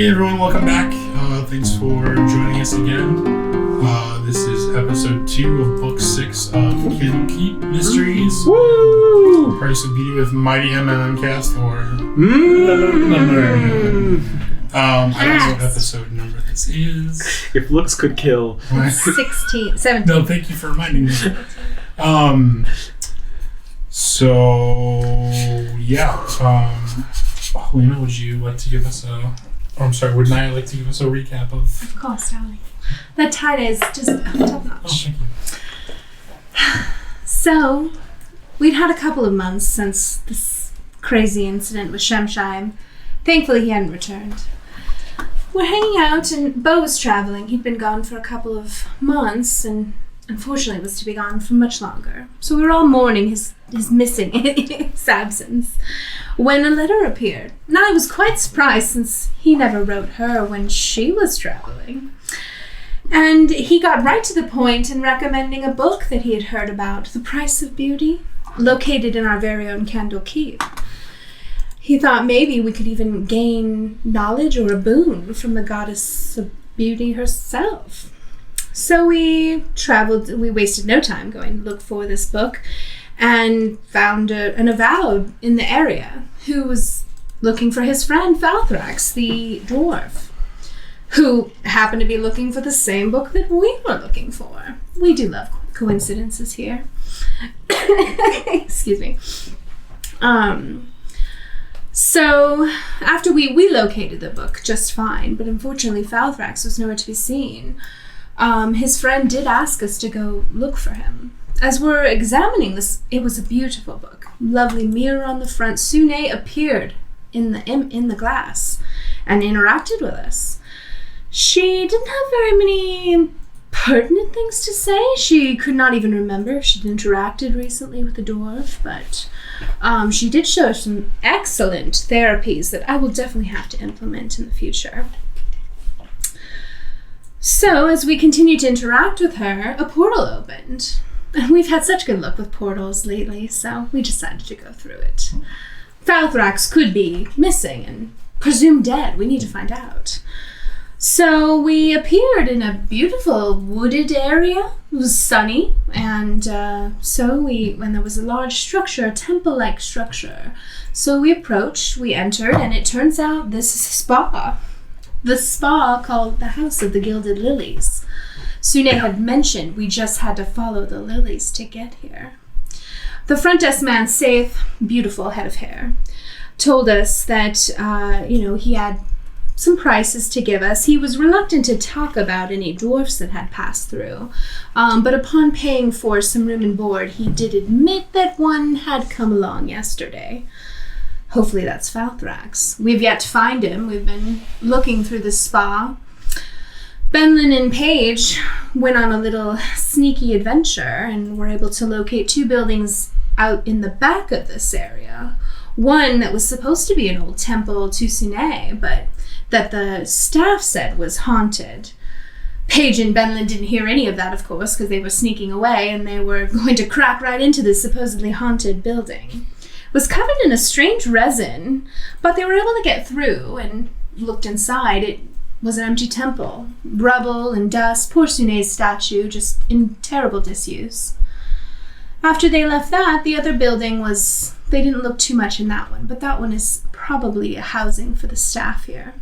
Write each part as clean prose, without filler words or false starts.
Hey everyone, welcome back. Thanks for joining us again. This is episode 2 of book 6 of Candlekeep Mysteries. Woo! Price of Beauty with Mighty Cast or I don't know what episode number this is. If looks could kill. 17. No, thank you for reminding me. Helena, would you like to give us would Naya like to give us a recap of... Of course, darling. That tie is just top notch. Oh, thank you. So, we'd had a couple of months since this crazy incident with Shemsheim. Thankfully, he hadn't returned. We're hanging out, and Bo was traveling. He'd been gone for a couple of months, and unfortunately was to be gone for much longer. So we were all mourning his missing, his absence, when a letter appeared. And I was quite surprised, since he never wrote her when she was traveling. And he got right to the point in recommending a book that he had heard about, The Price of Beauty, located in our very own Candlekeep. He thought maybe we could even gain knowledge or a boon from the goddess of beauty herself. So we wasted no time going to look for this book, and found an avowed in the area who was looking for his friend Falthrax, the dwarf, who happened to be looking for the same book that we were looking for. We do love coincidences here. Excuse me. So after we located the book just fine, but unfortunately Falthrax was nowhere to be seen. His friend did ask us to go look for him. As we're examining this, it was a beautiful book. Lovely mirror on the front. Sune appeared in the glass and interacted with us. She didn't have very many pertinent things to say. She could not even remember if she'd interacted recently with the dwarf, but she did show some excellent therapies that I will definitely have to implement in the future. So, as we continued to interact with her, a portal opened. And we've had such good luck with portals lately, so we decided to go through it. Falthrax could be missing and presumed dead. We need to find out. So we appeared in a beautiful wooded area. It was sunny, and when there was a large structure, a temple-like structure. So we approached, we entered, and it turns out this is a spa. The spa called the House of the Gilded Lilies. Sune had mentioned we just had to follow the lilies to get here. The front desk man, Saith, beautiful head of hair, told us that, he had some prices to give us. He was reluctant to talk about any dwarfs that had passed through, but upon paying for some room and board, he did admit that one had come along yesterday. Hopefully that's Falthrax. We've yet to find him. We've been looking through the spa. Benlin and Paige went on a little sneaky adventure and were able to locate 2 buildings out in the back of this area. One that was supposed to be an old temple to Sune, but that the staff said was haunted. Paige and Benlin didn't hear any of that, of course, because they were sneaking away and they were going to crack right into this supposedly haunted building. It was covered in a strange resin, but they were able to get through and looked inside. It was an empty temple. Rubble and dust, poor Sune's statue, just in terrible disuse. After they left that, the other building they didn't look too much in that one, but that one is probably a housing for the staff here.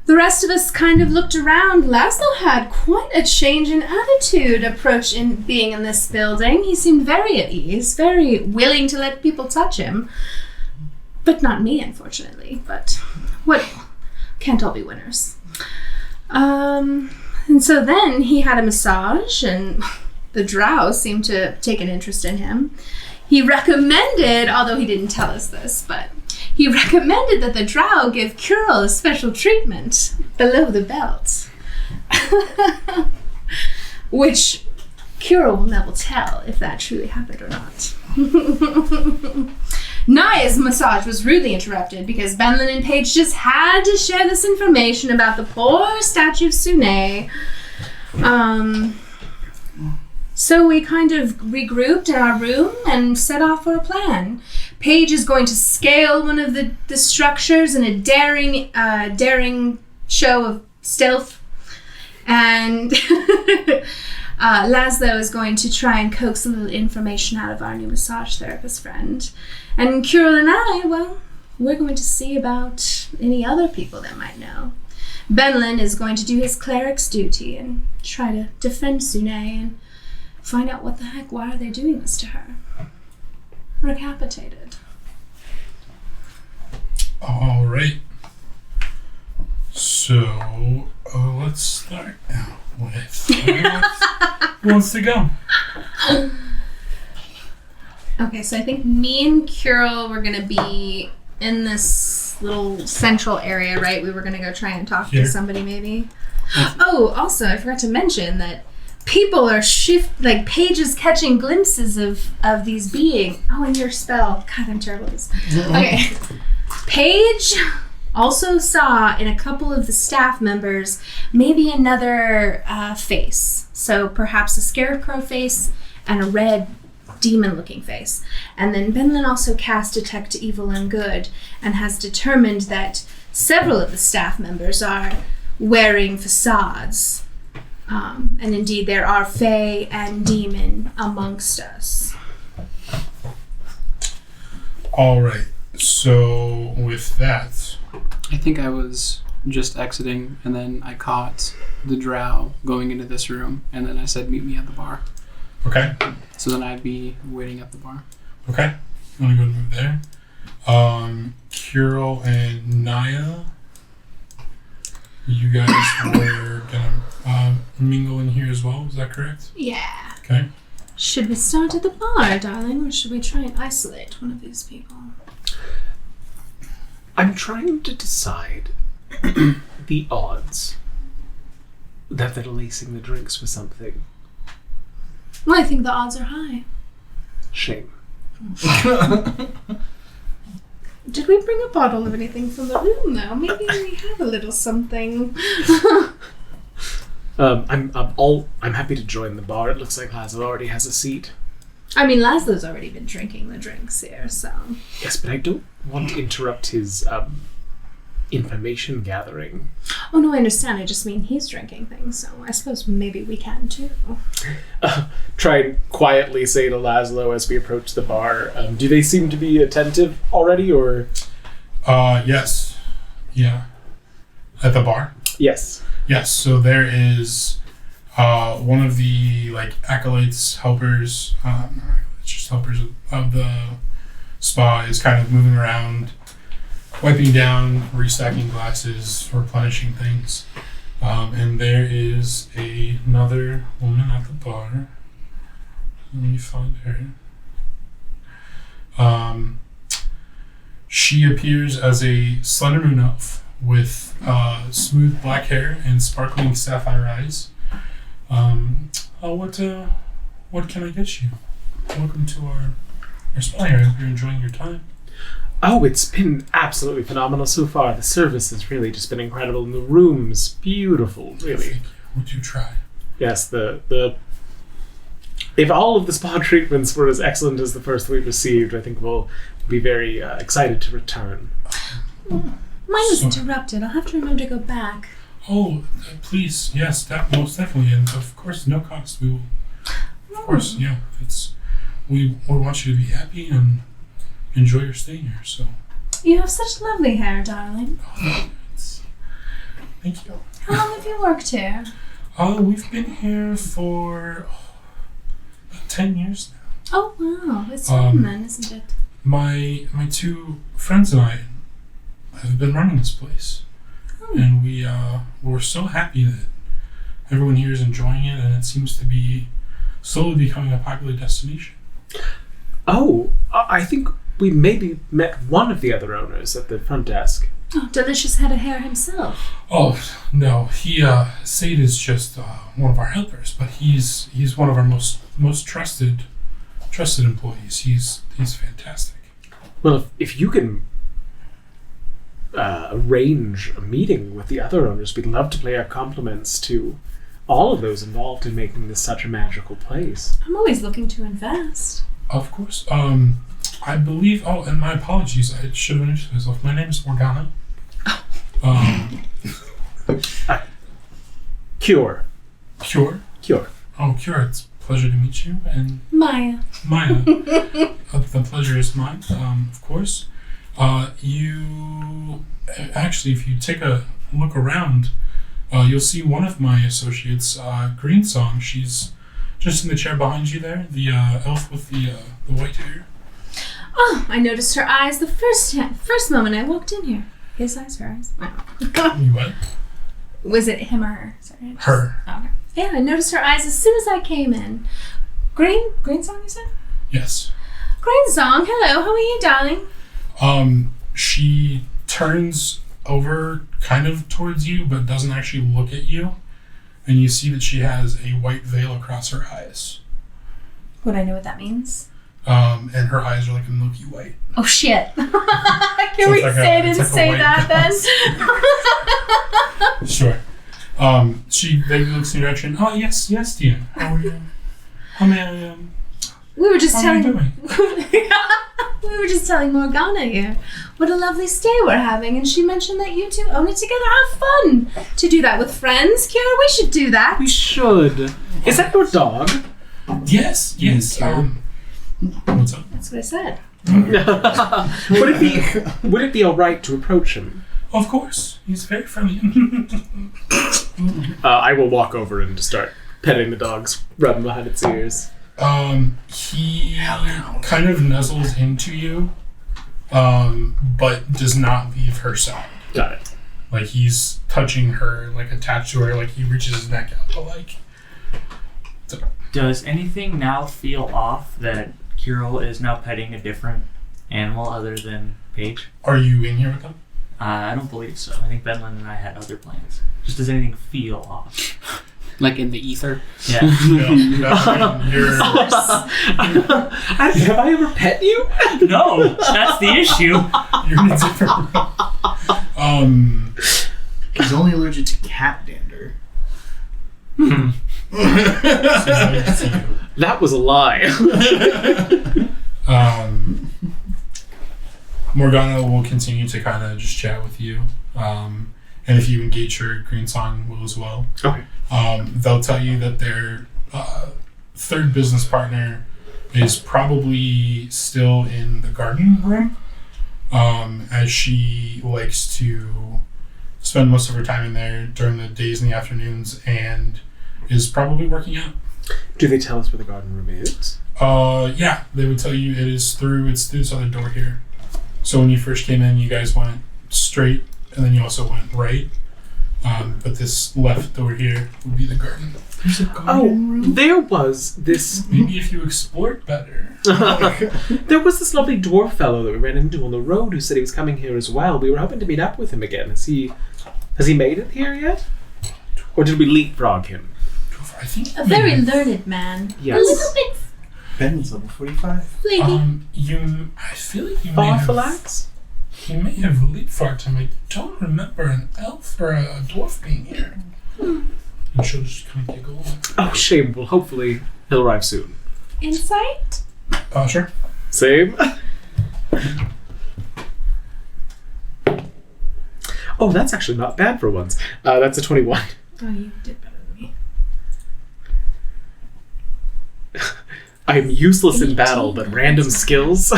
The rest of us kind of looked around. Laszlo had quite a change in attitude approach in being in this building. He seemed very at ease, very willing to let people touch him. But not me, unfortunately. But can't all be winners. And so then he had a massage, and the drow seemed to take an interest in him. He recommended, although he didn't tell us this, but he recommended that the drow give Curl a special treatment below the belt. Which Curl will never tell if that truly happened or not. Naya's massage was rudely interrupted because Benlin and Paige just had to share this information about the poor statue of Sune. So we kind of regrouped in our room and set off for a plan. Paige is going to scale one of the structures in a daring show of stealth. And Laszlo is going to try and coax a little information out of our new massage therapist friend. And Kirill and I, well, we're going to see about any other people that might know. Benlin is going to do his cleric's duty and try to defend Sune and find out what the heck, why are they doing this to her? Recapitated. All right. So, let's start now with who wants to go? Okay, so I think me and Kirill were going to be in this little central area, right? We were going to go try and talk to somebody, maybe. Oh, also, I forgot to mention that people are Paige is catching glimpses of these beings. Oh, and your spell. God, I'm terrible at this. Okay. Paige also saw in a couple of the staff members maybe another face. So perhaps a scarecrow face and a red demon-looking face. And then Benlin also cast Detect Evil and Good and has determined that several of the staff members are wearing facades. And indeed, there are fae and demon amongst us. All right. So with that, I think I was just exiting, and then I caught the drow going into this room, and then I said, meet me at the bar. okay. So then I'd be waiting at the bar. Okay. You want to go move there? Kirill and Naya, you guys were gonna mingle in here as well. Is that correct? Yeah. Okay. Should we start at the bar, darling, or should we try and isolate one of these people? I'm trying to decide the odds that they're lacing the drinks for something. Well, I think the odds are high. Shame. Did we bring a bottle of anything from the room, though? Maybe we have a little something. I'm happy to join the bar. It looks like Laszlo already has a seat. I mean, Laszlo's already been drinking the drinks here, so... Yes, but I don't want to interrupt his information gathering. Oh, no, I understand. I just mean he's drinking things, so I suppose maybe we can, too. Try and quietly say to Laszlo as we approach the bar, do they seem to be attentive already, or...? Yes. Yeah. At the bar? Yes. Yes, so there is one of the acolytes, helpers, not acolytes, just helpers of the spa is kind of moving around, wiping down, restacking glasses, replenishing things. And there is another woman at the bar. Let me find her. She appears as a slender moon elf with smooth black hair and sparkling sapphire eyes. What can I get you? Welcome to our spa here. I hope you're enjoying your time. Oh, it's been absolutely phenomenal so far. The service has really just been incredible, and the room's beautiful, really. Would you try? Yes, the if all of the spa treatments were as excellent as the first we received, I think we'll be very excited to return. Mine was interrupted. I'll have to remember to go back. Oh, please, yes, most definitely, and of course, no cost. We will, of course, yeah. We want you to be happy and enjoy your stay here. So. You have such lovely hair, darling. Oh, thank you. How long have you worked here? We've been here for about 10 years now. Oh wow, it's fun then, isn't it? My two friends and I have been running this place, and we're so happy that everyone here is enjoying it, and it seems to be slowly becoming a popular destination. Oh, I think we maybe met one of the other owners at the front desk. Oh, Delicious Head of Hair himself. Oh no, Sade is just one of our helpers, but he's one of our most trusted employees. He's fantastic. Well, if you can arrange a meeting with the other owners, we'd love to pay our compliments to all of those involved in making this such a magical place. I'm always looking to invest. Of course. I believe. Oh, and my apologies. I should have introduced myself. My name is Morgana. Cure. Cure. Cure. Oh, Cure. It's a pleasure to meet you. And Maya. Maya. The pleasure is mine. Of course. You actually, if you take a look around, you'll see one of my associates, Greensong. She's just in the chair behind you there. The elf with the white hair. Oh, I noticed her eyes the first moment I walked in here. His eyes, her eyes. I don't know. You what? Was it him or her? Sorry. Her. Okay. Yeah, I noticed her eyes as soon as I came in. Greensong, you said? Yes. Greensong, hello. How are you, darling? She turns over kind of towards you, but doesn't actually look at you. And you see that she has a white veil across her eyes. Would I know what that means? And her eyes are like a milky white. Oh, shit. Can So we it's like say I a- didn't it's like a say white that then? Sure. She vaguely looks in your direction. Oh, yes, dear. How are you? How may I, We were just how are you telling... doing? We were just telling Morgana here what a lovely stay we're having, and she mentioned that you two own it together. Have fun to do that with friends, Kira. We should do that. We should. Is that your dog? Yes. What's up? That's what I said. Would it be all right to approach him? Of course. He's very friendly. I will walk over and just start petting the dog's rubbing behind its ears. He kind of nuzzles into you, but does not leave her side. Got it. Like, he's touching her, like, attached to her, like, he reaches his neck out, but, like... Does anything now feel off that Kirill is now petting a different animal other than Paige? Are you in here with them? I don't believe so. I think Benlin and I had other plans. Just does anything feel off? Like in the ether. Yeah. You're... Have I ever pet you? No, that's the issue. You're in a different room. He's only allergic to cat dander. That was a lie. Morgana will continue to kind of just chat with you. And if you engage her, Greensong will as well. Okay. They'll tell you that their third business partner is probably still in the garden room, as she likes to spend most of her time in there during the days and the afternoons, and is probably working out. Do they tell us where the garden room is? Yeah, they would tell you it's through this other door here. So when you first came in, you guys went straight, and then you also went right. But this left door here would be the garden. There's a garden room. There was this. Maybe if you explored better. There was this lovely dwarf fellow that we ran into on the road who said he was coming here as well. We were hoping to meet up with him again. Has he made it here yet? Or did we leapfrog him? I think A very learned man. Yes. A little bit Ben's level 45. flaky. I feel like you may have leapfrogged him. I don't remember an elf or a dwarf being here. And she'll just kind of giggle. Oh, shame. Well, hopefully he'll arrive soon. Insight? Sure. Same. Oh, that's actually not bad for once. That's a 21. Oh, you did better than me. I am useless in 18. battle, but random skills.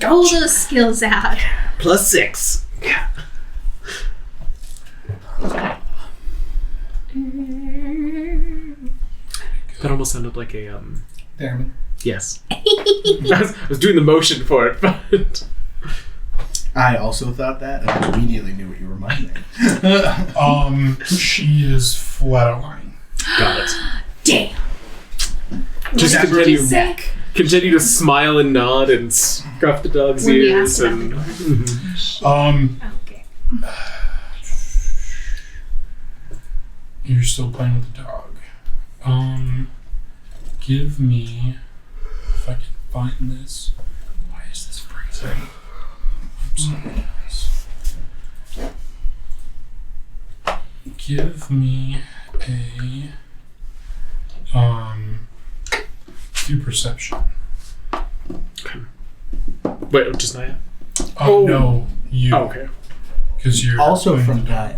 Roll those skills out. +6. That almost sounded like a Damn yes. I was doing the motion for it, but I also thought that and immediately knew what you were miming. She is flat out lying. got it. Damn. Just What did continue, you say? continue to smile and nod and scruff the dog's When we ears asked about and. the Okay. You're still playing with the dog. Give me, if I can find this. Why is this freezing? I'm sorry, guys. Give me a do perception. Wait, just Naya? Oh, no, you. Oh, okay. Because you're Also playing from the dog.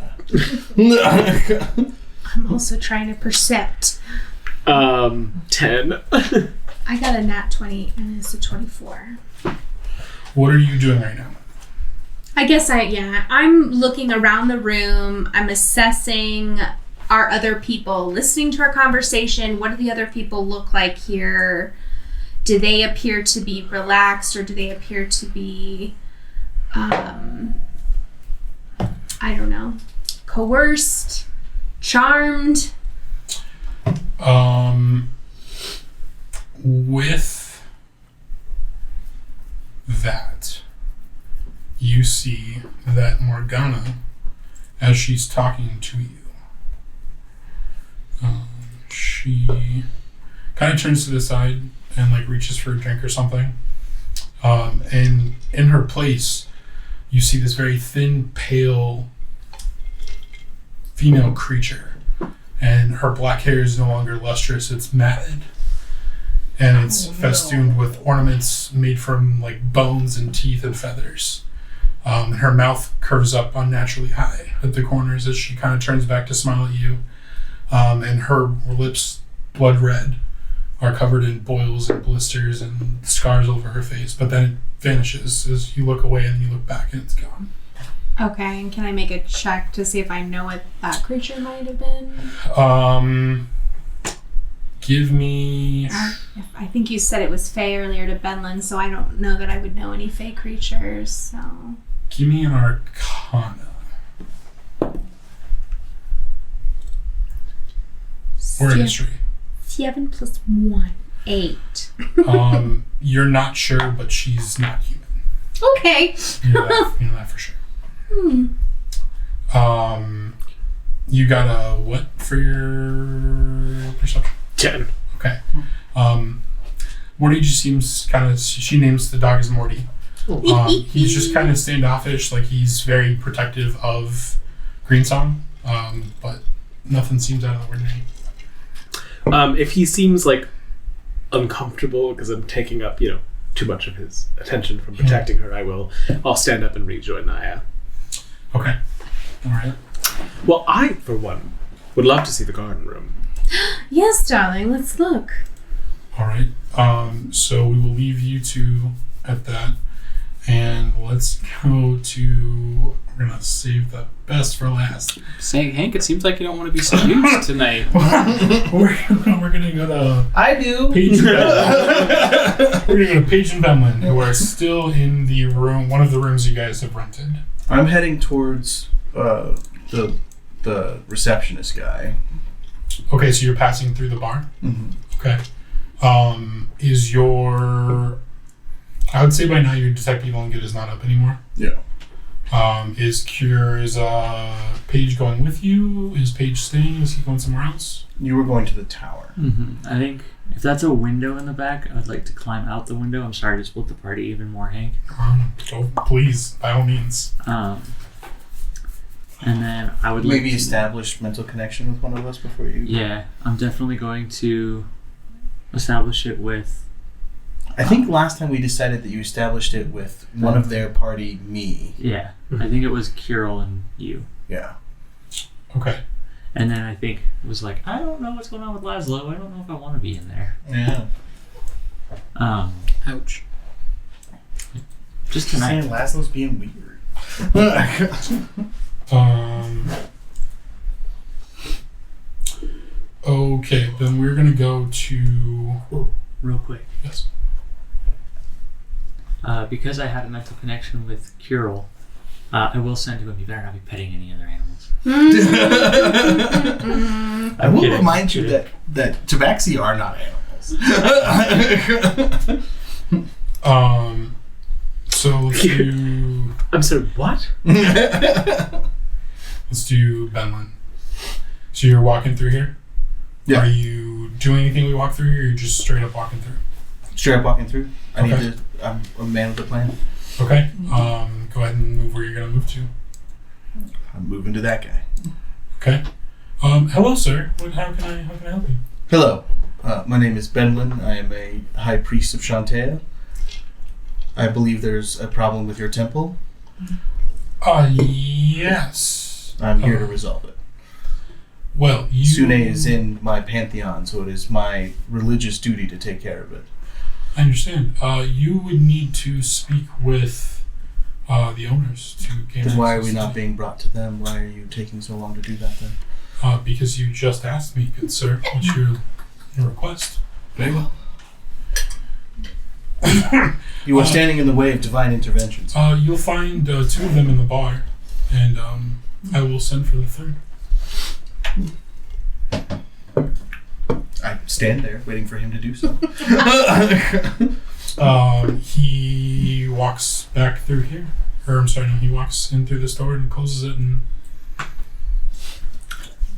Gaia. I'm also trying to percept. 10. I got a nat 20 and it's a 24. What are you doing right now? I guess I'm looking around the room. I'm assessing, are other people listening to our conversation? What do the other people look like here? Do they appear to be relaxed or do they appear to be, I don't know, coerced, charmed? With that, you see that Morgana, as she's talking to you, she kind of turns to the side and like reaches for a drink or something. And in her place, you see this very thin, pale female creature. And her black hair is no longer lustrous, it's matted. And it's festooned with ornaments made from like bones and teeth and feathers. Her mouth curves up unnaturally high at the corners as she kind of turns back to smile at you. And her lips, blood red, are covered in boils and blisters and scars over her face. But then it vanishes as you look away and then you look back and it's gone. Okay, and can I make a check to see if I know what that creature might have been? Give me... I think you said it was Fae earlier to Benlin, so I don't know that I would know any Fae creatures, so... Give me an Arcana. Or a history. 7 plus 1, 8. You're not sure, but she's not human. Okay. You know that for sure. You got a what for your perception? 10. Okay. Morty just seems kind of. She names the dog as Morty. He's just kind of standoffish, like he's very protective of Greensong, but nothing seems out of the ordinary. If he seems like uncomfortable because I'm taking up, too much of his attention from protecting her, I'll stand up and rejoin Naya. Okay. All right. Well, I, for one, would love to see the garden room. Yes, darling, let's look. All right. So we will leave you two at that. And let's go to... We're going to save the best for last. Saying, Hank, it seems like you don't want to be seduced tonight. We're going to go to... I do. Paige and Benlin. We're going to go to Paige and Benlin, who are still in the room, one of the rooms you guys have rented. I'm heading towards the receptionist guy. Okay, so you're passing through the bar? Mm-hmm. Okay. Is your... I would say by now your detect evil and good is not up anymore. Yeah. Is Paige going with you? Is Paige staying? Is he going somewhere else? You were going to the tower. Mm-hmm. I think if that's a window in the back, I'd like to climb out the window. I'm sorry to split the party even more, Hank. Go, please, by all means. And then I would Maybe like to, establish mental connection with one of us before you... Yeah, I'm definitely going to establish it with... I think last time we decided that you established it with one of their party, me. Yeah, Mm-hmm. I think it was Kirill and you. Yeah. Okay. And then I think it was like, I don't know what's going on with Laszlo. I don't know if I want to be in there. Yeah. Ouch. Just tonight. Saying Laszlo's being weird. Okay, then we're gonna go to... Real quick. Yes. Because I had a mental connection with Kirill, I will send to him, you better not be petting any other animals. I will kidding, remind you kidding. that tabaxi are not animals. So let's do... I'm sorry, what? Let's do Benlin. So you're walking through here? Yeah. Are you doing anything we walk through here, or you're just straight up walking through? Straight up walking through. Okay. I'm a man with a plan. Okay. Go ahead and move where you're gonna move to. I'm moving to that guy. Okay. Hello, sir. How can I help you? Hello. My name is Benlin. I am a high priest of Shantae. I believe there's a problem with your temple. Yes. I'm here to resolve it. Well, Sune is in my pantheon, so it is my religious duty to take care of it. I understand. You would need to speak with the owners to gain Then why are we access not to- being brought to them? Why are you taking so long to do that then? Because you just asked me, good sir. What's your request? Very well. You are standing in the way of divine interventions. You'll find 2 of them in the bar, and I will send for the 3rd. I stand there waiting for him to do so. He walks back through here. Or, I'm sorry, no, he walks in through this door and closes it, and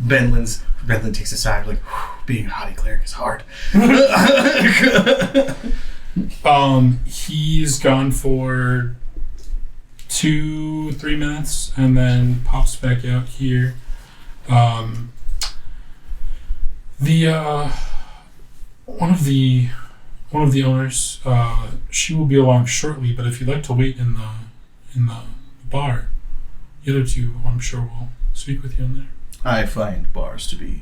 Benlin takes a sigh like, being a haughty cleric is hard. He's gone for 2-3 minutes and then pops back out here. One of the owners, she will be along shortly, but if you'd like to wait in the bar, the other 2, I'm sure, will speak with you in there. I find bars to be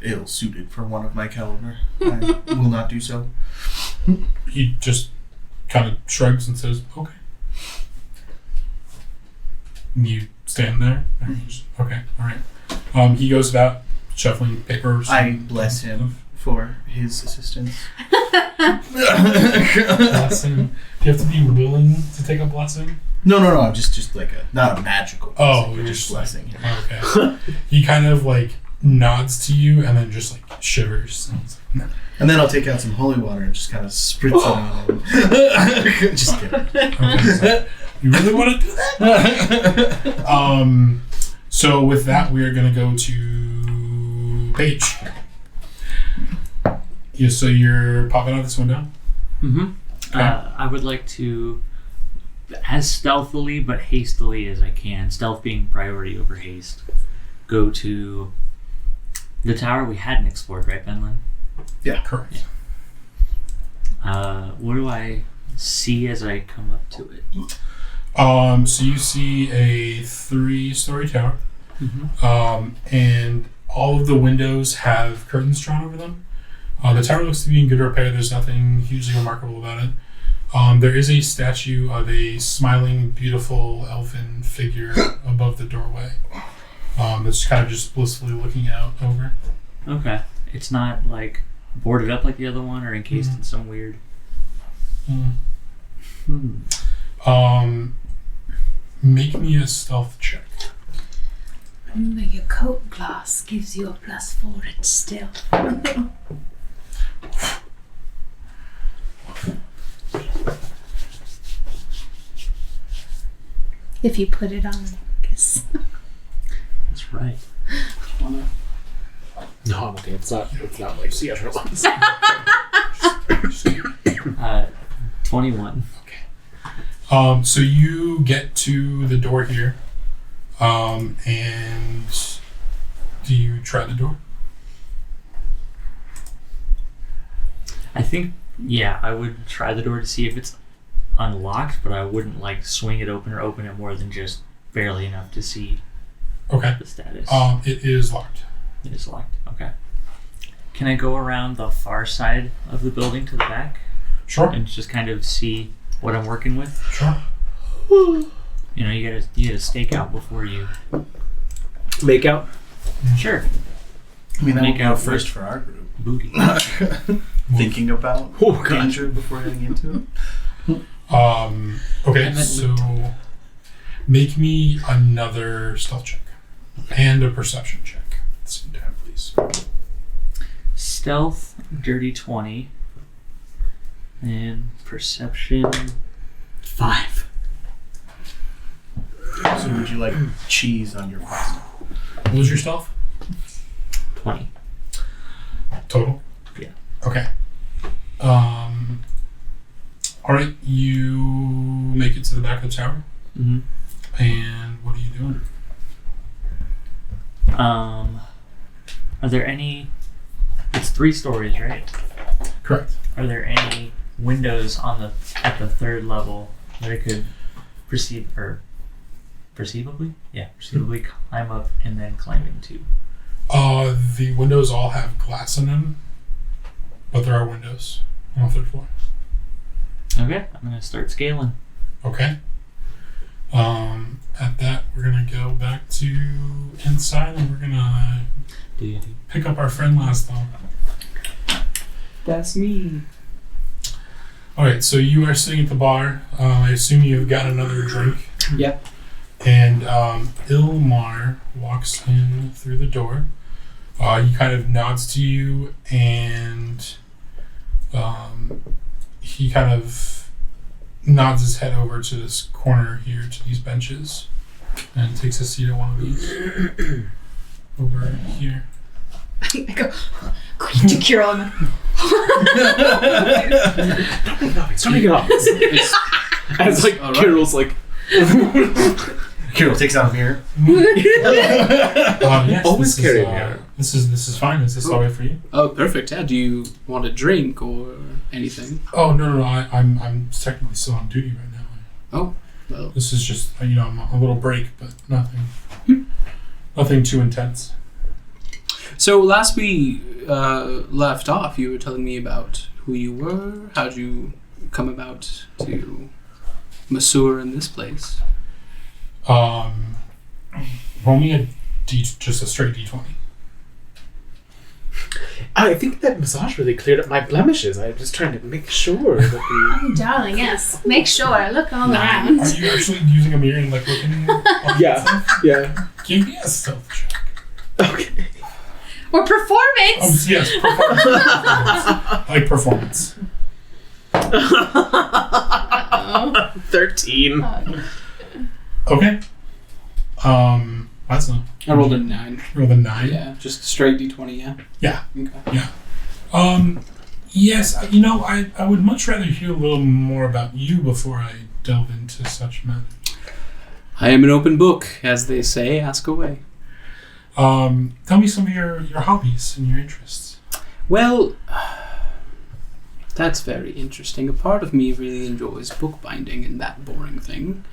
ill-suited for one of my caliber. I will not do so. He just kind of shrugs and says, "Okay." And you stand there. And you just, okay, all right. He goes about shuffling papers. I bless him for his assistance. Blessing. Do you have to be willing to take a blessing? No. I'm just like not a magical blessing, Oh, but you're just just like- blessing him. Okay. He kind of like nods to you and then just like shivers. And he's like, "No." And then I'll take out some holy water and just kind of spritz it on him. Just kidding. Okay, so you really want to do that? So with that, we are going to go to Paige. Yeah, so you're popping out this window? Mm-hmm. Okay. I would like to, as stealthily but hastily as I can, stealth being priority over haste, go to the tower we hadn't explored, right, Benlin? Yeah. Correct. What do I see as I come up to it? So you see a 3-story tower, Mm-hmm. and all of the windows have curtains drawn over them. The tower looks to be in good repair. There's nothing hugely remarkable about it. There is a statue of a smiling, beautiful elfin figure above the doorway. That's kind of just blissfully looking out over. Okay. It's not like boarded up like the other one or encased in some weird. Make me a stealth check. Remember, your coat glass gives you a +4 at stealth. If you put it on, I guess. That's right. No, I'm okay. It's not like the other ones. 21. So you get to the door here, and do you try the door? I think, yeah, I would try the door to see if it's unlocked, but I wouldn't like swing it open or open it more than just barely enough to see Okay. the status. It is locked. It is locked. Okay. Can I go around the far side of the building to the back Sure. and just kind of see what I'm working with? Sure. You know, you gotta stake out before you. Make out. Sure. I mean, that Make would go out first for our group. Booty. Thinking about Oh, God. danger before heading into it. Okay, I meant so make me another stealth check and a perception check at the same time, please. Stealth, dirty 20. And perception, 5. So would you like cheese on your pasta? What was your stealth 20. total? Yeah. Okay. All right, you make it to the back of the tower, Mm-hmm. and what are you doing? Are there any? It's 3 stories, right? Correct. Are there any windows on the at the third level that I could perceivably climb up and then climb into? The windows all have glass in them, but there are windows on the third floor. Okay, I'm gonna start scaling. Okay. At that, we're gonna go back to inside, and we're gonna pick up our friend Laszlo. That's me. All right, so you are sitting at the bar. I assume you've got another drink. Yep. And Ilmar walks in through the door. He kind of nods to you, and he kind of nods his head over to this corner here, to these benches, and takes a seat at one of these. Over here. I go, quick to Kirill. Don't make it up. As like All right. Kirill's like, Kirill takes out a mirror. Yes, Always this carry is, a mirror. This is fine. Is this all right for you? Oh, perfect. Yeah. Do you want a drink or anything? Oh no! I'm technically still on duty right now. Oh, well. This is just I'm a little break, but nothing too intense. So last we left off, you were telling me about who you were. How'd you come about to masseur in this place? Roll me just a straight D20. I think that massage really cleared up my blemishes. I'm just trying to make sure that the. Oh, darling, yes. Make sure. Look all around. Are you actually using a mirror and like looking? On Yeah, stuff? yeah. Give me a stealth check. Okay. Or performance. Yes, performance. Like performance. 13. Okay. That's not. I rolled a 9. Roll a 9. Yeah, just straight D20. Yeah. Yeah. Okay. Yes. I would much rather hear a little more about you before I delve into such matters. I am an open book, as they say. Ask away. Tell me some of your hobbies and your interests. Well, that's very interesting. A part of me really enjoys bookbinding and that boring thing.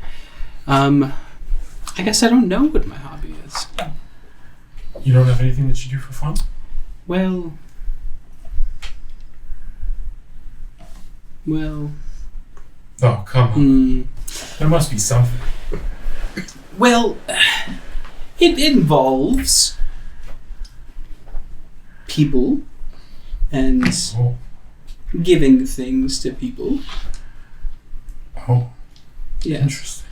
I guess I don't know what my hobby is. You don't have anything that you do for fun? Well, Oh, come on. There must be something. Well, it involves people and Oh. giving things to people. Oh, Yes. interesting.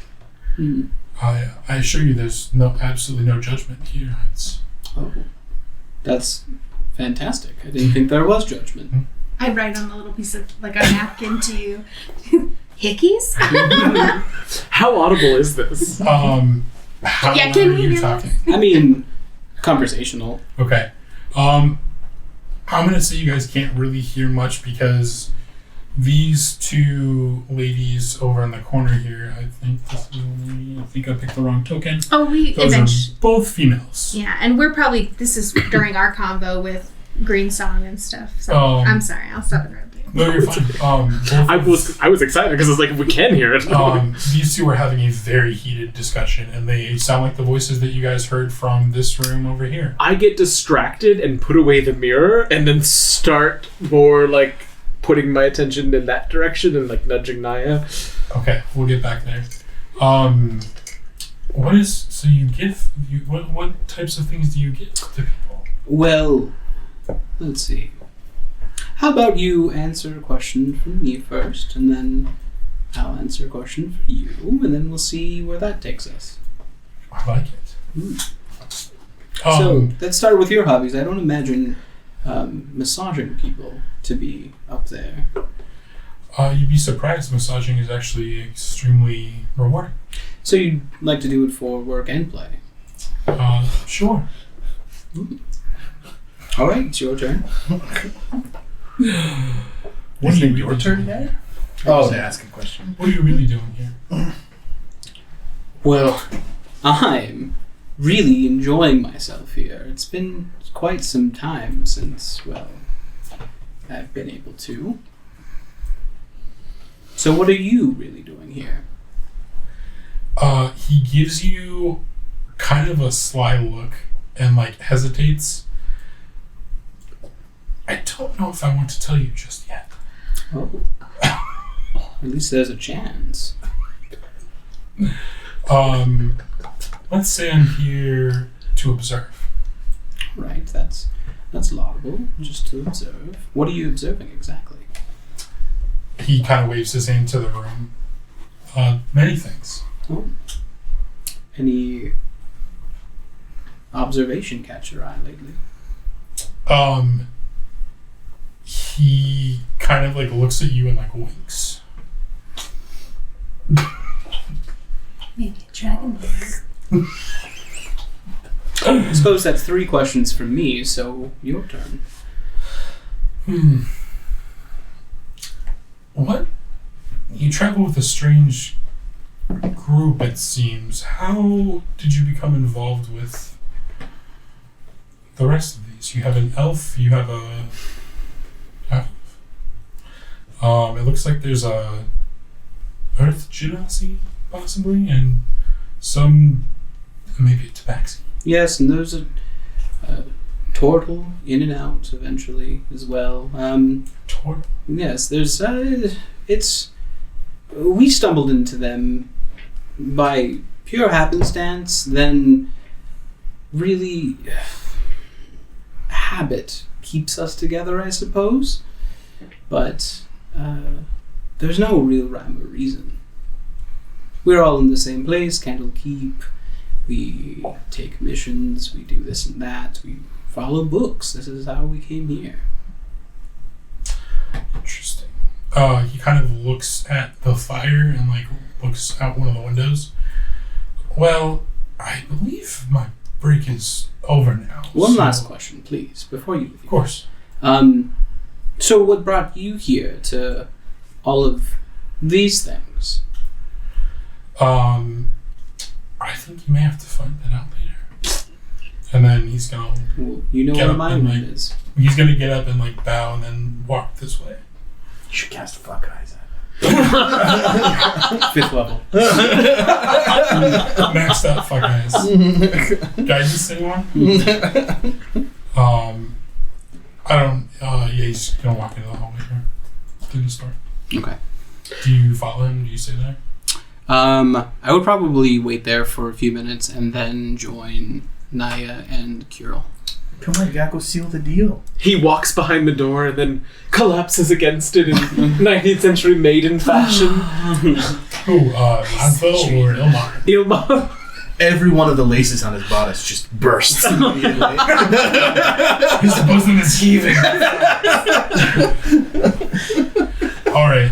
Mm. I assure you there's absolutely no judgment here. It's Oh, that's fantastic. I didn't think there was judgment. I write on a little piece of, like, a napkin to you. Hickeys? How audible is this? how Yeah, loud can are we you hear talking? I mean, conversational. Okay. I'm gonna say you guys can't really hear much because these two ladies over in the corner here, I think I picked the wrong token. Oh, we Those eventually. are both females. Yeah, and we're probably, this is during our convo with Green Song and stuff. So I'm sorry, I'll stop interrupting. No, you're fine. I was excited because it's like if we can hear it. These two are having a very heated discussion, and they sound like the voices that you guys heard from this room over here. I get distracted and put away the mirror, and then start more like putting my attention in that direction and like nudging Naya. Okay, we'll get back there. What types of things do you give to people? Well, let's see. How about you answer a question from me first, and then I'll answer a question for you, and then we'll see where that takes us. I like it. So let's start with your hobbies. I don't imagine massaging people to be up there. You'd be surprised. Massaging is actually extremely rewarding. So you'd like to do it for work and play? Sure. All right, it's your turn. What are you your really turn doing now? here? Oh, to ask a question. What are you really doing here? Well, I'm really enjoying myself here. It's been quite some time since, well, I've been able to. So what are you really doing here? He gives you kind of a sly look and like hesitates. I don't know if I want to tell you just yet. Oh. At least there's a chance. Let's say I'm here to observe. Right, that's laudable, just to observe. What are you observing exactly? He kind of waves his hand to the room. Many things. Oh. Any observation catch your eye lately? He kind of like looks at you and like winks. Maybe a dragon. I suppose that's 3 questions from me, so your turn. What? You travel with a strange group, it seems. How did you become involved with the rest of these? You have an elf, you have a... it looks like there's a earth genasi, possibly, and some... maybe a tabaxi. Yes, and there's a turtle in and out eventually as well. Turtle? Yes, there's it's we stumbled into them by pure happenstance, then really habit keeps us together, I suppose. But there's no real rhyme or reason. We're all in the same place, Candlekeep. We take missions, we do this and that, we follow books. This is how we came here. Interesting. He kind of looks at the fire and like looks out one of the windows. Well, I believe my break is over now. One last question, please, before you leave. Of course. So what brought you here to all of these things? I think you may have to find that out later. And then he's gonna... Well, you know Get where up my and, room like- is. He's gonna get up and like bow and then walk this way. You should cast fuck eyes at 5th level. Maxed out fuck eyes. Guidance anyone? I don't... yeah, he's gonna walk into the hallway here. Through the store. Okay. Do you follow him? Do you stay there? I would probably wait there for a few minutes and then join Naya and Kirill. Come on, you gotta go seal the deal. He walks behind the door and then collapses against it in 19th century maiden fashion. Who, Laszlo or Ilmar? Ilma. Every one of the laces on his bodice just bursts immediately. His bosom is heaving. Alright,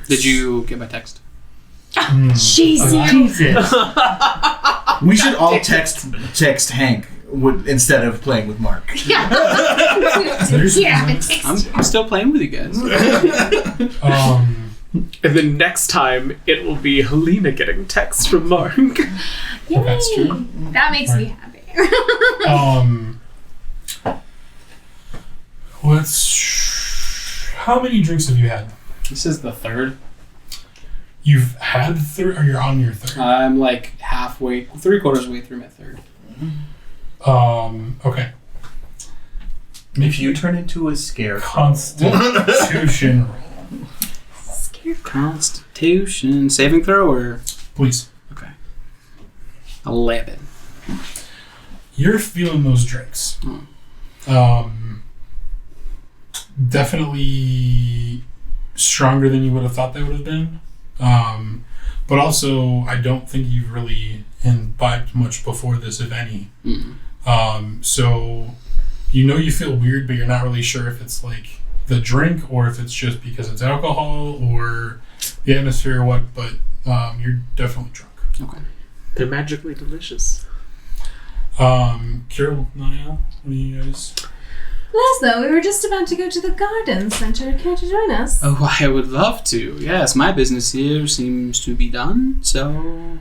Did you get my text? Jesus. Jesus. We should all text Hank instead of playing with Mark. Yeah. Yeah. I'm still playing with you guys. And then next time, it will be Helena getting texts from Mark. Yay. That's true. That makes me happy. How many drinks have you had? This is the 3rd. You've had 3rd, or you're on your 3rd? I'm like halfway, 3/4 way through my 3rd. Okay. If you turn into a scare Constitution roll. Constitution. Saving throw or? Please. Okay. 11. You're feeling those drinks. Definitely stronger than you would have thought they would have been. But also, I don't think you've really imbibed much before this, if any. So, you feel weird, but you're not really sure if it's like the drink or if it's just because it's alcohol or the atmosphere or what, but you're definitely drunk. Okay. They're magically delicious. Kirill, Naya, what do you guys... Laszlo, we were just about to go to the garden center. Care to join us? Oh, I would love to. Yes, my business here seems to be done, so...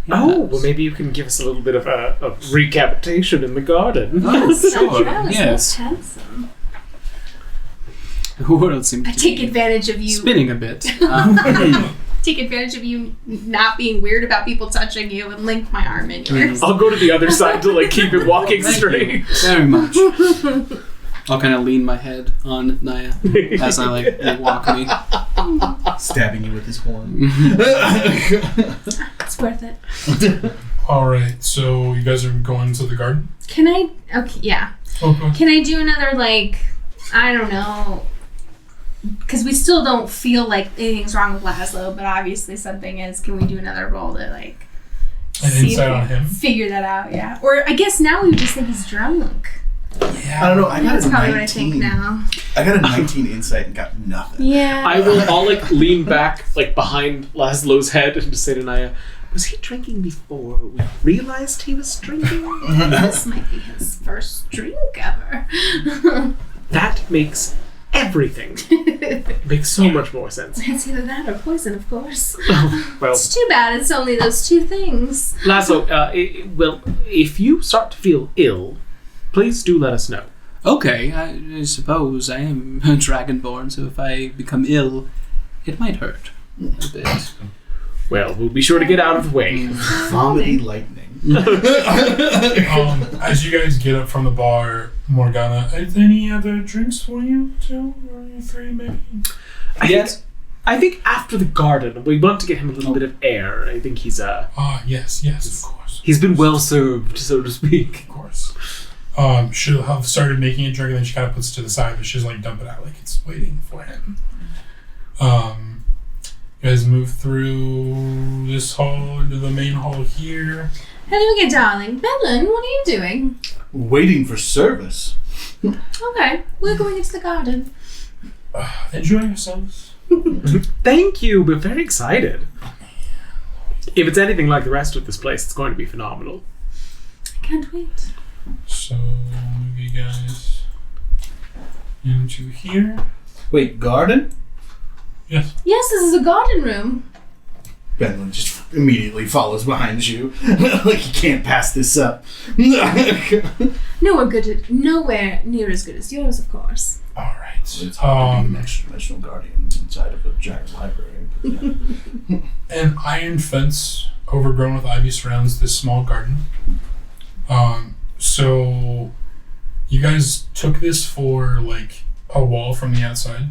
Yes. Oh, well, maybe you can give us a little bit of a recapitation in the garden. Oh, Yes, sure. Travis, Yes. that's handsome. The world seems I to take be advantage of you. spinning a bit. Take advantage of you not being weird about people touching you and link my arm in yours. I'll go to the other side to like keep it walking straight. Very much. I'll kind of lean my head on Naya as I like they walk me. Stabbing you with his horn. It's worth it. All right, so you guys are going to the garden. Can I? Okay, yeah. Okay. Can I do another I don't know? Because we still don't feel like anything's wrong with Laszlo, but obviously something is. Can we do another roll to An see insight if we on him. figure that out? Yeah. Or I guess now we would just think he's drunk. Yeah. I don't know. I got That's a probably 19. what I think now. I got a 19 insight and got nothing. Yeah. I'll like lean back like behind Laszlo's head and just say to Naya, was he drinking before we realized he was drinking? This might be his first drink ever. That makes everything makes so much more sense. It's either that or poison, of course. Well, It's too bad it's only those two things. Laszlo, well, if you start to feel ill, please do let us know. Okay, I suppose I am a dragonborn, so if I become ill, it might hurt a bit. Well, we'll be sure to get out of the way. Vomity lightning. As you guys get up from the bar, Morgana, any other drinks for you two or you three maybe? I think after the garden, we want to get him a little bit of air. I think he's Yes, of course. he's been well served, so to speak. Of course. She'll have started making a drink and then she kind of puts it to the side, but she's like dump it out like it's waiting for him. You guys move through this hall into the main hall here. Hello, darling. Bellin, what are you doing? Waiting for service. Okay, we're going into the garden. Enjoy yourselves. Thank you. We're very excited. If it's anything like the rest of this place, it's going to be phenomenal. I can't wait. So move you guys into here. Wait, garden? Yes. Yes, this is a garden room. Benlin just immediately follows behind you. Like he can't pass this up. Nowhere near as good as yours, of course. All right. It's hard to be an extra-dimensional guardian inside of a giant library. Yeah. An iron fence overgrown with ivy surrounds this small garden. So you guys took this for like a wall from the outside,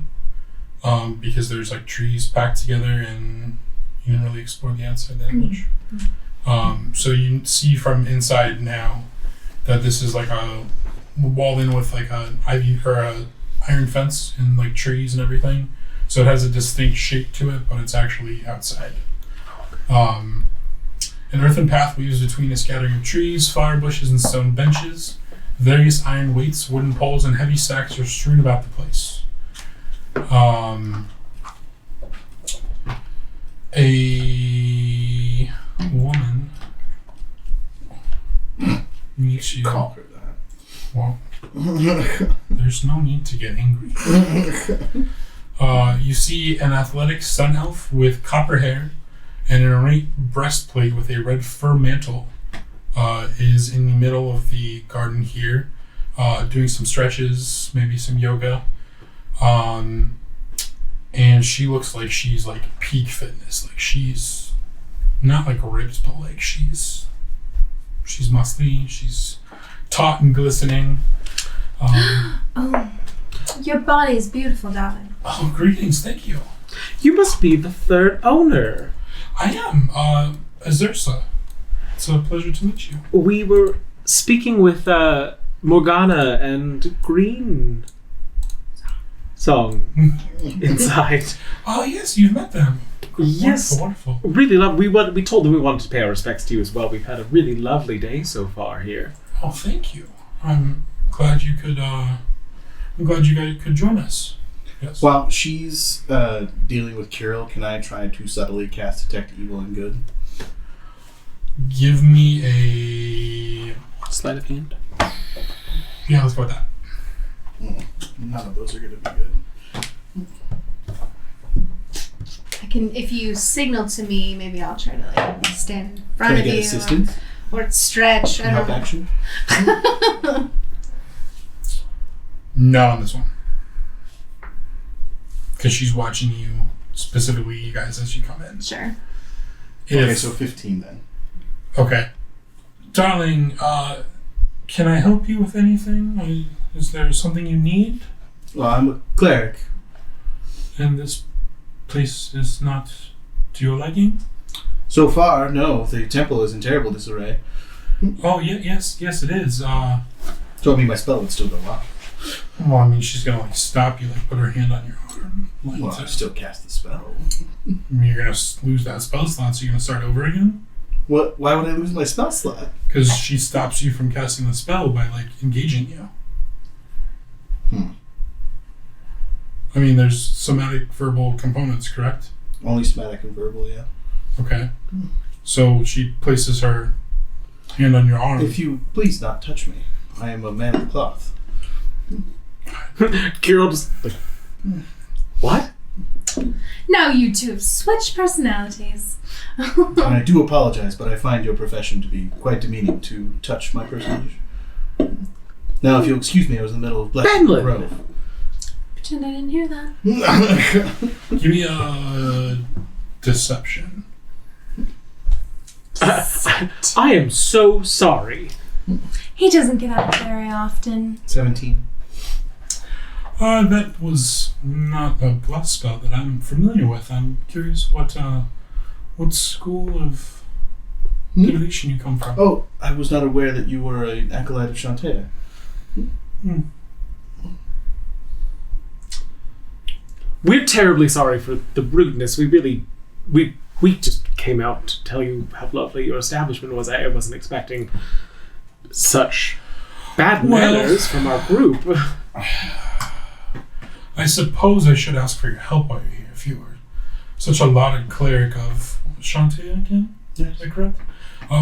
because there's like trees packed together and you didn't really explore the outside that much. So you see from inside now that this is like a wall in with like a ivy or a iron fence and like trees and everything. So it has a distinct shape to it, but it's actually outside. An earthen path weaves between a scattering of trees, flower bushes, and stone benches. Various iron weights, wooden poles, and heavy sacks are strewn about the place. A woman meets you. Conquer that. Well, there's no need to get angry. You see an athletic sun elf with copper hair and an ornate breastplate with a red fur mantle is in the middle of the garden here, doing some stretches, maybe some yoga. And she looks like she's like peak fitness. Like she's not like ripped, but like she's muscly. She's taut and glistening. Oh, your body is beautiful, darling. Oh, greetings. Thank you. You must be the third owner. I am, Azursa. It's a pleasure to meet you. We were speaking with Morgana and Green Song inside. Oh, yes, you've met them. Yes. Wonderful. Really love. We told them we wanted to pay our respects to you as well. We've had a really lovely day so far here. Oh, thank you. I'm glad you could. I'm glad you guys could join us. Yes. While she's dealing with Kirill, can I try to subtly cast Detect Evil and Good? Give me a Sleight of hand. Yeah, let's go with that. None of those are going to be good. I can, if you signal to me, maybe I'll try to like stand in front Can I of get you, assistance? or stretch. I Help don't know. action? No on this one. because she's watching you, specifically you guys, as you come in. Sure. Okay, so 15 then. Okay. Darling, can I help you with anything? Is there something you need? Well, I'm a cleric. And this place is not to your liking? So far, no. The temple is in terrible disarray. Oh, yes, it is. Told me my spell would still go off. Well, I mean, she's gonna stop you, put her hand on your arm. Well, I still cast the spell. You're gonna lose that spell slot, so you're gonna start over again? What? Why would I lose my spell slot? Because she stops you from casting the spell by engaging you. I mean, there's somatic verbal components, correct? Only somatic and verbal, yeah. Okay. So she places her hand on your arm. If you please not touch me, I am a man of cloth. Kirill just like, what? Now you two have switched personalities. And I do apologize, but I find your profession to be quite demeaning to touch my personage. Now, if you'll excuse me, I was in the middle of blessing the grove. Pretend I didn't hear that. Give me a deception. I am so sorry. He doesn't get out very often. 17. That was not a bless spell that I'm familiar with. I'm curious what school of divination you come from. Oh, I was not aware that you were an acolyte of Chantea. We're terribly sorry for the rudeness. We just came out to tell you how lovely your establishment was. I wasn't expecting such bad manners from our group. I suppose I should ask for your help while you're here. If you were such a lauded cleric of Chantea again, Yes. is that correct?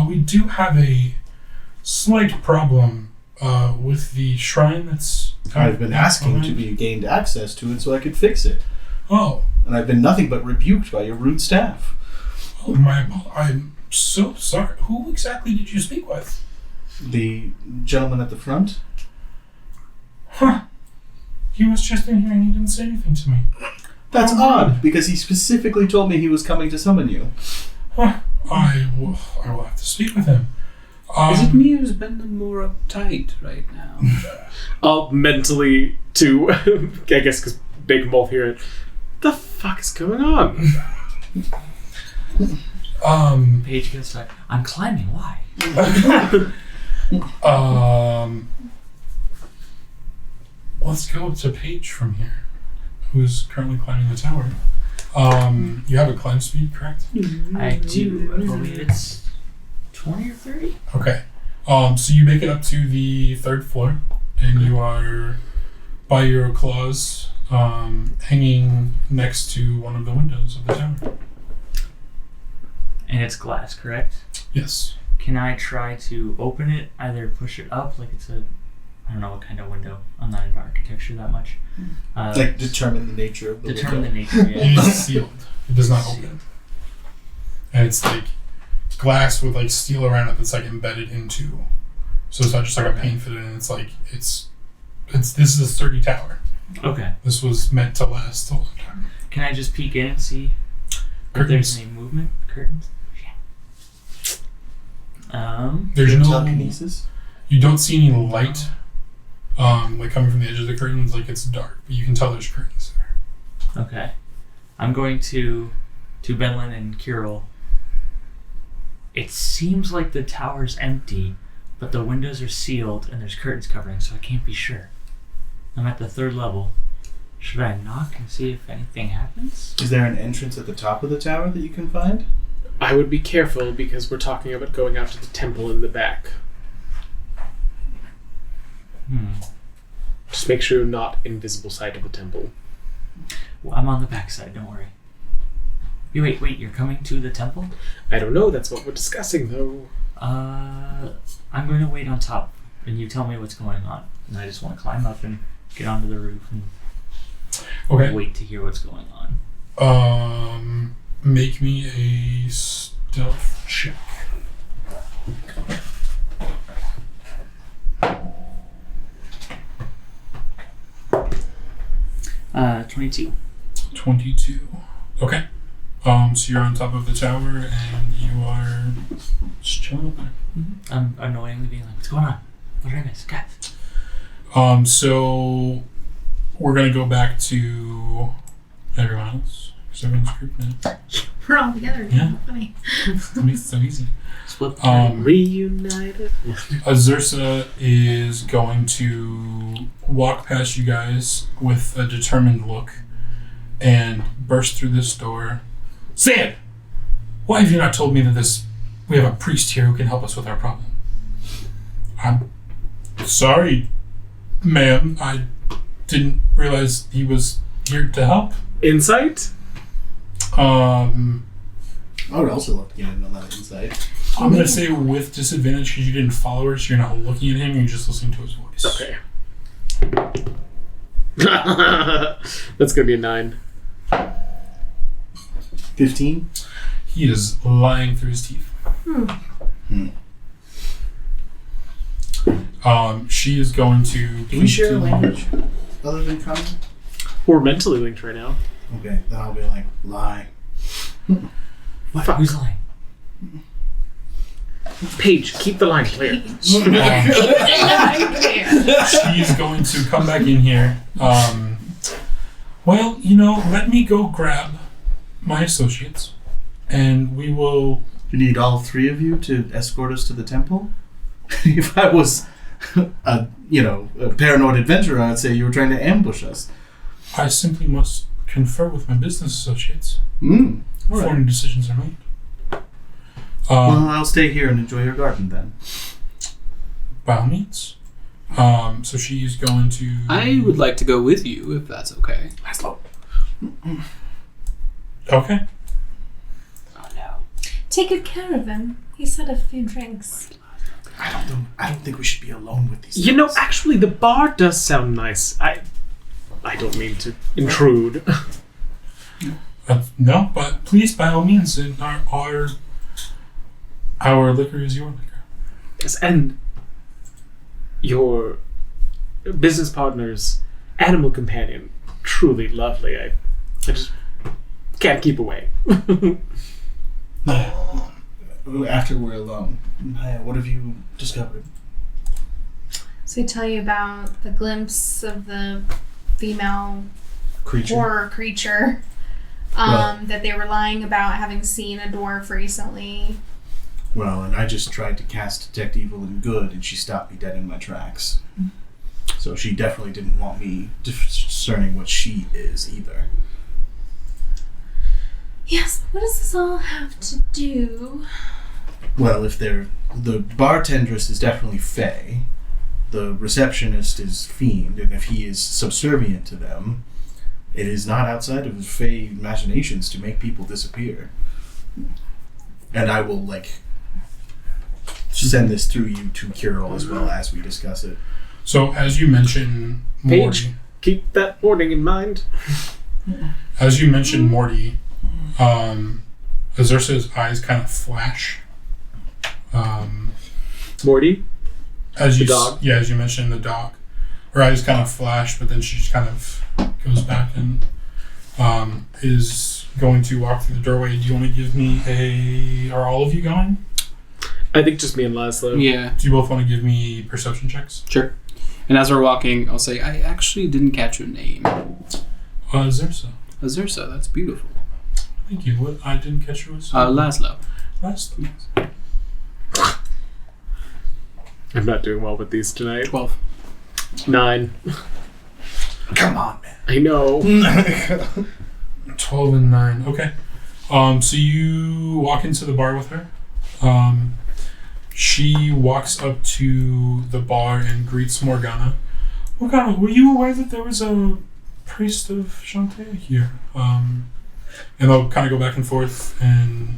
We do have a slight problem with the shrine that's... I've been asking to be gained access to it so I could fix it. Oh. And I've been nothing but rebuked by your rude staff. Oh, I'm so sorry. Who exactly did you speak with? The gentleman at the front? Huh. He was just in here and he didn't say anything to me. That's odd, because he specifically told me he was coming to summon you. Huh. I will have to speak with him. Is it me who's been more uptight right now? I'll mentally, too, I guess because Big Wolf here, the fuck is going on? Paige gets start. I'm climbing. Why? Let's go to Paige from here, who's currently climbing the tower. You have a climb speed, correct? I do. I believe it's 20 or 30. Okay. So you make it up to the 3rd floor, and you are by your claws, hanging next to one of the windows of the tower. And it's glass, correct? Yes. Can I try to open it, either push it up like it's a, I don't know what kind of window. I'm not into architecture that much. Determine the nature of the Determine window. the nature, yeah. It is sealed. It does not open. And it's glass with steel around it that's embedded into. So it's not just a pane fitted in. It's this is a sturdy tower. Okay. This was meant to last a long time. Can I just peek in and see if there's any movement? Curtains? Yeah. There's no telekinesis? You don't see any light coming from the edge of the curtains. It's dark, but you can tell there's curtains there. Okay. I'm going to Benlin and Kirill. It seems like the tower's empty, but the windows are sealed and there's curtains covering, so I can't be sure. I'm at the 3rd level. Should I knock and see if anything happens? Is there an entrance at the top of the tower that you can find? I would be careful because we're talking about going out to the temple in the back. Just make sure you're not in visible sight of the temple. Well, I'm on the backside, don't worry. Wait, you're coming to the temple? I don't know, that's what we're discussing though. I'm going to wait on top and you tell me what's going on. And I just want to climb up and get onto the roof and wait to hear what's going on. Make me a stealth check. 22. 22. Okay. So you're on top of the tower and you are just chilling up there. I'm annoyingly being like, what's going on? What did I miss? Guys. So we're gonna go back to everyone else. Because everyone's grouped now. We're all together. Yeah. Funny. It makes it so easy. Split. Reunited. Azursa is going to walk past you guys with a determined look and burst through this door. Sam! Why have you not told me that we have a priest here who can help us with our problem? I'm sorry, ma'am. I didn't realize he was here to help. Insight? I would also love to get in on that insight. I'm going to say with disadvantage because you didn't follow her, so you're not looking at him, you're just listening to his voice. Okay. That's gonna be a 9. 15? He is lying through his teeth. She is going to... Can we share a language other than common? We're mentally linked right now. Okay, then I'll be like, lie. What? Who's lying? Paige, keep the line clear. She's going to come back in here. Well, let me go grab my associates, and we will... You need all 3 of you to escort us to the temple? If I was a paranoid adventurer, I'd say you were trying to ambush us. I simply must confer with my business associates before any decisions are made. Well, I'll stay here and enjoy your garden then. By all means. So she's going to... I would like to go with you, if that's okay. Laszlo. Okay. Oh no. Take good care of him. He's had a few drinks. I don't think we should be alone with these You know, things. actually, the bar does sound nice. I don't mean to intrude. No, but please, by all means, our liquor is your liquor. Yes, and your business partner's animal companion, truly lovely. I just can't keep away. After we're alone, Maya, what have you discovered? So I tell you about the glimpse of the female Creature? horror creature that they were lying about having seen a dwarf recently. Well, and I just tried to cast Detect Evil and Good, and she stopped me dead in my tracks. So she definitely didn't want me discerning what she is either. Yes, what does this all have to do? Well, if the bartendress is definitely Fae, the receptionist is Fiend, and if he is subservient to them, it is not outside of Fae imaginations to make people disappear. And I will, send this through you to Kirill as well as we discuss it. So, as you mentioned, Paige, Morty... keep that warning in mind. As you mentioned, Morty, Azursa's eyes kind of flash. Morty? As you The dog? Yeah, as you mentioned, the dog. Her eyes kind of flash, but then she just kind of goes back and is going to walk through the doorway. Do you want to give me Are all of you going? I think just me and Laszlo. Yeah, Do you both want to give me perception checks? sure. And as we're walking, I'll say, I actually didn't catch your name. Azursa. Azursa, that's beautiful. Thank you. What? I didn't catch yours. Laszlo. Last. I'm not doing well with these tonight. 12. 9. Come on, man. I know. 12 and 9. Okay. So you walk into the bar with her. She walks up to the bar and greets Morgana. Morgana, were you aware that there was a priest of Shantae here? And they'll kind of go back and forth and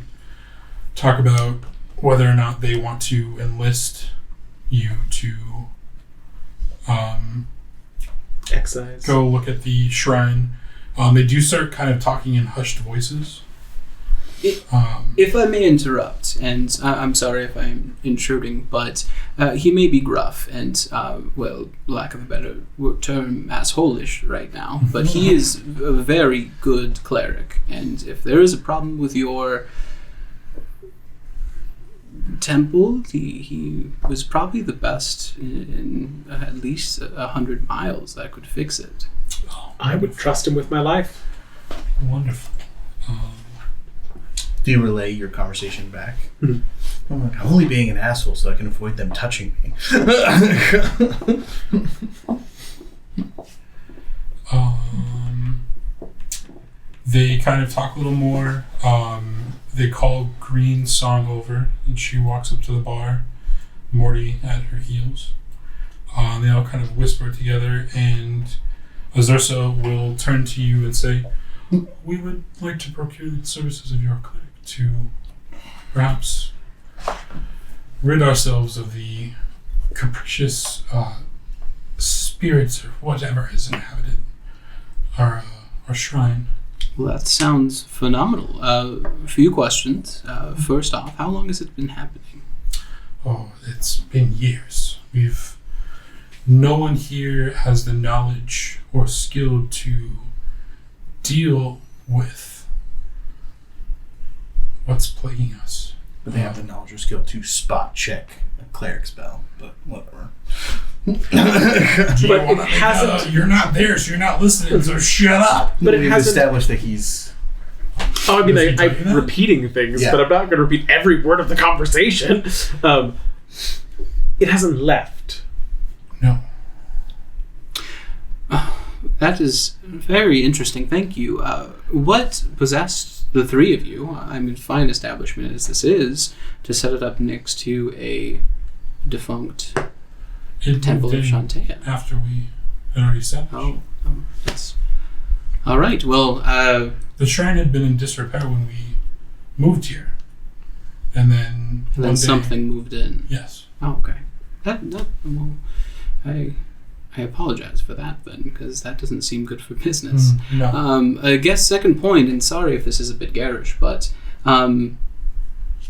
talk about whether or not they want to enlist you to Excise. go look at the shrine. They do start kind of talking in hushed voices. If I may interrupt, and I'm sorry if I'm intruding, but he may be gruff and, well, lack of a better term, asshole-ish right now, but he is a very good cleric, and if there is a problem with your temple, he was probably the best in at least 100 miles that could fix it. I would trust him with my life. Wonderful. Do you relay your conversation back? Mhm. I'm only being an asshole so I can avoid them touching me. They kind of talk a little more. They call Green Song over, and she walks up to the bar, Morty at her heels. They all kind of whisper together, and Azursa will turn to you and say, "We would like to procure the services of your clinic to perhaps rid ourselves of the capricious spirits or whatever has inhabited our shrine." Well, that sounds phenomenal. A few questions. First off, how long has it been happening? Oh, it's been years. No one here has the knowledge or skill to deal with what's plaguing us. But they have the knowledge or skill to spot check a cleric spell, but whatever. But it hasn't. You're not there, so you're not listening, so shut up. But it We've hasn't. established that he's... Oh, I mean, Does he tell you I'm that? repeating things, Yeah. but I'm not going to repeat every word of the conversation. It hasn't left. No. That is very interesting. Thank you. What possessed the three of you, I mean, fine establishment as this is, to set it up next to a defunct It temple of moved in Shantaea? after we had already established. Oh, yes. All right. Well, The shrine had been in disrepair when we moved here. And then and one then day, something moved in. Yes. Oh, okay. Well, I apologize for that then, because that doesn't seem good for business. No. I guess second point, and sorry if this is a bit garish, but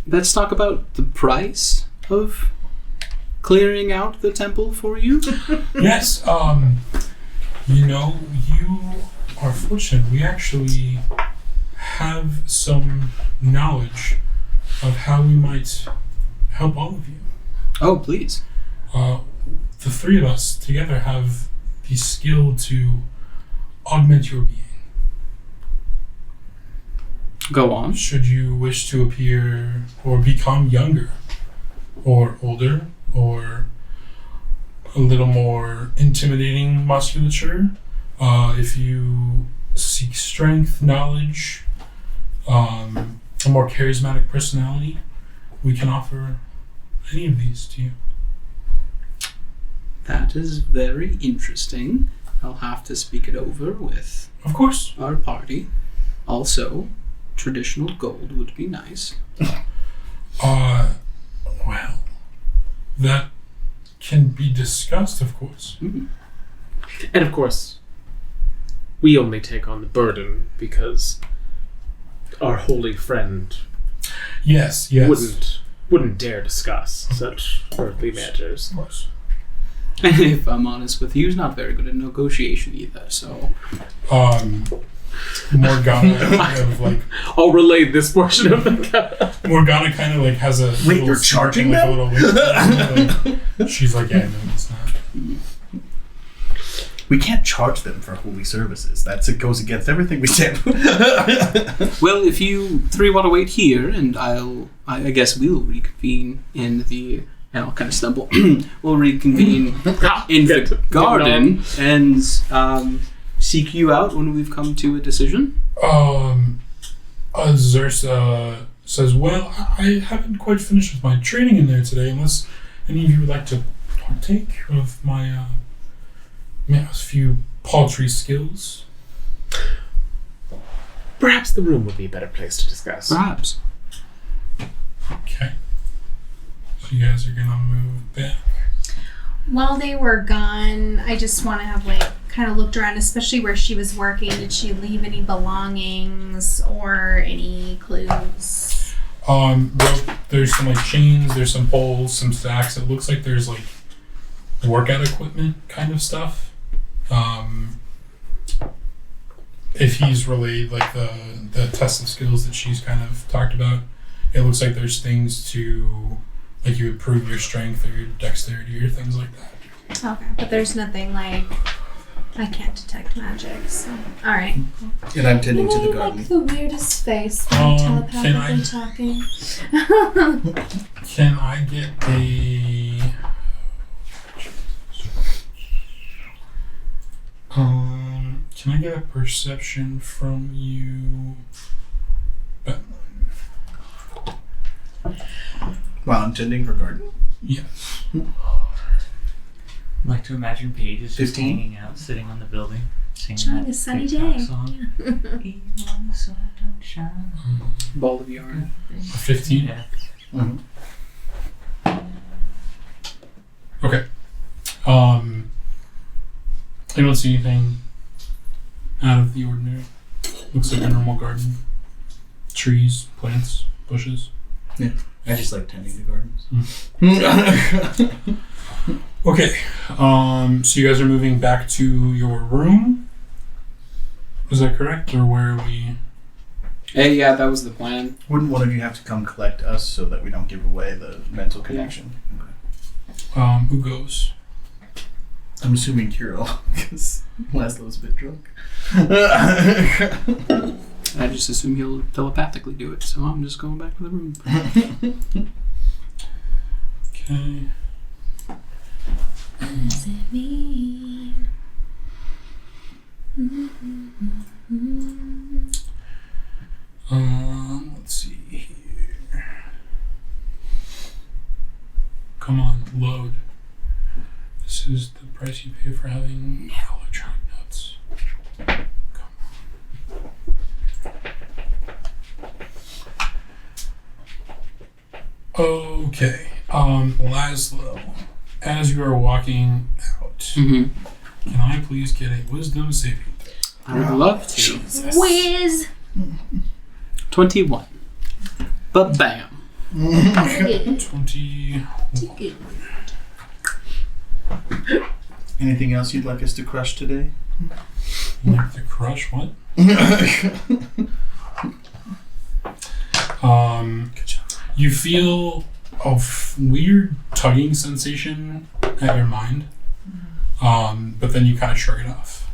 let's talk about the price of clearing out the temple for you. Yes, you are fortunate. We actually have some knowledge of how we might help all of you. Oh, please. The three of us together have the skill to augment your being. Go on. Should you wish to appear or become younger or older or a little more intimidating musculature, if you seek strength, knowledge, a more charismatic personality, we can offer any of these to you. That is very interesting. I'll have to speak it over with Of course. our party. Also, traditional gold would be nice. Well, that can be discussed, of course. Mm. And of course, we only take on the burden because our holy friend Yes. wouldn't dare discuss such earthly matters. Of course. And if I'm honest with you, he's not very good at negotiation either, so... Morgana kind of like I'll relay this portion of the Morgana kind of like has a Wait, little you're smirk charging and, like, them? a little wink. Like, she's like, yeah, no, it's not. We can't charge them for holy services. It goes against everything we said. Well, if you three want to wait here, and I guess we'll reconvene in the... And I'll kind of stumble. We'll reconvene in the garden and seek you out when we've come to a decision. Azursa says, well, I haven't quite finished with my training in there today, unless any of you would like to partake of my a few paltry skills. Perhaps the room would be a better place to discuss. Perhaps. Okay. So you guys are gonna move back. While they were gone, I just want to have kind of looked around, especially where she was working. Did she leave any belongings or any clues? Rope, there's some like chains, there's some poles, some stacks. It looks like there's like workout equipment kind of stuff. If he's relayed like the test of skills that she's kind of talked about, it looks like there's things to like you would prove your strength or your dexterity or things like that. Okay, but there's nothing like I can't detect magic. So all right. And I'm tending to the You garden. make the weirdest face when you're telepathically talking. Can I get a can I get a perception from you? While I'm tending her garden. Yes. I like to imagine Paige is just 15? hanging out, sitting on the building, singing Enjoying that a sunny TikTok day. song. Even when the sun don't shine. Ball of yarn. A 15? Yeah. Mm-hmm. Okay. I don't see anything out of the ordinary. Looks like a normal garden. Trees, plants, bushes. I just like tending the gardens. Okay. So you guys are moving back to your room? Was that correct? Or where are we? Hey, yeah, that was the plan. Wouldn't one of you have to come collect us so that we don't give away the mental connection? Okay. Who goes? I'm assuming Kirill, because Laszlo's a bit drunk. I just assume he'll telepathically do it, so I'm just going back to the room. Okay. What does it mean? Let's see here. Come on, load. This is the price you pay for having electronic notes. Come on. Okay. Laszlo, as you are walking out, Mm-hmm. can I please get a wisdom saving throw? I would love to. Jesus. Whiz. 21. But bam. 20. Anything else you'd like us to crush today? Like the crush, what? You feel a weird tugging sensation at your mind, but then you kind of shrug it off.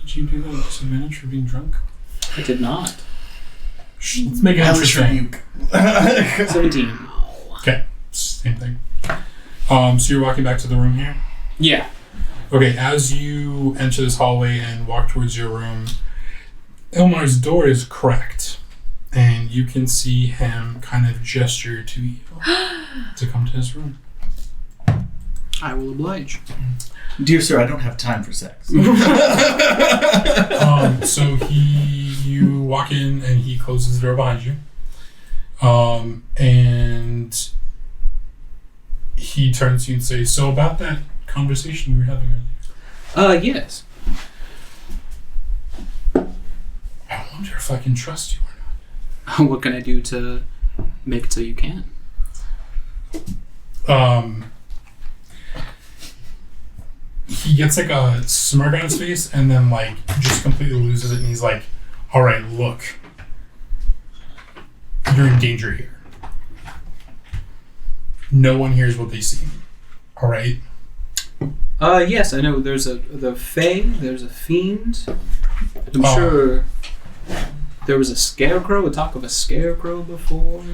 Did you do that at disadvantage for being drunk? I did not. Let's make it Hellish interesting. rebuke. 17. Okay, same thing. So you're walking back to the room here? Yeah. Okay, as you enter this hallway and walk towards your room, Ilmar's door is cracked, and you can see him kind of gesture to you to come to his room. I will oblige. Dear sir, I don't have time for sex. So you walk in and he closes the door behind you. And he turns to you and says, "So about that conversation we were having earlier, Yes. I wonder if I can trust you or What can I do to make it so you can? not." He gets like a smirk on his face and then like just completely loses it, and he's like, "All right, look, you're in danger here. No one hears what they see. All right." Yes, I know. There's the Fae, there's a Fiend. I'm Oh. sure there was a Scarecrow, a talk of a Scarecrow before.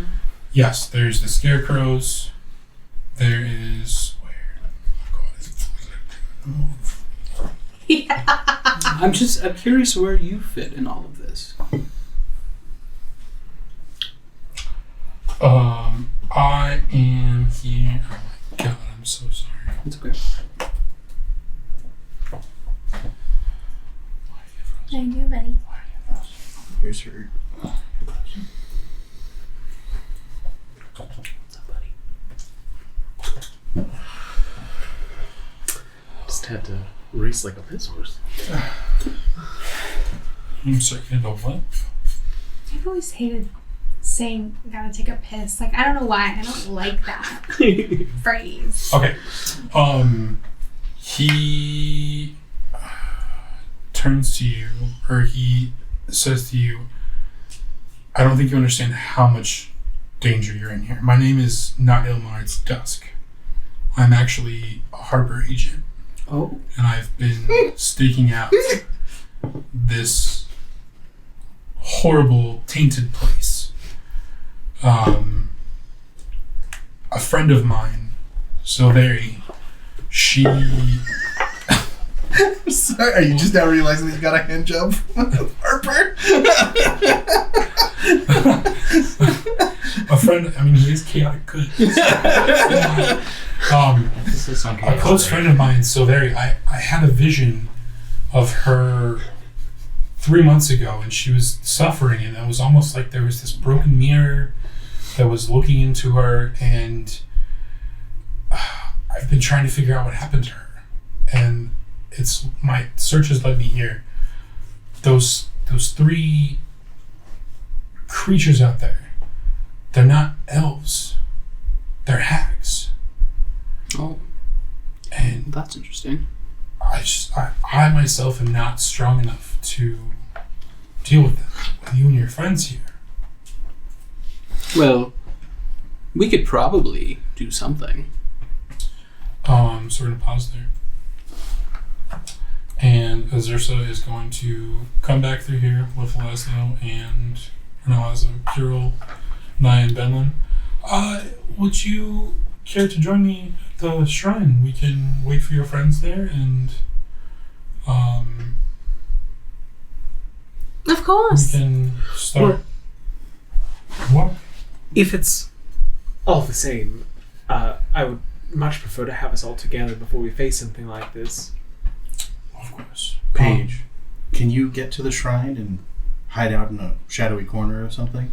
Yes, there's the scarecrows. There is I'm curious where you fit in all of this. I am here. Oh my god, I'm so sorry. It's okay. Thank you, buddy. Here's her. What's up, buddy? had to race like a piss horse. I'm sorry, a what? I've always hated saying gotta take a piss. Like, I don't know why. I don't like that phrase. Okay. He turns to you, or he says to you, I don't think you understand how much danger you're in here. My name is not Ilmar, it's Dusk. I'm actually a harbor agent. Oh. And I've been staking out this horrible, tainted place. A friend of mine, Silveri, she... Sorry, are you just now realizing that you got a hand job from Harper? A friend, I mean, he is chaotic good. This is some A close friend of mine, Silveri, I had a vision of her 3 months ago, and she was suffering, and it was almost like there was this broken mirror that was looking into her, and I've been trying to figure out what happened to her, and it's my search has led me here. Those 3 creatures out there, they're not elves, they're hags. Oh, And that's interesting. I myself am not strong enough to deal with them, with you and your friends here. Well, we could probably do something. So we're gonna pause there. And Azursa is going to come back through here with Laszlo and Kirill, Nye, and Benlin. Would you care to join me at the shrine? We can wait for your friends there and Of we course. can start. What? If it's all the same, I would much prefer to have us all together before we face something like this. Of course. Paige, can you get to the shrine and hide out in a shadowy corner or something?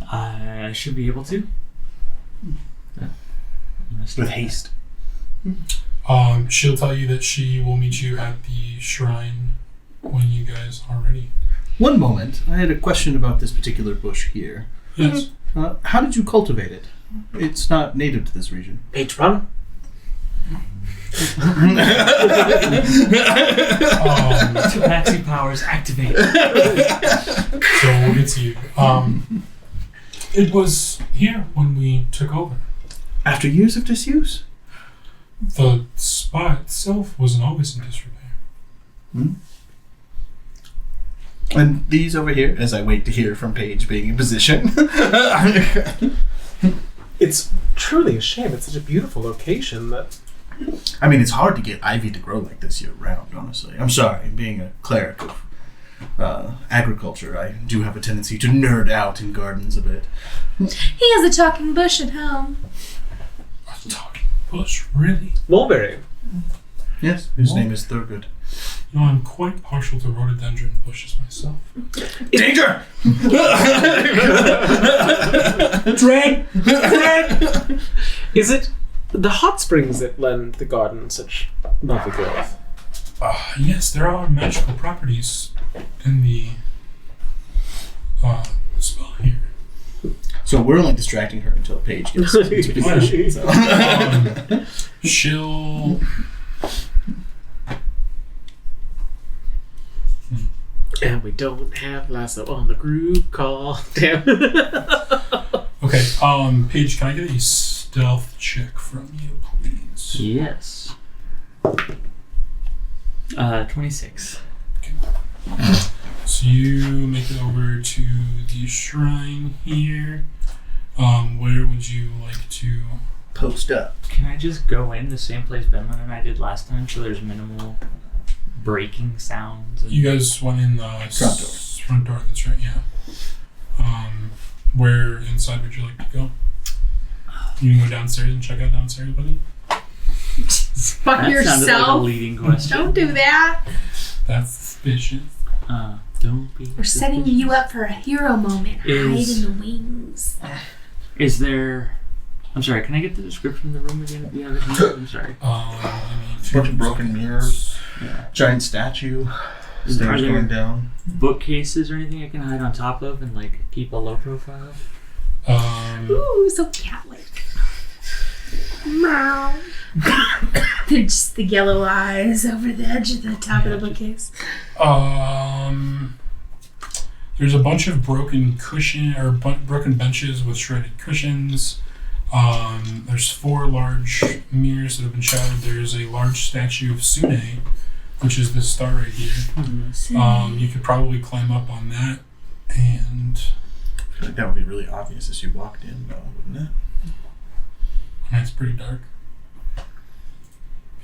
I should be able to. With haste. She'll tell you that she will meet you at the shrine when you guys are ready. One moment. I had a question about this particular bush here. Yes. How did you cultivate it? It's not native to this region. H1? Tabaxi powers activate. So we'll get to you. It was here when we took over. After years of disuse? The spa itself wasn't always in disrepair. And these over here, as I wait to hear from Paige being in position. It's truly a shame. It's such a beautiful location that... I mean, it's hard to get ivy to grow like this year round, honestly. I'm sorry, being a cleric of agriculture, I do have a tendency to nerd out in gardens a bit. He has a talking bush at home. A talking bush, really? Mulberry. Yes, his name is Thurgood. You know, I'm quite partial to rhododendron bushes myself. Danger! Dread! Is it the hot springs that lend the garden such lovely growth? Yes, there are magical properties in the spa here. So we're only distracting her until Paige gets into position. So. She'll... And we don't have Lasso on the group call. Damn. Okay, Paige, can I get a stealth check from you, please? Yes. 26. So you make it over to the shrine here. Where would you like to... Post up. Can I just go in the same place Benlin and I did last time so there's minimal breaking sounds? You guys went in the Front door. Front door, that's right, yeah. Where inside would you like to go? You can go downstairs and check out downstairs, buddy? Fuck That sounded like a yourself. leading question. Don't do that. That's suspicious. Don't be. We're setting you up for a hero moment. Hide Is- in the wings. Is there? I'm sorry. Can I get the description of the room again? If you have it here? I'm sorry. Give me 2 bunch of broken mirrors, Yeah. giant statue, Are stairs there going down. bookcases or anything I can hide on top of and like keep a low profile? Ooh, so cat-like. Meow. Just the yellow eyes over the edge of the top of the bookcase. There's a bunch of broken broken benches with shredded cushions. There's 4 large mirrors that have been shattered. There's a large statue of Sune, which is this star right here. You could probably climb up on that, and I feel like that would be really obvious as you walked in, though, wouldn't it? it's pretty dark.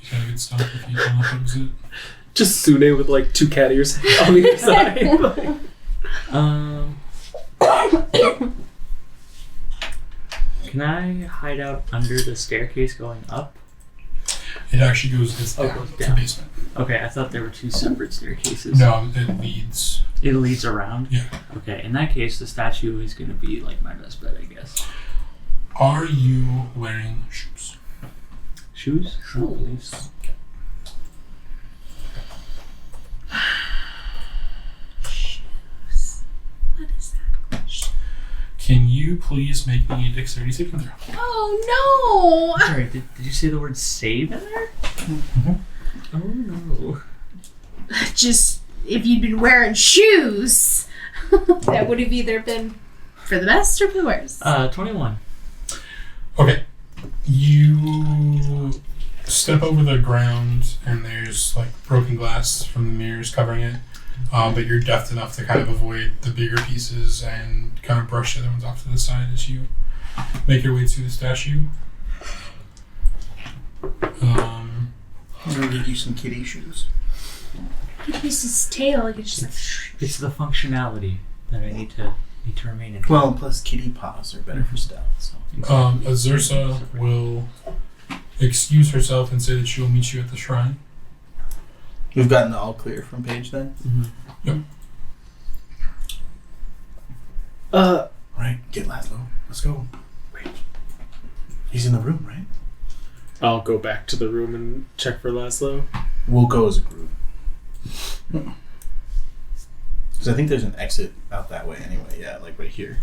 You gotta get stuck if you don't exit. Just Sune with like 2 cat ears on either side. Can I hide out under the staircase going up? It actually goes down goes to down. the basement. Okay, I thought there were 2 separate staircases. No, it leads. It leads around? Yeah. Okay, in that case, the statue is going to be like my best bet, I guess. Are you wearing shoes? Shoes? No, please. What is that question? Can you please make me a dexterity saving throw? Oh no! Sorry, did you say the word save in there? Mm-hmm. Oh no. Just if you'd been wearing shoes, that would have either been for the best or for the worst. 21. Okay. You step over the ground, and there's like broken glass from the mirrors covering it. But you're deft enough to kind of avoid the bigger pieces and kind of brush the other ones off to the side as you make your way to the statue. I'm gonna get you some kitty shoes. He used his tail. Like it's just It's the functionality that I need to remain in. Well, plus kitty paws are better for stealth. So. Azursa will excuse herself and say that she will meet you at the shrine. We've gotten all clear from Paige then? Mm-hmm. Right, get Laszlo. Let's go. Wait. He's in the room, right? I'll go back to the room and check for Laszlo. We'll go as a group. Because I think there's an exit out that way anyway. Yeah, like right here.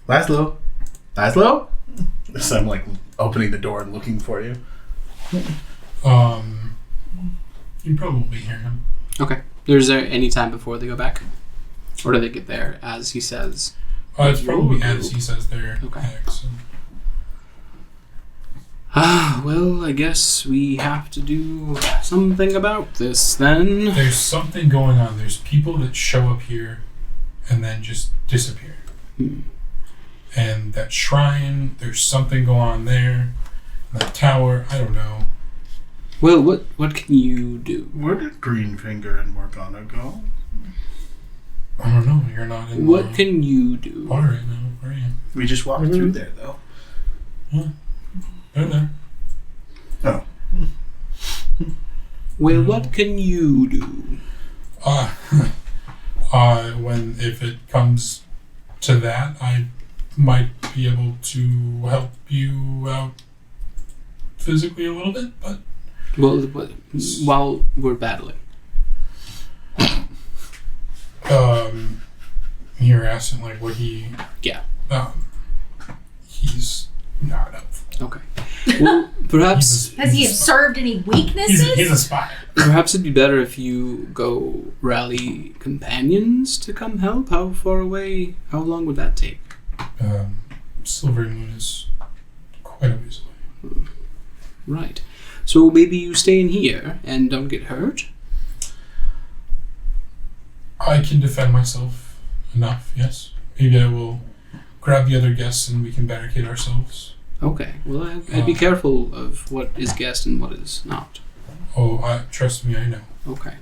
Laszlo? Laszlo? So I'm like opening the door and looking for you. You probably hear him. Okay. Is there any time before they go back? Or do they get there as he says? It's probably as he says there. Okay. Accent. Well, I guess we have to do something about this then. There's something going on. There's people that show up here and then just disappear. And that shrine, there's something going on there. That tower, I don't know. Well, what can you do? Where did Greenfinger and Morgana go? I don't know. You're not in What the can you do? bar right now. Where are you? We just walked through there, though. They're there. Oh. Well, what can you do? If it comes to that, I might be able to help you out physically a little bit, but Well, while we're battling. You're asking like what he. Yeah. He's not helpful. Okay. Well, perhaps has he observed any weaknesses? He's a spy. perhaps it'd be better if you go rally companions to come help. How far away? How long would that take? Silver Moon is quite a ways away. Right. So maybe you stay in here and don't get hurt. I can defend myself enough, yes. Maybe I will grab the other guests and we can barricade ourselves. Okay. Well, I'd be careful of what is guessed and what is not. Oh, trust me, I know. Okay.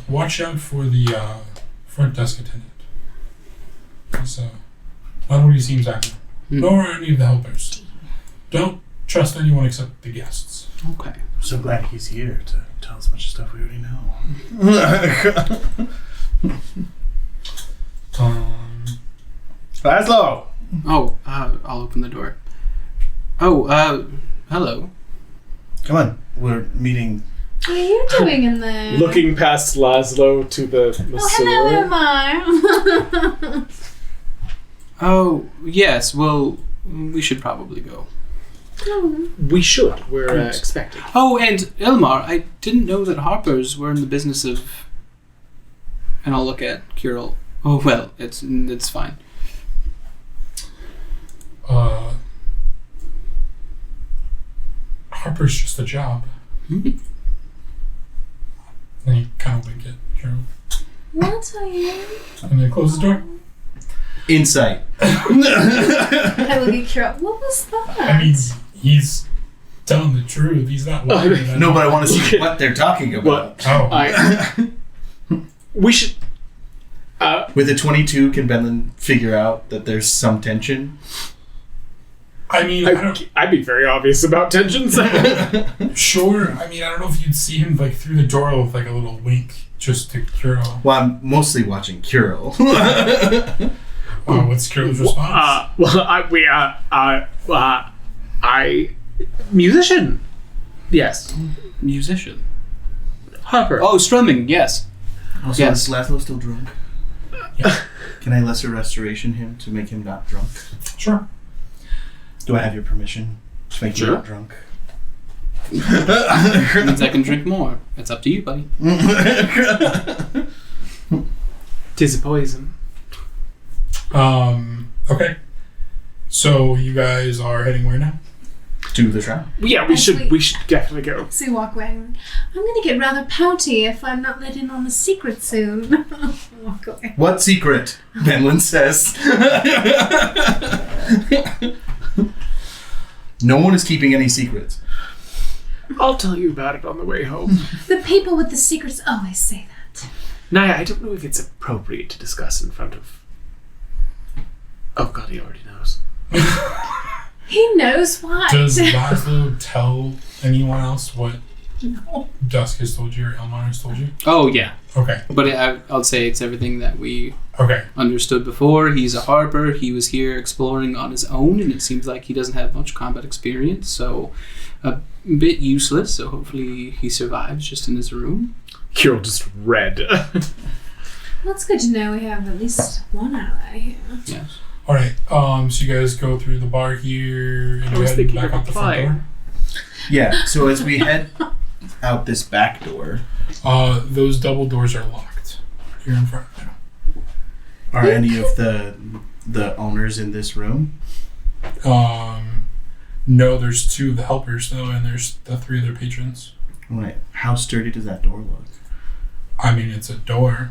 Watch out for the front desk attendant. He's not what he seems acting. Nor any of the helpers. Don't trust anyone except the guests. Okay. I'm so glad he's here to tell us a bunch of stuff we already know. Laszlo! Oh, I'll open the door. Oh, hello. Come on. We're meeting. What are you doing in there? Looking past Laszlo to the Oh, hello, sword. Omar. Oh, yes, well, we should probably go. We should. We're expecting. Oh, and Ilmar, I didn't know that Harpers were in the business of... And I'll look at Kirill. Oh, well, it's fine. Harper's just a job. And you kind of wink at Carol. What are you? And then close the door. Insight. I look at Kira. What was that? I mean, he's telling the truth. He's not lying. No, but I want to see what they're talking about. Oh. We should. With a 22, can Benlin figure out that there's some tension? I mean, I'd be very obvious about tensions. sure. I mean, I don't know if you'd see him like through the door with like a little wink just to Kirill. Well, I'm mostly watching Kirill. What's Kirill's response? Musician. Yes. Musician. Harper. Oh, strumming, yes. Also, Yes. is Laszlo still drunk? Yeah. Can I lesser restoration him to make him not drunk? Sure. Do I have your permission to make Sure. you not drunk? Means I can drink more. It's up to you, buddy. Tis a poison. Okay. So you guys are heading where now? To the shrine. Yeah, we should definitely go. So you walk away. I'm going to get rather pouty if I'm not let in on the secret soon. Walk away. What secret? Benlin says. No one is keeping any secrets. I'll tell you about it on the way home. The people with the secrets always say that. Naya, I don't know if it's appropriate to discuss in front of... Oh god, he already knows. He knows why. Does Laszlo tell anyone else what No. Dusk has told you or Elmar has told you? Oh, yeah. Okay. But I'll say it's everything that we Okay. understood before. He's a harper. He was here exploring on his own, and it seems like he doesn't have much combat experience, so a bit useless. So hopefully he survives just in his room. Kirill just read. Well, it's good to know we have at least one ally here. Yes. All right. So you guys go through the bar here and I you was head thinking back of out the front applying. door. Yeah, so as we head out this back door, Those double doors are locked. You're in front now. are any of the owners in this room? No, there's two of the helpers though, and there's the three other patrons. Right. How sturdy does that door look? I mean, it's a door.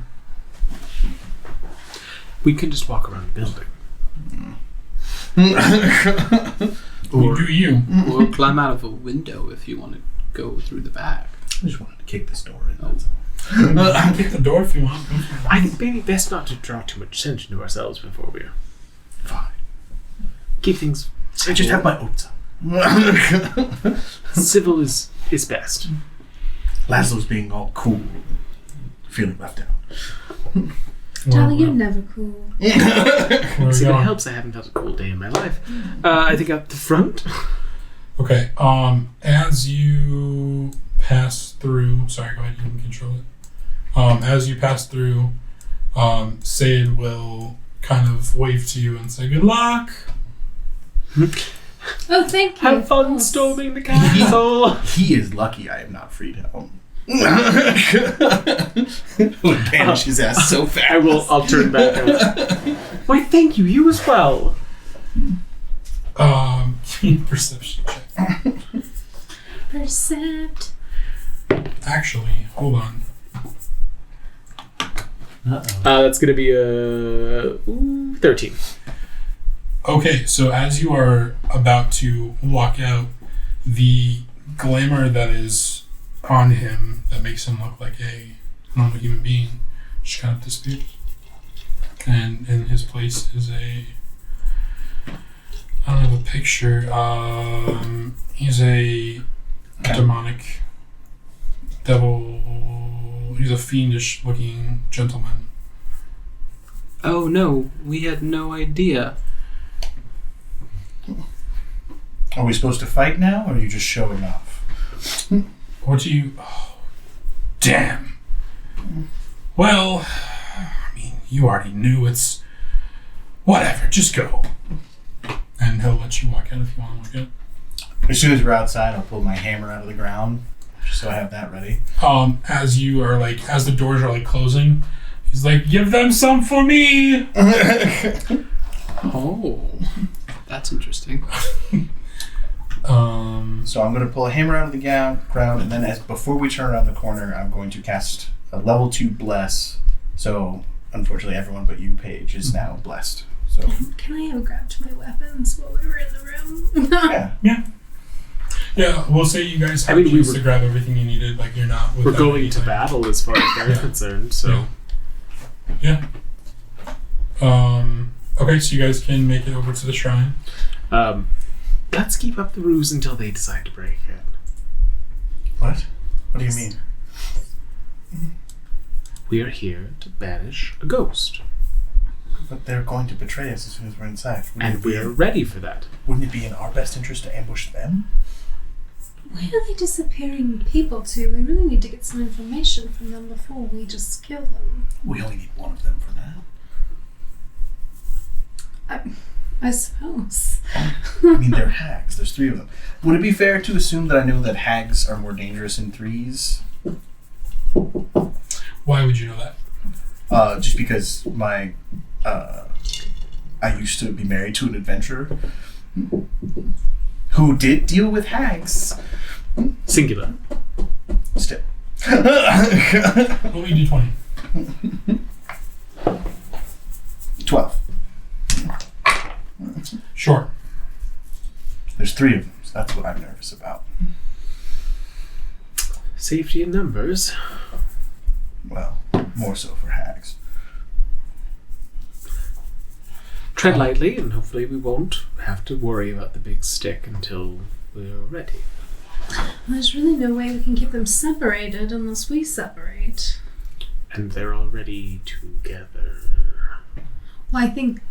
We can just walk around the building. You do you. Or climb out of a window if you want to go through the back. I just wanted to kick this door in. Kick the door if you want. I think maybe best not to draw too much attention to ourselves before we're... Fine. Keep things... I just have my oats. Civil is best. Laszlo's being all cool, feeling left out. Darling, you're never cool. Where are we See, if it going? helps, I haven't felt a cool day in my life. I think up the front. Okay. As you pass through, sorry, go ahead. You can control it. As you pass through, Sayed will kind of wave to you and say, "Good luck." Oh, thank you. Have fun Yes. storming the castle. He is lucky I am not Freedom. Would banish his ass so fast. I'll turn back. Why, thank you. You as well. Perception check. Percept. Actually, hold on. That's going to be a 13. Okay, so as you are about to walk out, the glamour that is on him that makes him look like a normal human being just kind of disappears. And in his place is I don't have a picture. He's a demonic devil. He's a fiendish looking gentleman. Oh no, we had no idea. Are we supposed to fight now, or are you just showing off? What do you... Oh, damn. Well, I mean, you already knew. It's... Whatever, just go. And he'll let you walk out if you want to walk out. As soon as we're outside, I'll pull my hammer out of the ground, just so I have that ready. As you are like, as the doors are like closing, he's like, give them some for me! Oh, that's interesting. So I'm going to pull a hammer out of the ground, and then before we turn around the corner, I'm going to cast a level 2 bless. So, unfortunately, everyone but you, Paige, is now blessed. So Can I have grabbed my weapons while we were in the room? Yeah, we'll say you guys have keys to grab everything you needed. Like, you're not... We're going to battle as far as they're concerned, so... Yeah. Okay, so you guys can make it over to the shrine. Let's keep up the ruse until they decide to break it. What? What do you mean? We are here to banish a ghost. But they're going to betray us as soon as we're inside. And we are ready for that. Wouldn't it be in our best interest to ambush them? Where are they disappearing people to? We really need to get some information from them before we just kill them. We only need one of them for now. I suppose. I mean, they're hags. There's 3 of them. Would it be fair to assume that I know that hags are more dangerous in threes? Why would you know that? Just because I used to be married to an adventurer who did deal with hags. Singular. Still. What will you do 20? 12. Sure. There's 3 of them, so that's what I'm nervous about. Safety in numbers. Well, more so for hags. Tread lightly, and hopefully we won't have to worry about the big stick until we're ready. Well, there's really no way we can keep them separated unless we separate. And they're already together. Well, I think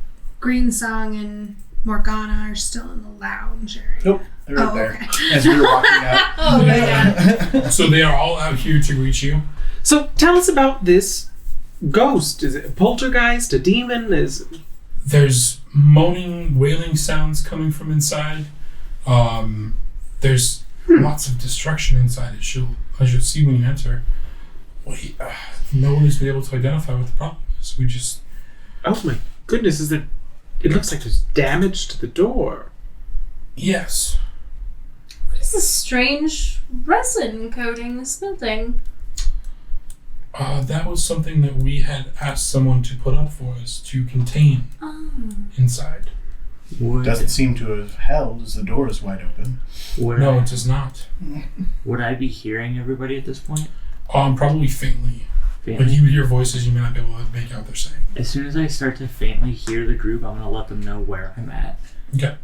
Greensong and Morgana are still in the lounge area. Nope, they're right there. Okay. As we were walking out. Oh my god. So they are all out here to greet you. So tell us about this ghost. Is it a poltergeist? A demon? There's moaning, wailing sounds coming from inside. There's lots of destruction inside. As you'll see when you enter. No one has been able to identify what the problem is. We just... Oh my goodness, it looks like there's damage to the door. Yes. What is this strange resin coating this building? That was something that we had asked someone to put up for us to contain inside. Doesn't seem to have held as the door is wide open. No, it does not. Would I be hearing everybody at this point? Probably faintly. Like you hear voices, you may not be able to make out what they're saying. As soon as I start to faintly hear the group, I'm going to let them know where I'm at. Okay.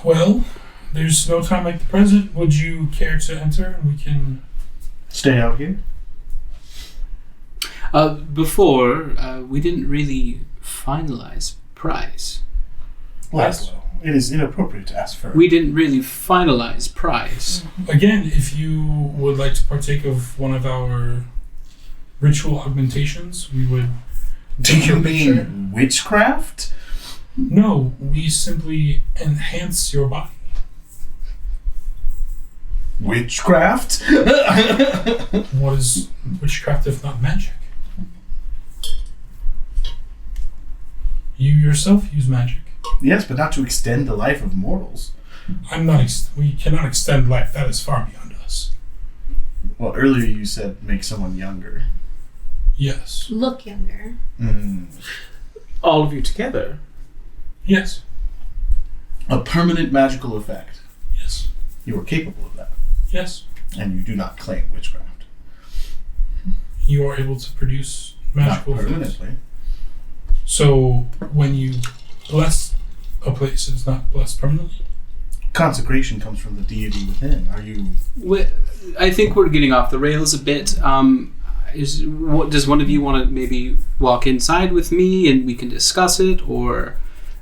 Well, there's no time like the present. Would you care to enter? And we can... Stay out here? Before, we didn't really finalize price. Laszlo, it is inappropriate to ask for... We didn't really finalize price. Again, if you would like to partake of one of our ritual augmentations, we would... Do you mean witchcraft? No, we simply enhance your body. Witchcraft? What is witchcraft if not magic? You yourself use magic. Yes, but not to extend the life of mortals. We cannot extend life. That is far beyond us. Well, earlier you said make someone younger. Yes. Look younger. All of you together? Yes. A permanent magical effect. Yes. You are capable of that. Yes. And you do not claim witchcraft. You are able to produce magical Not things. permanently. So when you bless a place, it's not blessed permanently? Consecration comes from the deity within. Are you... I think we're getting off the rails a bit. Does one of you want to maybe walk inside with me and we can discuss it? Or,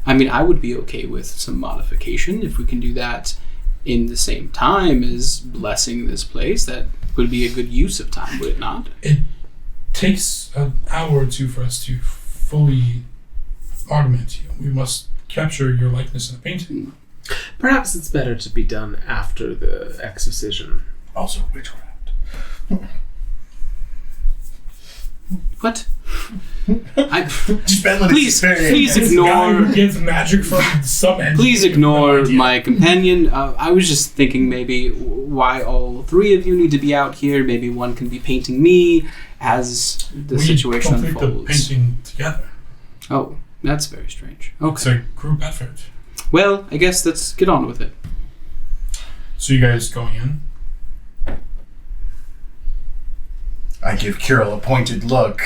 I mean, I would be okay with some modification if we can do that in the same time as blessing this place. That would be a good use of time, would it not? It takes an hour or two for us to fully augment you. We must capture your likeness in a painting. Perhaps it's better to be done after the exorcism. Also witchcraft. What? Please ignore. Gives magic from some entity. Please ignore my companion. I was just thinking maybe why all three of you need to be out here. Maybe one can be painting me as the situation complete unfolds. The painting together. Oh, that's very strange. It's Okay. a group effort. Well, I guess let's get on with it. So you guys going in? I give Kirill a pointed look.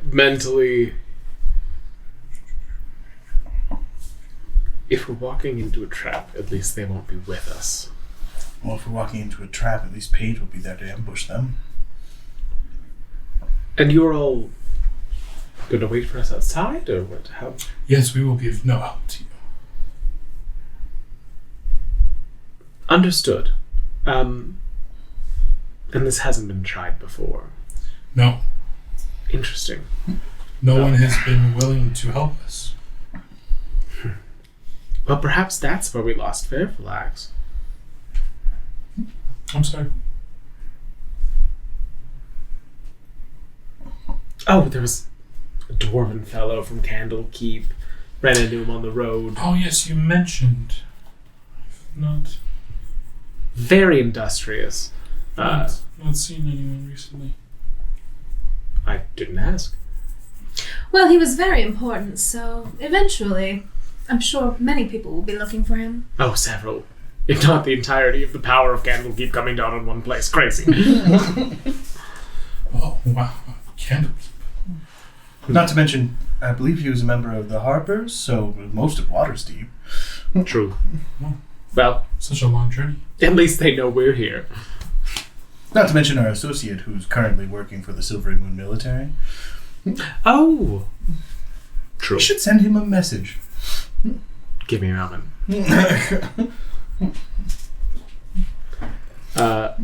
Mentally, if we're walking into a trap, at least they won't be with us. Well, if we're walking into a trap, at least Paige will be there to ambush them. And you're all going to wait for us outside, or what? How? Yes, we will be of no help to you. Understood. And this hasn't been tried before. No. Interesting. No one has been willing to help us. Well, perhaps that's where we lost Fairflax. I'm sorry. Oh, there was a dwarven fellow from Candlekeep. Ran into him on the road. Oh, yes, you mentioned. I've not Very industrious. not seen anyone recently. I didn't ask. Well, he was very important, so eventually, I'm sure many people will be looking for him. Oh, several. If not the entirety of the power of Candlekeep coming down on one place. Crazy. Oh, wow. Candlekeep. Not to mention, I believe he was a member of the Harpers, so most of Waterdeep. True. Well, Such a long journey. at least they know we're here. Not to mention our associate, who's currently working for the Silvery Moon military. Oh. True. We should send him a message. Give me a moment. I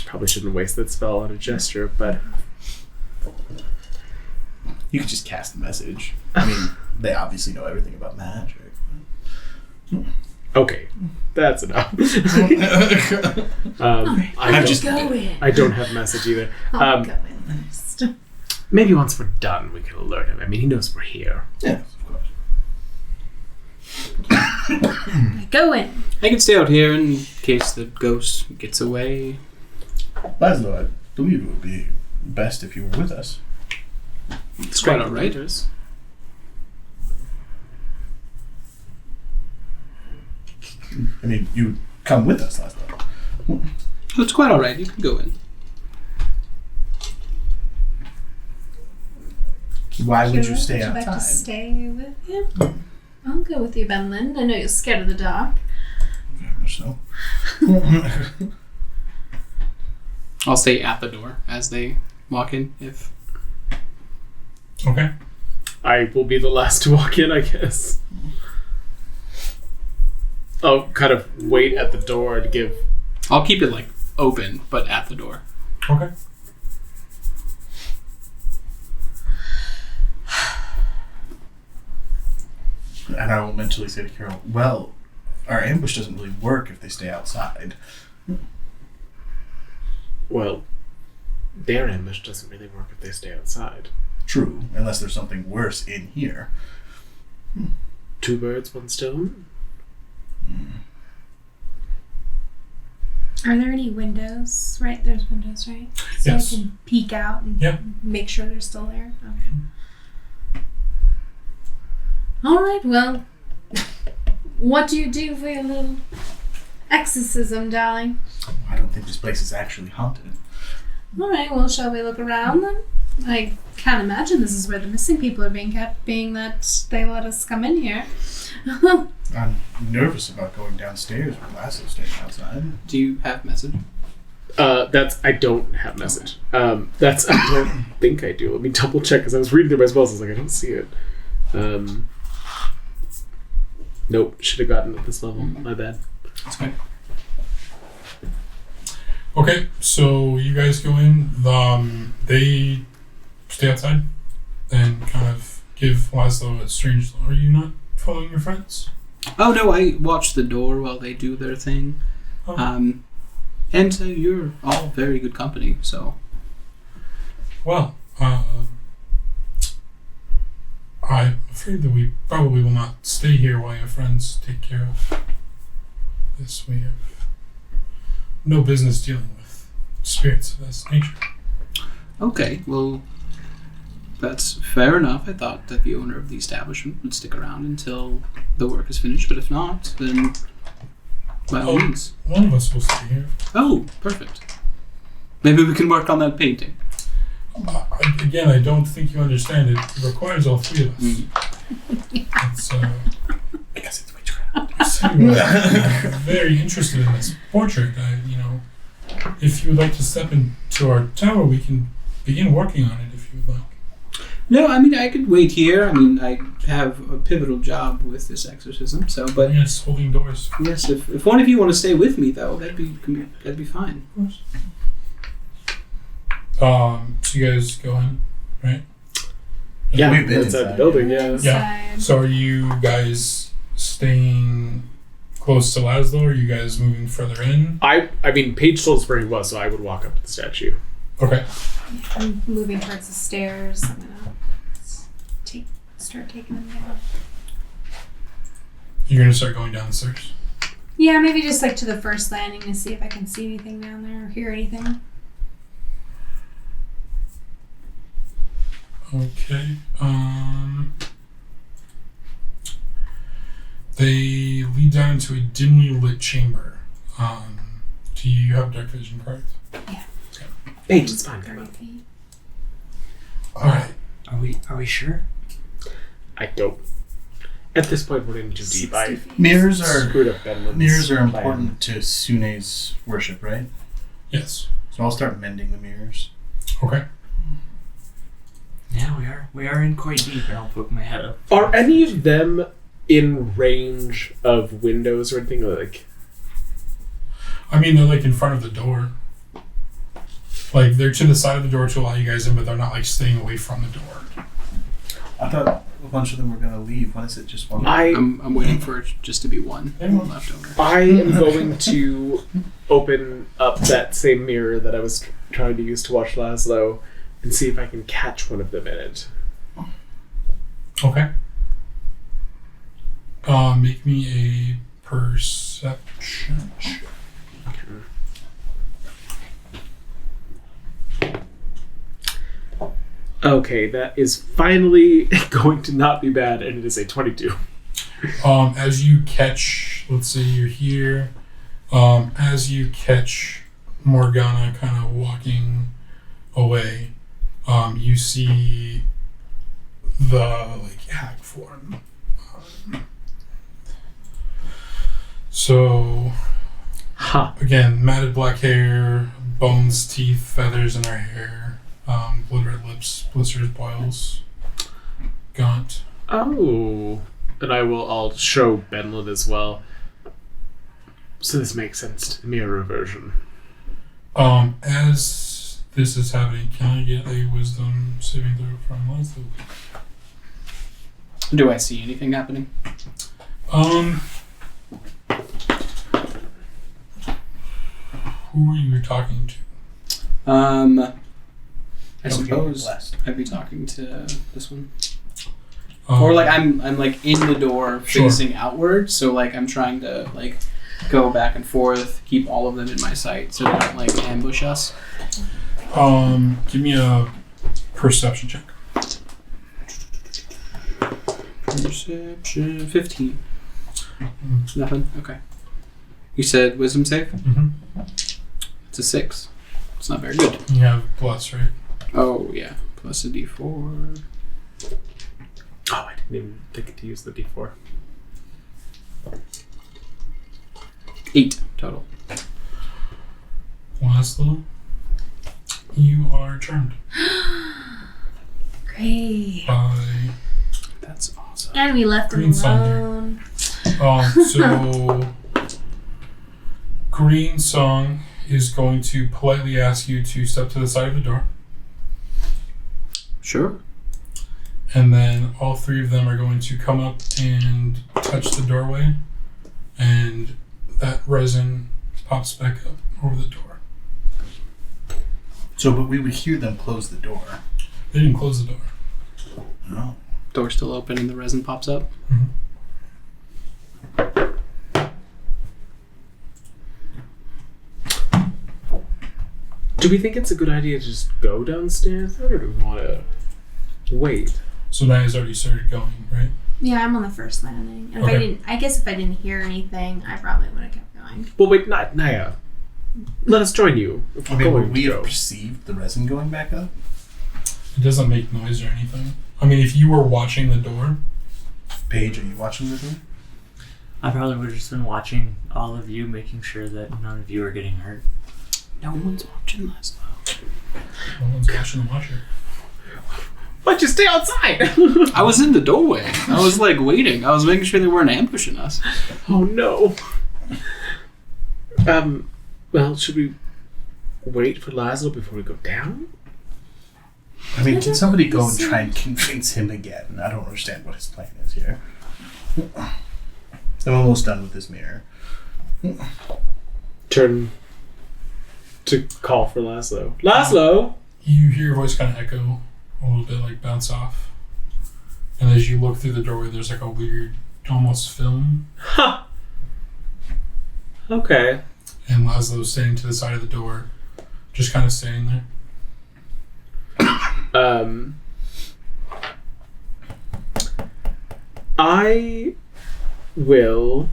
probably shouldn't waste that spell on a gesture, but You could just cast the message. I mean, they obviously know everything about magic. okay, that's enough. I don't have message either. I'll go in first. Maybe once we're done, we can alert him. I mean, he knows we're here. Yeah, of course. Go in. I can stay out here in case the ghost gets away. Laszlo, I believe it would be best if you were with us. It's quite alright. I mean, you would come with us, Laszlo. Oh, it's quite alright. You can go in. Why would you Kira, stay would you like to outside? stay with him? I'll go with you, Benlin. I know you're scared of the dark. Very much so. I'll stay at the door as they walk in. If Okay. I will be the last to walk in, I guess. I'll kind of wait at the door to give... I'll keep it like open, but at the door. Okay. And I will mentally say to Carol, well, our ambush doesn't really work if they stay outside. Well, their ambush doesn't really work if they stay outside. True, unless there's something worse in here. Two birds, one stone? Are there any windows? Right, there's windows, right? So Yes. I can peek out and Yeah. make sure they're still there. Okay. All right. Well, what do you do for your little exorcism, darling? I don't think this place is actually haunted. All right. Well, shall we look around then? I can't imagine this is where the missing people are being kept, being that they let us come in here. I'm nervous about going downstairs with Lasso staying outside. Do you have message? I don't have message. I don't think I do. Let me double check because I was reading through my spells. I was like, I don't see it. Nope. Should have gotten it at this level. My bad. That's fine. Okay, so you guys go in. They stay outside and kind of give Laszlo a strange look. Are you not following your friends? Oh no, I watch the door while they do their thing. Oh. And you're all very good company, so. Well, I'm afraid that we probably will not stay here while your friends take care of this. We have no business dealing with spirits of this nature. Okay, well, that's fair enough. I thought that the owner of the establishment would stick around until the work is finished, but if not, then by all means. One of us will stay here. Oh, perfect. Maybe we can work on that painting. Again, I don't think you understand. It requires all three of us. It's, Because it's witchcraft. you seem very interested in this portrait. If you would like to step into our tower, we can begin working on it if you would like. No, I mean, I could wait here. I mean, I have a pivotal job with this exorcism, so, but Yes, holding doors. yes, if one of you want to stay with me, though, that'd be fine. Of course. So you guys go in, right? Yeah, We've been inside the inside. building. Yeah. Yeah. So are you guys staying close to Laszlo, or are you guys moving further in? I mean, Paige told us where he was, so I would walk up to the statue. Okay. I'm moving towards the stairs. I'm gonna start taking them down. You're gonna start going down the stairs? Yeah, maybe just like to the first landing to see if I can see anything down there or hear anything. Okay. They lead down into a dimly lit chamber. Do you have dark vision cards? Yeah. Paige, it's fine. Come 30 on. feet. Alright. Are we sure? I don't. At this point, we're in too deep. 60 I feet. Mirrors are screwed up Benlin's mirrors are plan. important to Sune's worship, right? Yes. So I'll start mending the mirrors. Okay. Yeah, we are in quite deep, and I'll poke my head up. Are any of them in range of windows or anything like? I mean, they're like in front of the door. Like, they're to the side of the door to allow you guys in, but they're not like staying away from the door. I thought a bunch of them were going to leave. When is it just one? I'm waiting for it just to be one left over. I am going to open up that same mirror that I was trying to use to watch Laszlo and see if I can catch one of them in it. Okay. Make me a perception check. Okay, that is finally going to not be bad, and it is a 22. As you catch, let's say you're here, as you catch Morgana kind of walking away, you see the hag form. So again, matted black hair, bones, teeth, feathers in her hair, blood red lips, blisters, boils, gaunt. Oh. And I'll show Benlin as well. So this makes sense to mirror version. As this is happening, can I get a wisdom saving throw from Leslie? Do I see anything happening? Who are you talking to? I Don't get suppose blessed. I'd be talking to this one. Um, Or I'm like in the door Sure. facing outward, so I'm trying to go back and forth, keep all of them in my sight so they don't ambush us. give me a perception check. Perception 15. Nothing? Okay. You said wisdom save? Mm-hmm. It's a 6. It's not very good. You have plus, right? Oh yeah. Plus a d4. Oh, I didn't even think to use the D4. 8 total. Laszlo, you are charmed Great. by That's awesome. And we left him Green song. alone. So Green Song is going to politely ask you to step to the side of the door, Sure. and then all three of them are going to come up and touch the doorway, and that resin pops back up over the door. So, but we would hear them close the door. They didn't close the door. No. Door still open and the resin pops up. Mm-hmm. Do we think it's a good idea to just go downstairs, or do we want to wait? So now it's already started going, right? Yeah, I'm on the first landing. And Okay. I guess if I didn't hear anything, I probably would have kept going. Well, wait, not Naya. Let us join you. If I we're mean, going would we to have go. perceived the resin going back up? It doesn't make noise or anything. I mean, if you were watching the door, Paige, are you watching the door? I probably would have just been watching all of you, making sure that none of you are getting hurt. No one's watching Laszlo. no one's watching the watcher. Why'd you stay outside? I was in the doorway. I was like waiting. I was making sure they weren't ambushing us. Oh no. Well, should we wait for Laszlo before we go down? I mean, can somebody go and try and convince him again? I don't understand what his plan is here. I'm almost done with this mirror. Turn to call for Laszlo. Laszlo! You hear your voice kind of echo a little bit, like bounce off. And as you look through the doorway, there's like a weird, almost film. Ha! Okay. And Laszlo's standing to the side of the door, just kind of standing there. I will.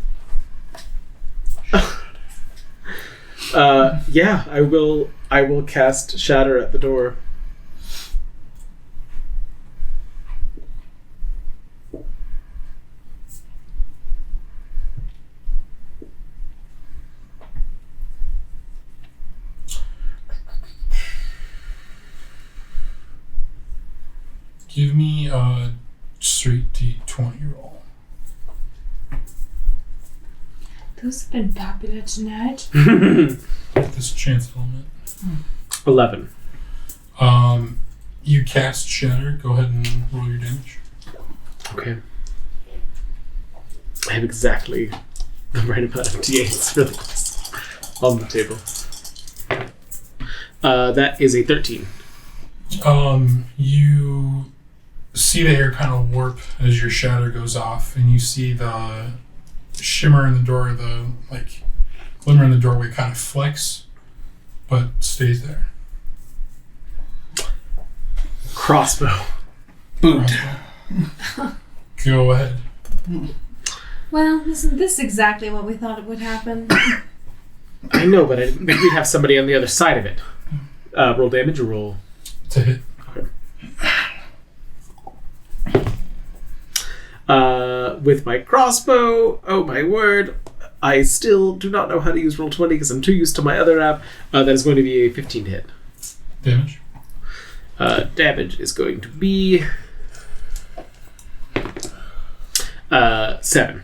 Yeah, I will. I will cast Shatter at the door. Give me a straight D20 roll. Those have been popular tonight. With this chance element. 11. You cast Shatter. Go ahead and roll your damage. Okay. I have exactly the right amount of D8s for this on the table. That is a 13. You see the air kind of warp as your shatter goes off, and you see the shimmer in the door, the like glimmer in the doorway kind of flex, but stays there. Crossbow. Boot. Go ahead. Well, this is exactly what we thought it would happen. I know, but I didn't think we'd have somebody on the other side of it. Roll damage or roll? To hit. With my crossbow, oh my word, I still do not know how to use Roll20 because I'm too used to my other app. That is going to be a 15 to hit. Damage. Damage is going to be 7.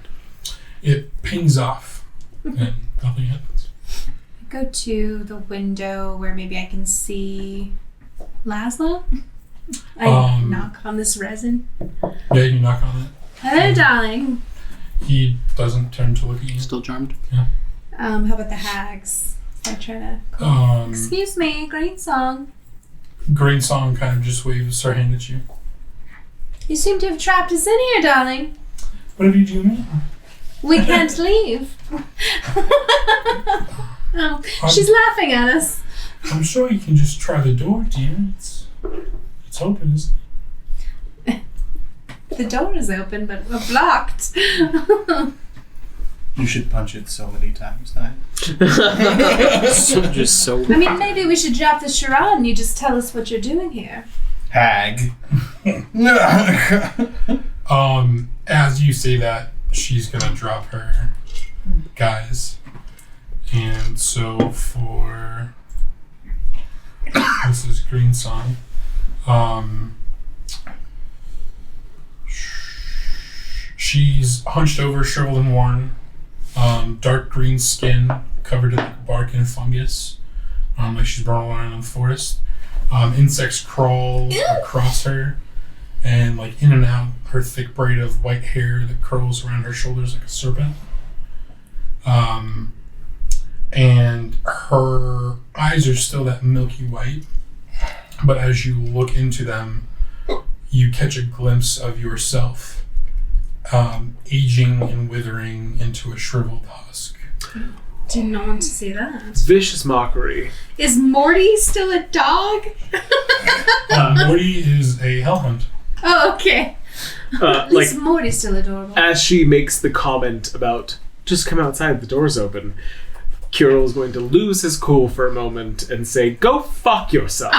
It pings off, and nothing happens. Go to the window where maybe I can see Laszlo. I knock on this resin. Yeah, you knock on it. Hello, darling. He doesn't turn to look at you. Still charmed. How about the hags? I try to call. Excuse me, great song. Green Song kind of just waves her hand at you. You seem to have trapped us in here, darling. What have you doing? We can't leave. Oh, she's laughing at us. I'm sure you can just try the door, dear. It's open, isn't it? The door is open, but we're blocked. You should punch it so many times now. Just so. I mean, maybe we should drop the charade and you just tell us what you're doing here. Hag. As you say that, she's gonna drop her guys. And so for this is Green Song. She's hunched over, shriveled and worn. Dark green skin covered in bark and fungus. Like she's been around in the forest. Insects crawl across her and like in and out her thick braid of white hair that curls around her shoulders like a serpent. And her eyes are still that milky white, but as you look into them, you catch a glimpse of yourself aging and withering into a shriveled husk. Did not want to see that. Vicious mockery. Is Morty still a dog? Morty is a hellhound. Oh, okay. At least Morty's still adorable. As she makes the comment about just come outside, the door's open, Kyril's going to lose his cool for a moment and say, "Go fuck yourself."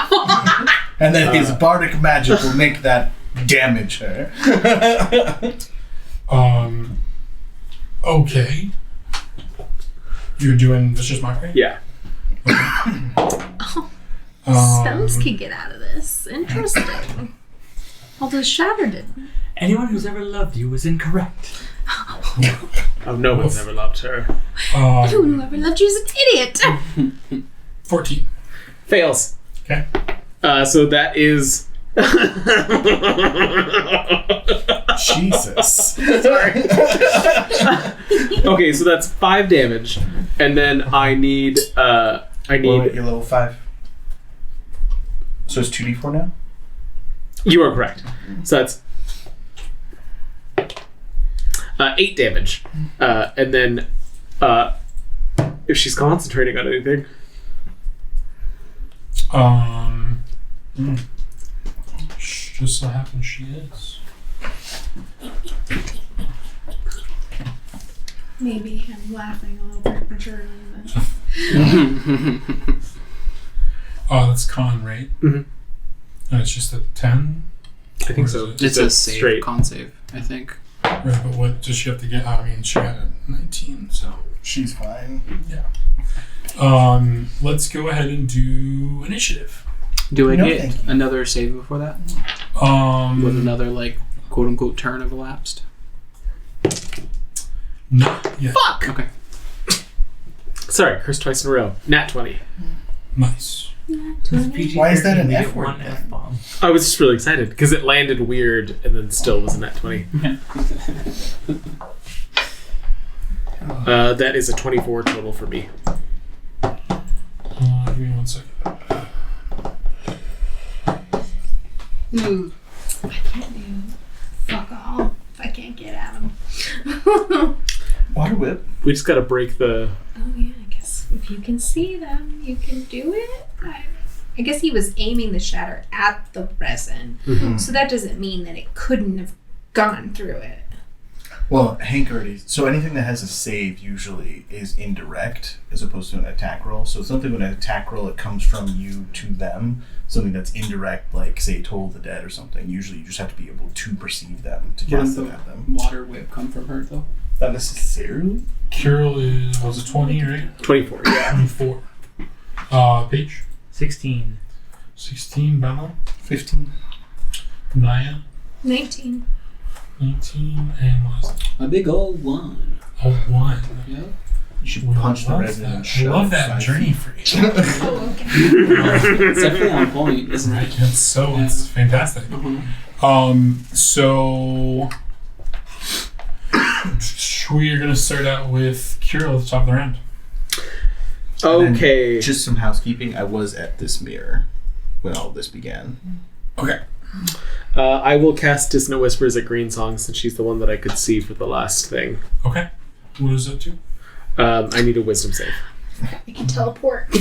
And then his bardic magic will make that damage her. Okay. You're doing vicious mockery? Yeah. Spells can get out of this. Interesting. Although Shatter didn't. Anyone who's ever loved you was incorrect. Oh, no one's ever loved her. Everyone who ever loved you is an idiot. 14. Fails. Okay. So that is... Jesus. Sorry. Okay, so that's 5 damage, and then I need Wait, you're level 5. So it's 2d4 now? You are correct. So that's 8 damage, and then if she's concentrating on anything, just so happens she is. Maybe I'm laughing a little prematurely, but... Oh, that's con, right? Mhm. And it's just a 10? I think so. It's a save, straight. con save, I think. Right, but what does she have to get? I mean, she got a 19, so... She's fine. Yeah. Let's go ahead and do initiative. Do I No, get thank you. another save before that? With another, like, quote-unquote turn have elapsed? Not yet. Fuck! Okay. Sorry, curse twice in a row. Nat 20. Nice. Why is that an F word One then? F-bomb. I was just really excited because it landed weird and then still was a nat 20. That is a 24 total for me. Give me 1 second. I can't do fuck all if I can't get at him. Water whip. We just gotta break the... Oh yeah, I guess if you can see them, you can do it. I guess he was aiming the shatter at the resin, so that doesn't mean that it couldn't have gone through it. Well, Hank already... So anything that has a save usually is indirect as opposed to an attack roll. So something with an attack roll, it comes from you to them. Something that's indirect, like, say, Toll of the Dead or something, usually you just have to be able to perceive them, to cast them at them. Water whip come from her, though? Not necessarily. Carol was a 20, right? 24, yeah. 24. Paige? 16. 16. Bella? 15. Naya? 19. 19. And Leslie? A big old 1. Oh, 1. Yep. You should We punch the love resident. that. I love that journey for you. Oh, okay. It's definitely on point, isn't Right? it? It's fantastic. So we are going to start out with Kirill at the top of the round. Okay. Just some housekeeping. I was at this mirror when all this began. Okay. I will cast Dissonant Whispers at Green Song since she's the one that I could see for the last thing. Okay. What does that do? I need a wisdom save. I can teleport.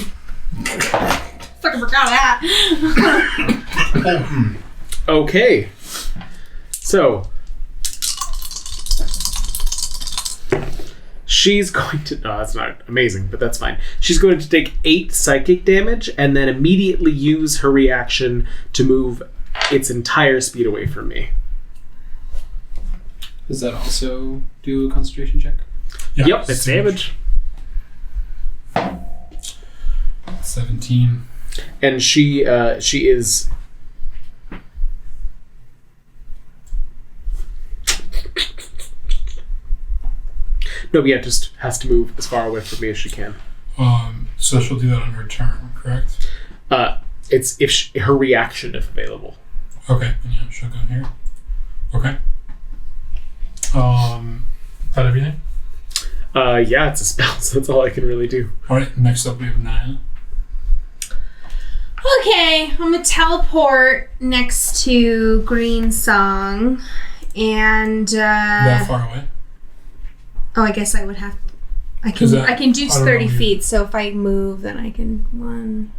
Fucking forgot that. Okay. So she's going to... No, that's not amazing, but that's fine. She's going to take 8 psychic damage and then immediately use her reaction to move its entire speed away from me. Does that also do a concentration check? Yeah, Yep, it's damage. 17. And she is. No, but yeah, just has to move as far away from me as she can. So she'll do that on her turn, correct? It's her reaction if available. Okay, and yeah, she'll go here. Okay. That everything? Yeah, it's a spell, so that's all I can really do. Alright, next up we have Naya. Okay, I'm gonna teleport next to Green Song, and That far away? oh, I guess I would have. I can do 30 feet. So if I move, then I can one.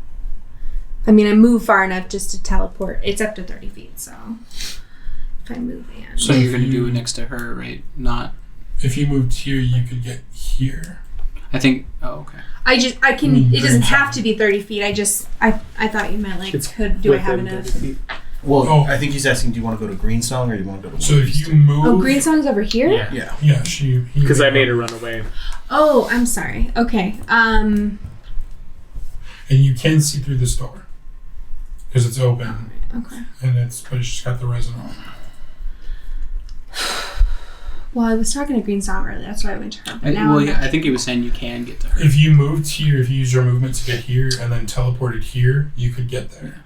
I mean, I move far enough just to teleport. It's up to 30 feet, so if I move and. So you're going to do it next to her, right? Not. If you moved here, you could get here. I think. Oh, okay. I can. It doesn't have to be 30 feet. I thought you meant like It's do I have within enough? 30 feet. Well, I think he's asking, do you want to go to Greensong or do you want to go to So if you move... Oh, Green Song's over here? Yeah. Yeah. Yeah, Because I made her run away. Oh, I'm sorry. Okay. And you can see through this door. Because it's open. Okay. But it's just got the resin on. Well, I was talking to Green Song earlier. That's why I went to her. But now Well, I'm yeah, I think he was saying you can get to her. If you moved here, if you used your movement to get here and then teleported here, you could get there.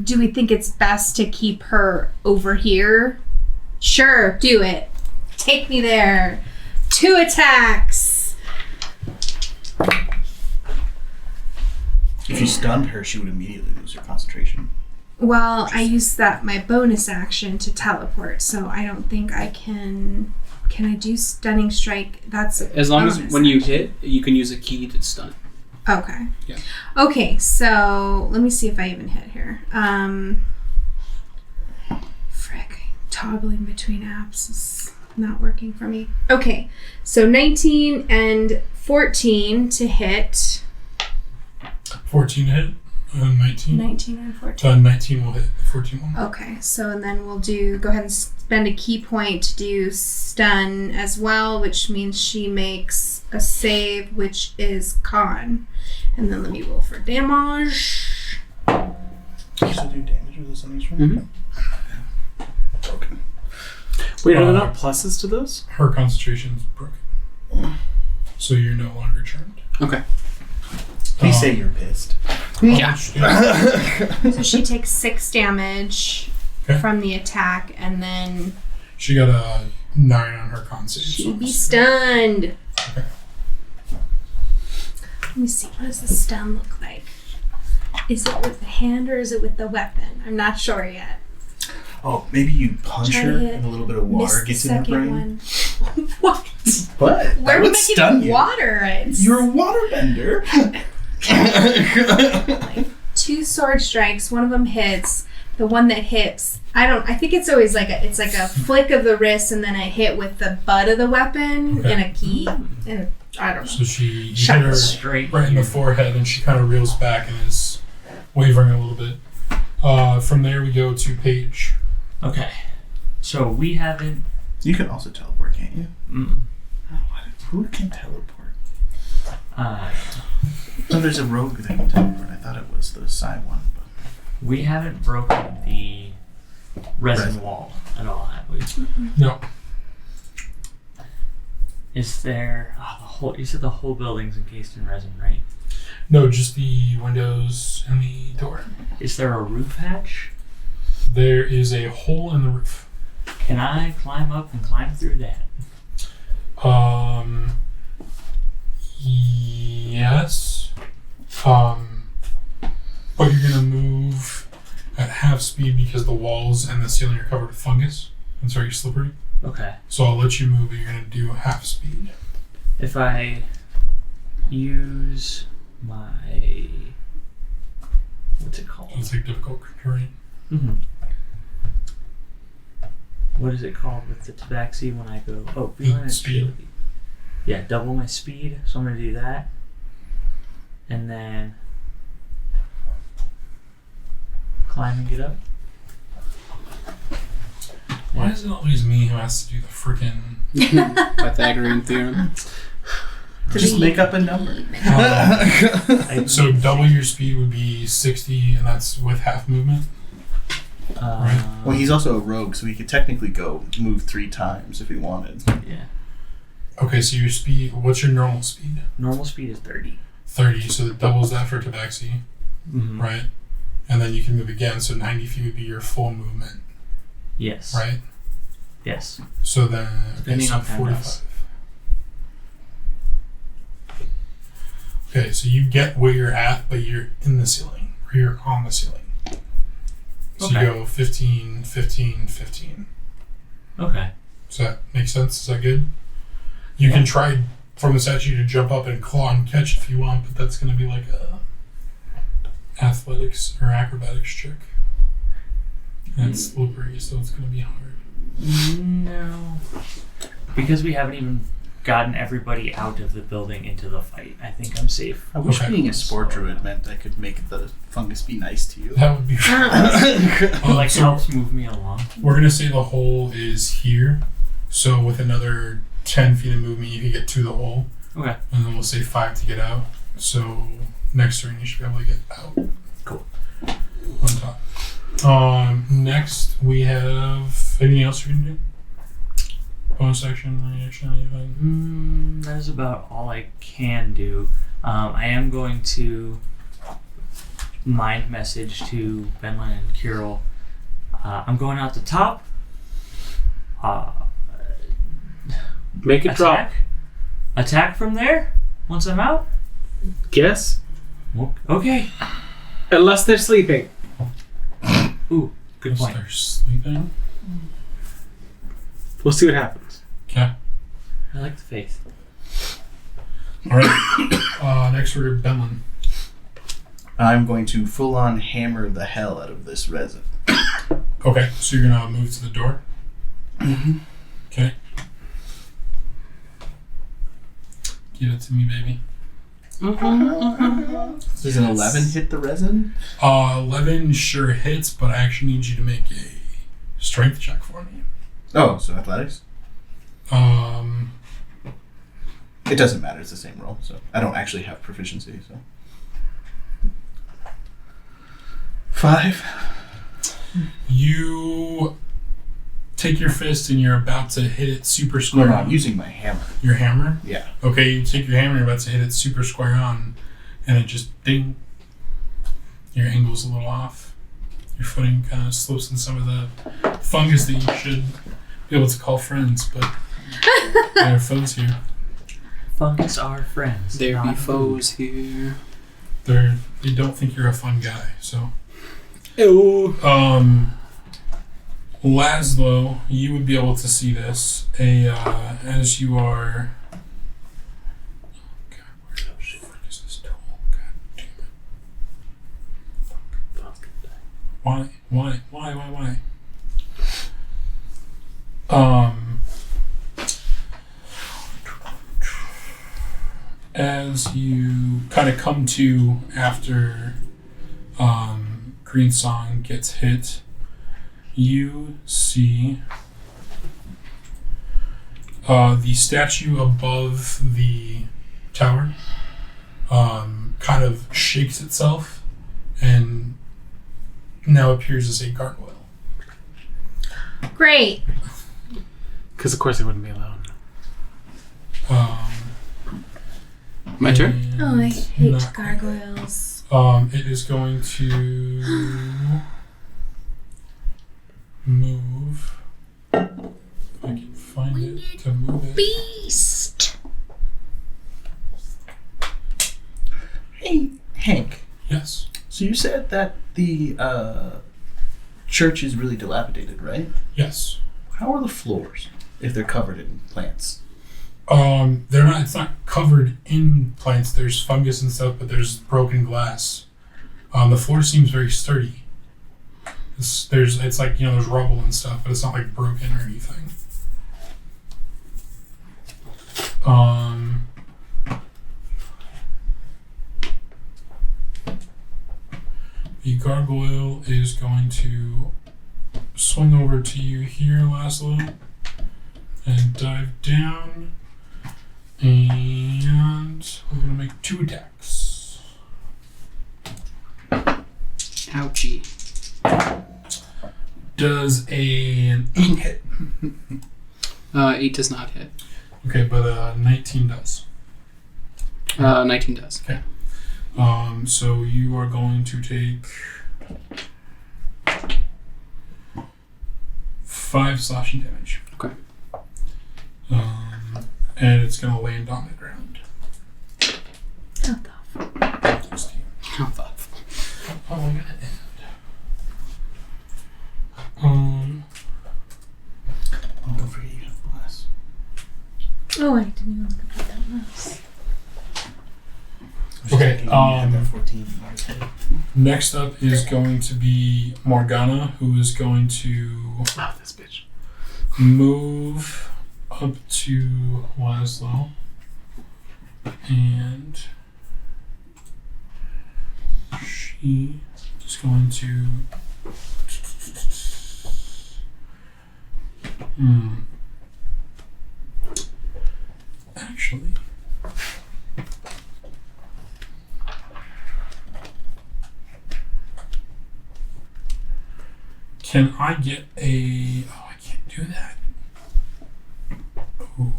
Do we think it's best to keep her over here? Sure, do it. Take me there. 2 attacks. If you stunned her, she would immediately lose her concentration. Well, I used my bonus action to teleport, so I don't think I can. Can I do stunning strike? That's As long as bonus when you action. hit, you can use a key to stun. Okay. Yeah. Okay, so let me see if I even hit here. Frick. Toggling between apps is not working for me. Okay, so 19 and 14 to hit. 14 hit. 19. 19 and 14. 19 will hit. 14 will not. Okay, so and then we'll go ahead and spend a key point to do stun as well, which means she makes a save, which is con. And then let me roll for damage. You still do damage with a stunning strike? Mm-hmm. Broken. Wait, are there not pluses to those? Her concentration's broken. So you're no longer charmed. Okay. Please say you're pissed. Yeah. So she takes 6 damage Okay. from the attack, and then She got a 9 on her con save. she'd be stunned. Okay. Let me see. What does the stun look like? Is it with the hand or is it with the weapon? I'm not sure yet. Oh, maybe you punch Try her to hit. and a little bit of water Missed the gets in her second brain. one. What? What? Where That would would I stun get you. water? It's You're a waterbender. like 2 sword strikes. One of them hits. The one that hits, I think it's always like it's like a flick of the wrist and then a hit with the butt of the weapon Okay. and a key. And I don't know. So you hit Shot her Straight right in the forehead, and she kind of reels back and is wavering a little bit. From there, we go to Paige. Okay. So we haven't. You can also teleport, can't you? Mm, Who can teleport? uh, Oh, there's a rogue that can teleport. I thought it was the Psy one. But we haven't broken the resin wall at all, have we? No. Is there the whole? You said the whole building's encased in resin, right? No, just the windows and the door. Is there a roof hatch? There is a hole in the roof. Can I climb up and climb through that? Yes. But you're gonna move at half speed because the walls and the ceiling are covered with fungus. And so you're slippery. Okay. So I'll let you move, but you're gonna do half speed. If I use my what's it called? It's like difficult terrain. Mm-hmm. What is it called with the tabaxi when I go? Oh, feline Speed. agility. Yeah, double my speed. So I'm gonna do that, and then climb and get up. Why is it always me who has to do the freaking? Pythagorean theorem. Just make up a number. So double your speed would be 60, and that's with half movement. Right. Well, he's also a rogue, so he could technically move 3 times if he wanted. Yeah. Okay, so your speed. What's your normal speed? Normal speed is 30. 30. So it doubles that for Tabaxi, Mm-hmm. right? And then you can move again. So 90 feet would be your full movement, Yes. right? Yes. So then, Depending so on time 45. loss. Okay, so you get where you're at, but you're in the ceiling, or you're on the ceiling. So Okay. you go 15, 15, 15. Okay. Does that make sense? Is that good? You can try from the statue to jump up and claw and catch if you want, but that's going to be like a athletics or acrobatics check. And it's slippery, so it's going to be hard. No. Because we haven't even gotten everybody out of the building into the fight, I think I'm safe. I wish Okay. being a sport druid meant I could make the fungus be nice to you. That would be It like so helps move me along. we're going to say the hole is here. So with another 10 feet of movement, you can get to the hole. Okay. And then we'll say 5 to get out. So next turn, you should be able to get out. Cool. On top. Next, we have anything else you can do? Bonus action, reaction, anything? That is about all I can do. I am going to mind message to Benlin and Kirill. I'm going out the top. Make it drop. Attack from there once I'm out? Guess? Okay. Unless they're sleeping. Ooh, good point. They're sleeping. We'll see what happens. Okay. I like the faith. Alright. Next, we're Benlin. I'm going to full on hammer the hell out of this resin. Okay, so you're gonna move to the door? Mm-hmm. Okay. Give it to me, baby. Does an 11 hit the resin? 11 sure hits, but I actually need you to make a strength check for me. Oh, so athletics? It doesn't matter, it's the same roll, so I don't actually have proficiency, so. 5. You take your fist and you're about to hit it super No, square no, on. I'm using my hammer. Your hammer? Yeah. Okay, you take your hammer and you're about to hit it super square on, and it just ding. Your angle's a little off. Your footing kind of slips in some of the fungus that you should be able to call friends, but there are foes here. Fungus are friends. There be not foes here. They don't think you're a fun guy, so. Ew. Laszlo, you would be able to see this. As you are. God, where the fuck is this tool? God damn it. Why? As you kind of come to after Green Song gets hit, you see the statue above the tower kind of shakes itself and now appears as a gargoyle. Great. Because of course they wouldn't be alone. My turn? Oh, I hate Not- gargoyles. It is going to move. If I can find it to move it. Beast. Hey, Hank. Yes. So you said that the church is really dilapidated, right? Yes. How are the floors if they're covered in plants? They're not. It's not covered in plants. There's fungus and stuff, but there's broken glass. The floor seems very sturdy. It's like, there's rubble and stuff, but it's not like broken or anything. The gargoyle is going to swing over to you here, Laszlo, and dive down. And we're going to make 2 attacks. Ouchie. Does an 8 hit? 8 does not hit. Okay, but 19 does. 19 does. So you are going to take 5 slashing damage. Okay. And it's going to land on the ground. How thoughtful. How thoughtful. Oh my god. Don't forget you have bless. Oh, I didn't even look at what that was. Okay, That 14. next up is going to be Morgana, who is going to Oh, this bitch. move up to Laszlo. And she is going to actually can I get a I can't do that. Ooh.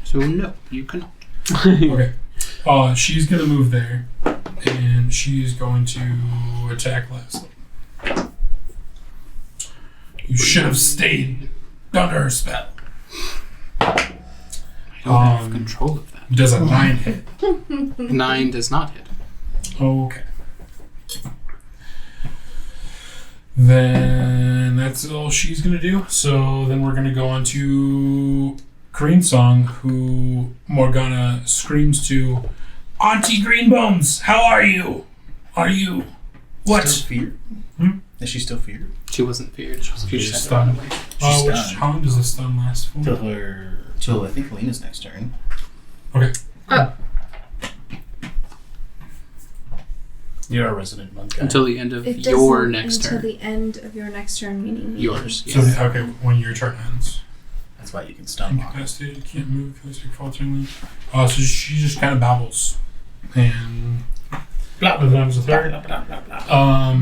So no, you cannot. Okay. She's gonna move there, and she's going to attack Laszlo. You should have stayed under her spell. I don't have control of that. Does a 9 hit? 9 does not hit. Okay. Then that's all she's gonna do. So then we're gonna go on to Greensong, who Morgana screams to, Auntie Greenbones, how are you? Are you? What? Still feared? Is she still feared? She wasn't feared. She She's just had to run away. She's How long does the stun last for? Till I think Helena's next turn. Okay. You're a resident monk guy. Until the end of It your doesn't next until turn. the end of your next turn, meaning me. Yours. So, Yes. okay, when your turn ends. That's why you can stun lock. Incapacitated, can't move, because you're faltering. So she just kind of babbles. And Blah, blah, blah, blah, blah, blah, blah.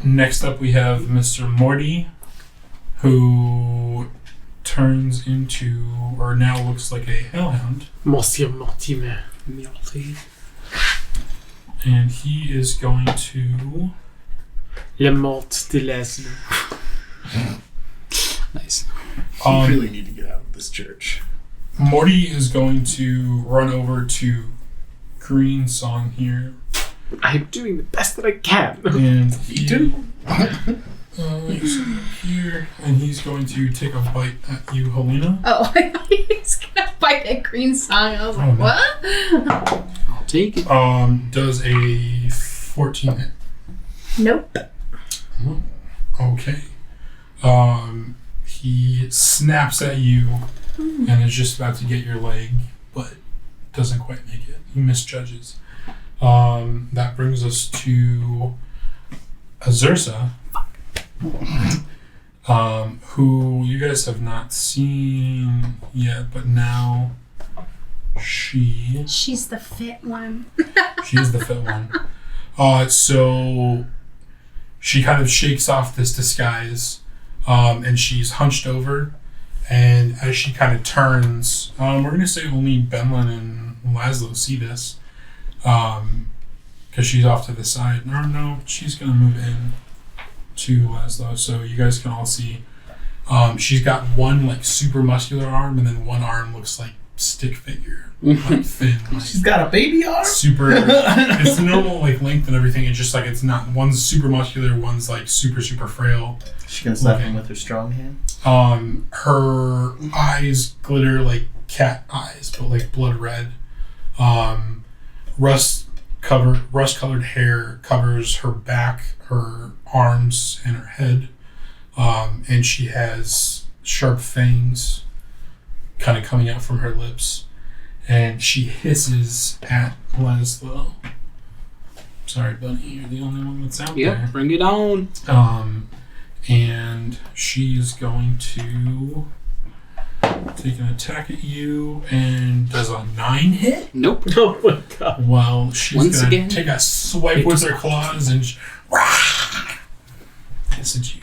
next up we have Mr. Morty, who turns into, or now looks like a hellhound. Monsieur Mortimer. Multi. And he is going to... Le Mort de Laszlo. Nice. You really need to get out of this church. Morty is going to run over to Greensong here. I'm doing the best that I can. And You do? He's here, and he's going to take a bite at you, Helena. Oh, I thought he was gonna bite a green song. I was like, Oh, no. what? I'll take it. Does a 14 hit? Nope. Okay. He snaps at you and is just about to get your leg, but doesn't quite make it. He misjudges. That brings us to Azursa, who you guys have not seen yet, but now She's the fit one. she's the fit one. So she kind of shakes off this disguise, and she's hunched over, and as she kind of turns, we're going to say only Benlin and Laszlo see this, because she's off to the side. No, she's going to move in to Laszlo, so you guys can all see. She's got one like super muscular arm, and then one arm looks like stick figure, like thin. Like, She's got a baby arm? super. It's the normal like length and everything. It's just like it's not. One's super muscular, one's like super frail. She can slap him with her strong hand? Her eyes glitter like cat eyes, but like blood red. Rust-colored hair covers her back, her arms, and her head. And she has sharp fangs kind of coming out from her lips. And she hisses at Laszlo. Sorry, buddy, you're the only one that's out Yep, there. bring it on. And she's going to take an attack at you, and does a 9 hit? Nope. Oh my god. Well, she's Once going to again, take a swipe with her claws and hits at you.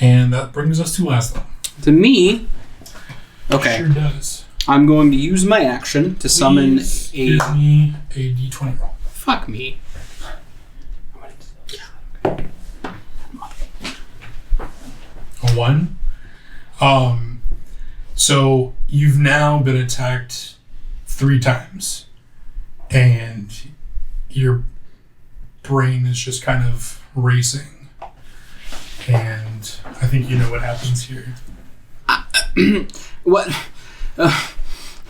And that brings us to Laszlo. To me. Okay. Sure does. I'm going to use my action to summon Please a. give me a d20 roll. Fuck me. A 1. So you've now been attacked 3 times, and your brain is just kind of racing. And I think you know what happens here. What?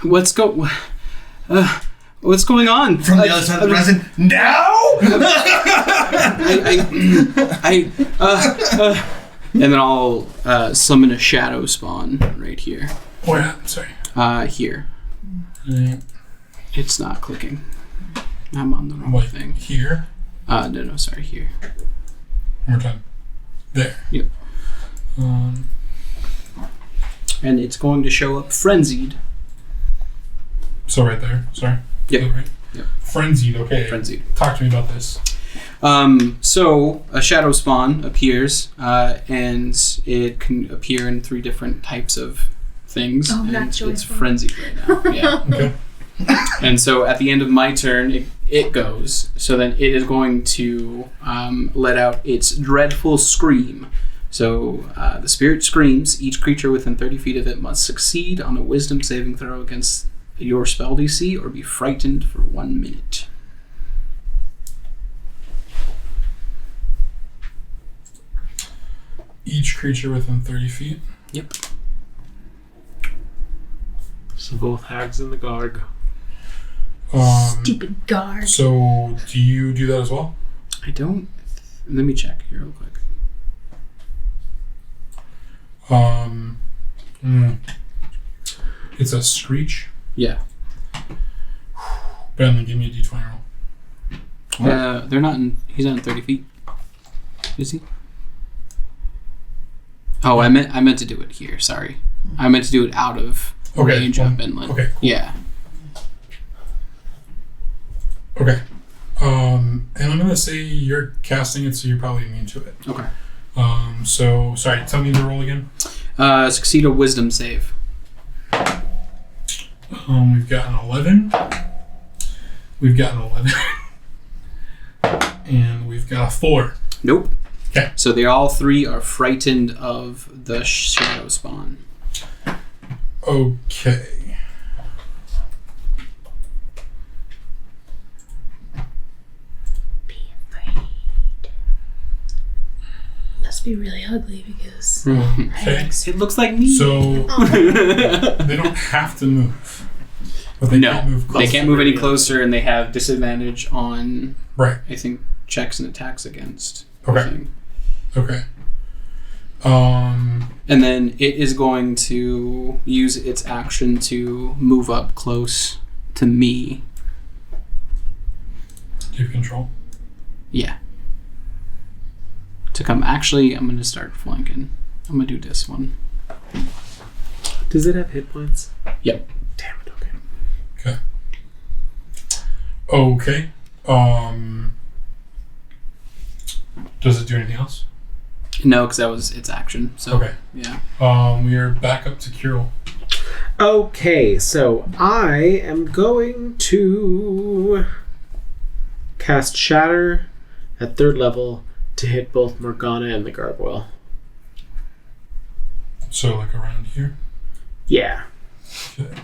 What's going on? From the other side of the resin. Now! And then I'll summon a shadow spawn right here. Oh yeah, sorry. Here. Yeah. It's not clicking. I'm on the wrong Like thing. here. No, sorry, here. One more time. There. Yep. Um, And it's going to show up frenzied. so right there. Sorry. Yep. Is that right? Yep. Frenzied. Okay. Frenzied. Talk to me about this. So a shadow spawn appears, and it can appear in 3 different types of things. Oh, and that's it's joyful. frenzied right now. Yeah. Okay. And so at the end of my turn, it goes. So then it is going to let out its dreadful scream. So the spirit screams. Each creature within 30 feet of it must succeed on a wisdom saving throw against your spell DC or be frightened for 1 minute. Each creature within 30 feet. Yep. So both hags and the garg. Stupid guard. So do you do that as well? I don't. Let me check here real quick. It's a screech. Yeah. Bentley, give me a d20 roll. They're not in. He's not in 30 feet. Is he? Oh, I meant to do it here. Sorry, I meant to do it out of range of inland. Okay. Cool. Yeah. Okay. And I'm gonna say you're casting it, so you're probably immune to it. Okay. So sorry. Tell me the roll again. Succeed a wisdom save. We've got an 11. We've got an 11. And we've got a 4. Nope. Okay. So they all 3 are frightened of the shadow spawn. Okay. Be afraid. Must be really ugly because Okay. It looks like me. So they don't have to move, but they can't move closer. They can't move any closer, and they have disadvantage on Right. I think checks and attacks against. Okay. Thing. Okay. And then it is going to use its action to move up close to me. Do you have control? Yeah. To come. Actually, I'm going to start flanking. I'm going to do this one. Does it have hit points? Yep. Damn it, okay. Okay. Does it do anything else? No, because that was its action. So, Okay. yeah. We are back up to Kirill. Okay, so I am going to cast Shatter at 3rd level to hit both Morgana and the gargoyle. So like around here. Yeah. Okay.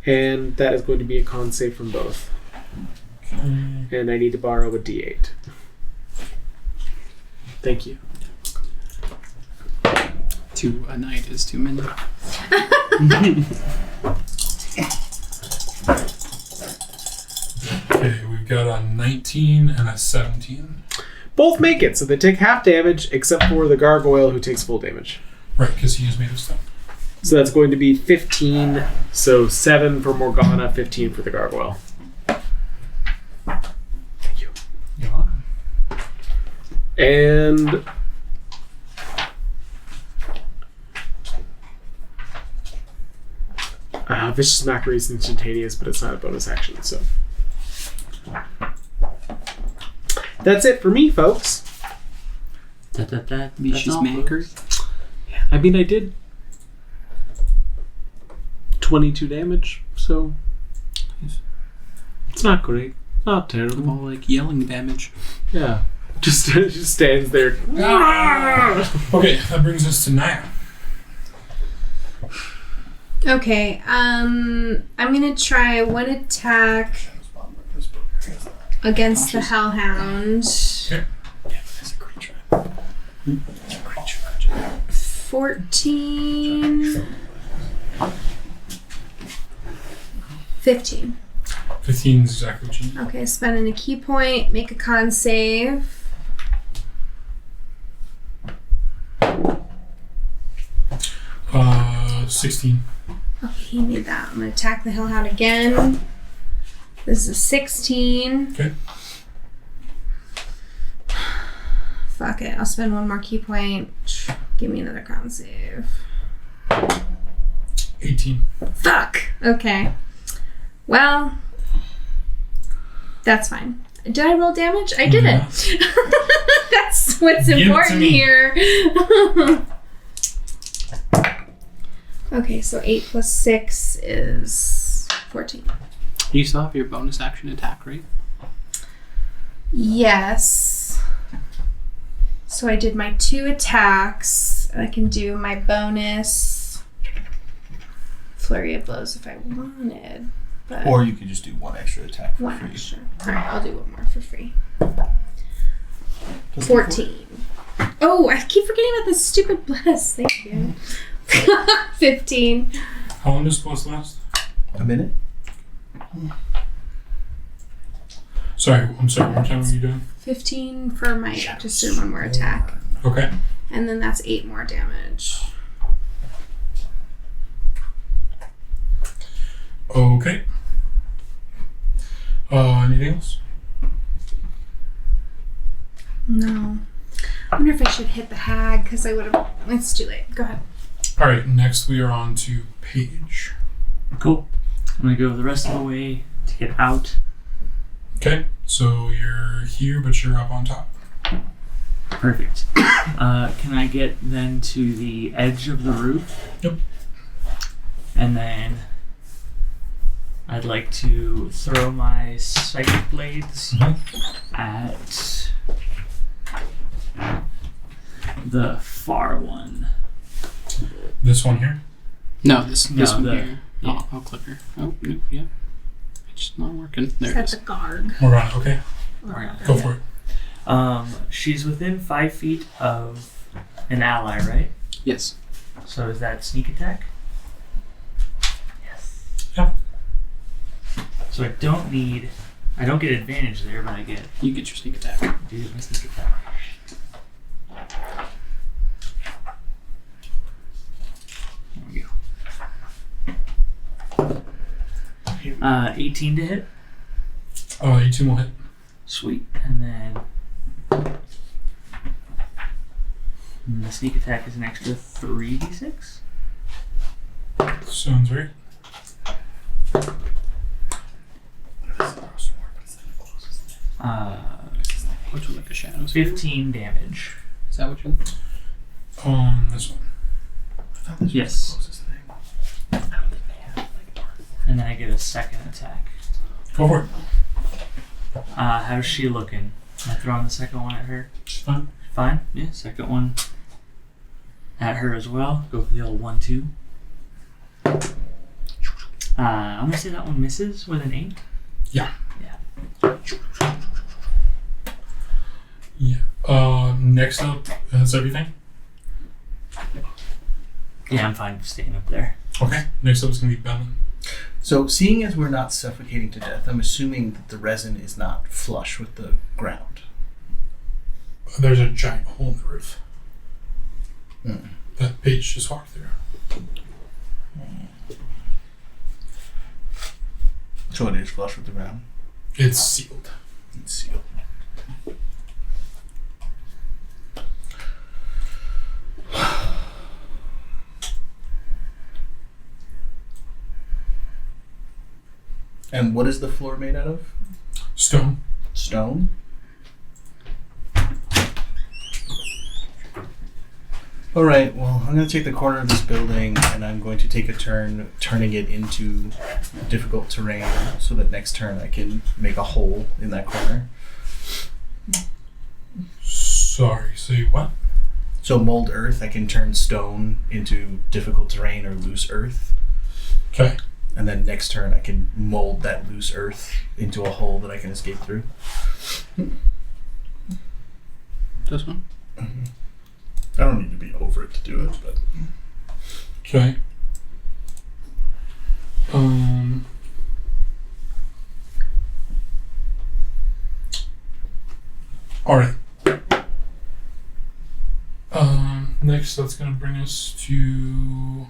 And that is going to be a con save from both. Okay. And I need to borrow a d8. Thank you. 2 a night is too many. Okay, we've got a 19 and a 17. Both make it, so they take half damage, except for the gargoyle who takes full damage. Right, because he is made of stone. So that's going to be 15. So 7 for Morgana, 15 for the gargoyle. Thank you. You're welcome. And Vicious Mockery is instantaneous, but it's not a bonus action, so. That's it for me, folks. Vicious Mockery. I mean, I did 22 damage, so it's not great. Not terrible. All like yelling damage. Yeah. Just stands there. Okay, that brings us to Naya. Okay, I'm gonna try one attack against the Hellhound. Okay. 14. 15. 15 is exactly what you need. Okay, spending a key point, make a con save. Uh, 16. Okay, he made that. I'm gonna attack the Hellhound again. This is a 16. Okay. Fuck it, I'll spend one more key point. Give me another con save. 18. Fuck! Okay. Well, that's fine. Did I roll damage? I didn't. That's what's Give it to important me. here. Okay, so 8 plus 6 is 14. You still have your bonus action attack, right? Yes. So I did my 2 attacks. I can do my bonus flurry of blows if I wanted. But Or you could just do one extra attack for one free. extra. Alright, I'll do one more for free. 14. Oh, I keep forgetting about this stupid bless. Thank you. 15. How long does plus last? A minute? Sorry, I'm sorry. One more time. What are you doing? 15 for my just do one more attack. Okay. And then that's 8 more damage. Okay. Anything else? No. I wonder if I should hit the hag because I would have. It's too late. Go ahead. All right. Next, we are on to Paige. Cool. I'm gonna go the rest of the way to get out. Okay. So you're here, but you're up on top. Perfect. Can I get then to the edge of the roof? Yep. And then I'd like to throw my psychic blades at the far one. This one here. No, this No, one the- here. yeah. I'll click her. Oh, no, yeah. It's not working. There it That's is. a guard. We're on it. Okay. Go for it. She's within 5 feet of an ally, right? Yes. So is that sneak attack? Yes. Yeah. So I don't get advantage there, but I get You get your sneak attack. do my sneak attack. There we go. 18 to hit. 18 will hit. Sweet. And then the sneak attack is an extra 3d6. Sounds right. Which one, like a shadow? 15 damage. Is that what you? On this one. Yes. And then I get a second attack. Go for it. How's she looking? Am I throwing the second one at her? It's fine. Fine. Yeah, second one at her as well. Go for the old 1-2. I'm gonna say that one misses with an 8. Yeah. Yeah. Yeah. Next up, that's everything. Yeah, I'm fine staying up there. Okay. Next up is going to be Bellman. So, seeing as we're not suffocating to death, I'm assuming that the resin is not flush with the ground. There's a giant hole in the roof Mm. that Paige just walked through. So it is flush with the ground. It's sealed. It's sealed. And what is the floor made out of? Stone. Stone? Alright, well, I'm going to take the corner of this building and I'm going to take a turn turning it into difficult terrain so that next turn I can make a hole in that corner. Sorry, say what? So mold earth, I can turn stone into difficult terrain or loose earth. Okay. And then next turn I can mold that loose earth into a hole that I can escape through. This one? Mm-hmm. I don't need to be over it to do it, but... Okay. Alright. Next, that's going to bring us to...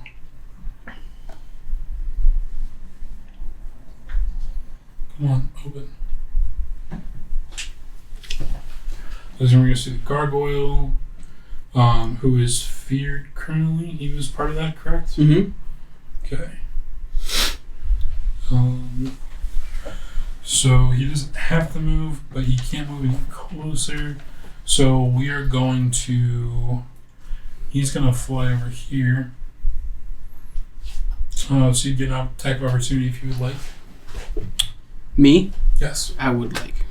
Come on, open. That's going to bring us to the gargoyle, who is feared currently. He was part of that, correct? Mm-hmm. Okay. So he doesn't have to move, but he can't move any closer. So we are going to... He's going to fly over here. So you get an attack of opportunity if you would like. Me? Yes. I would like.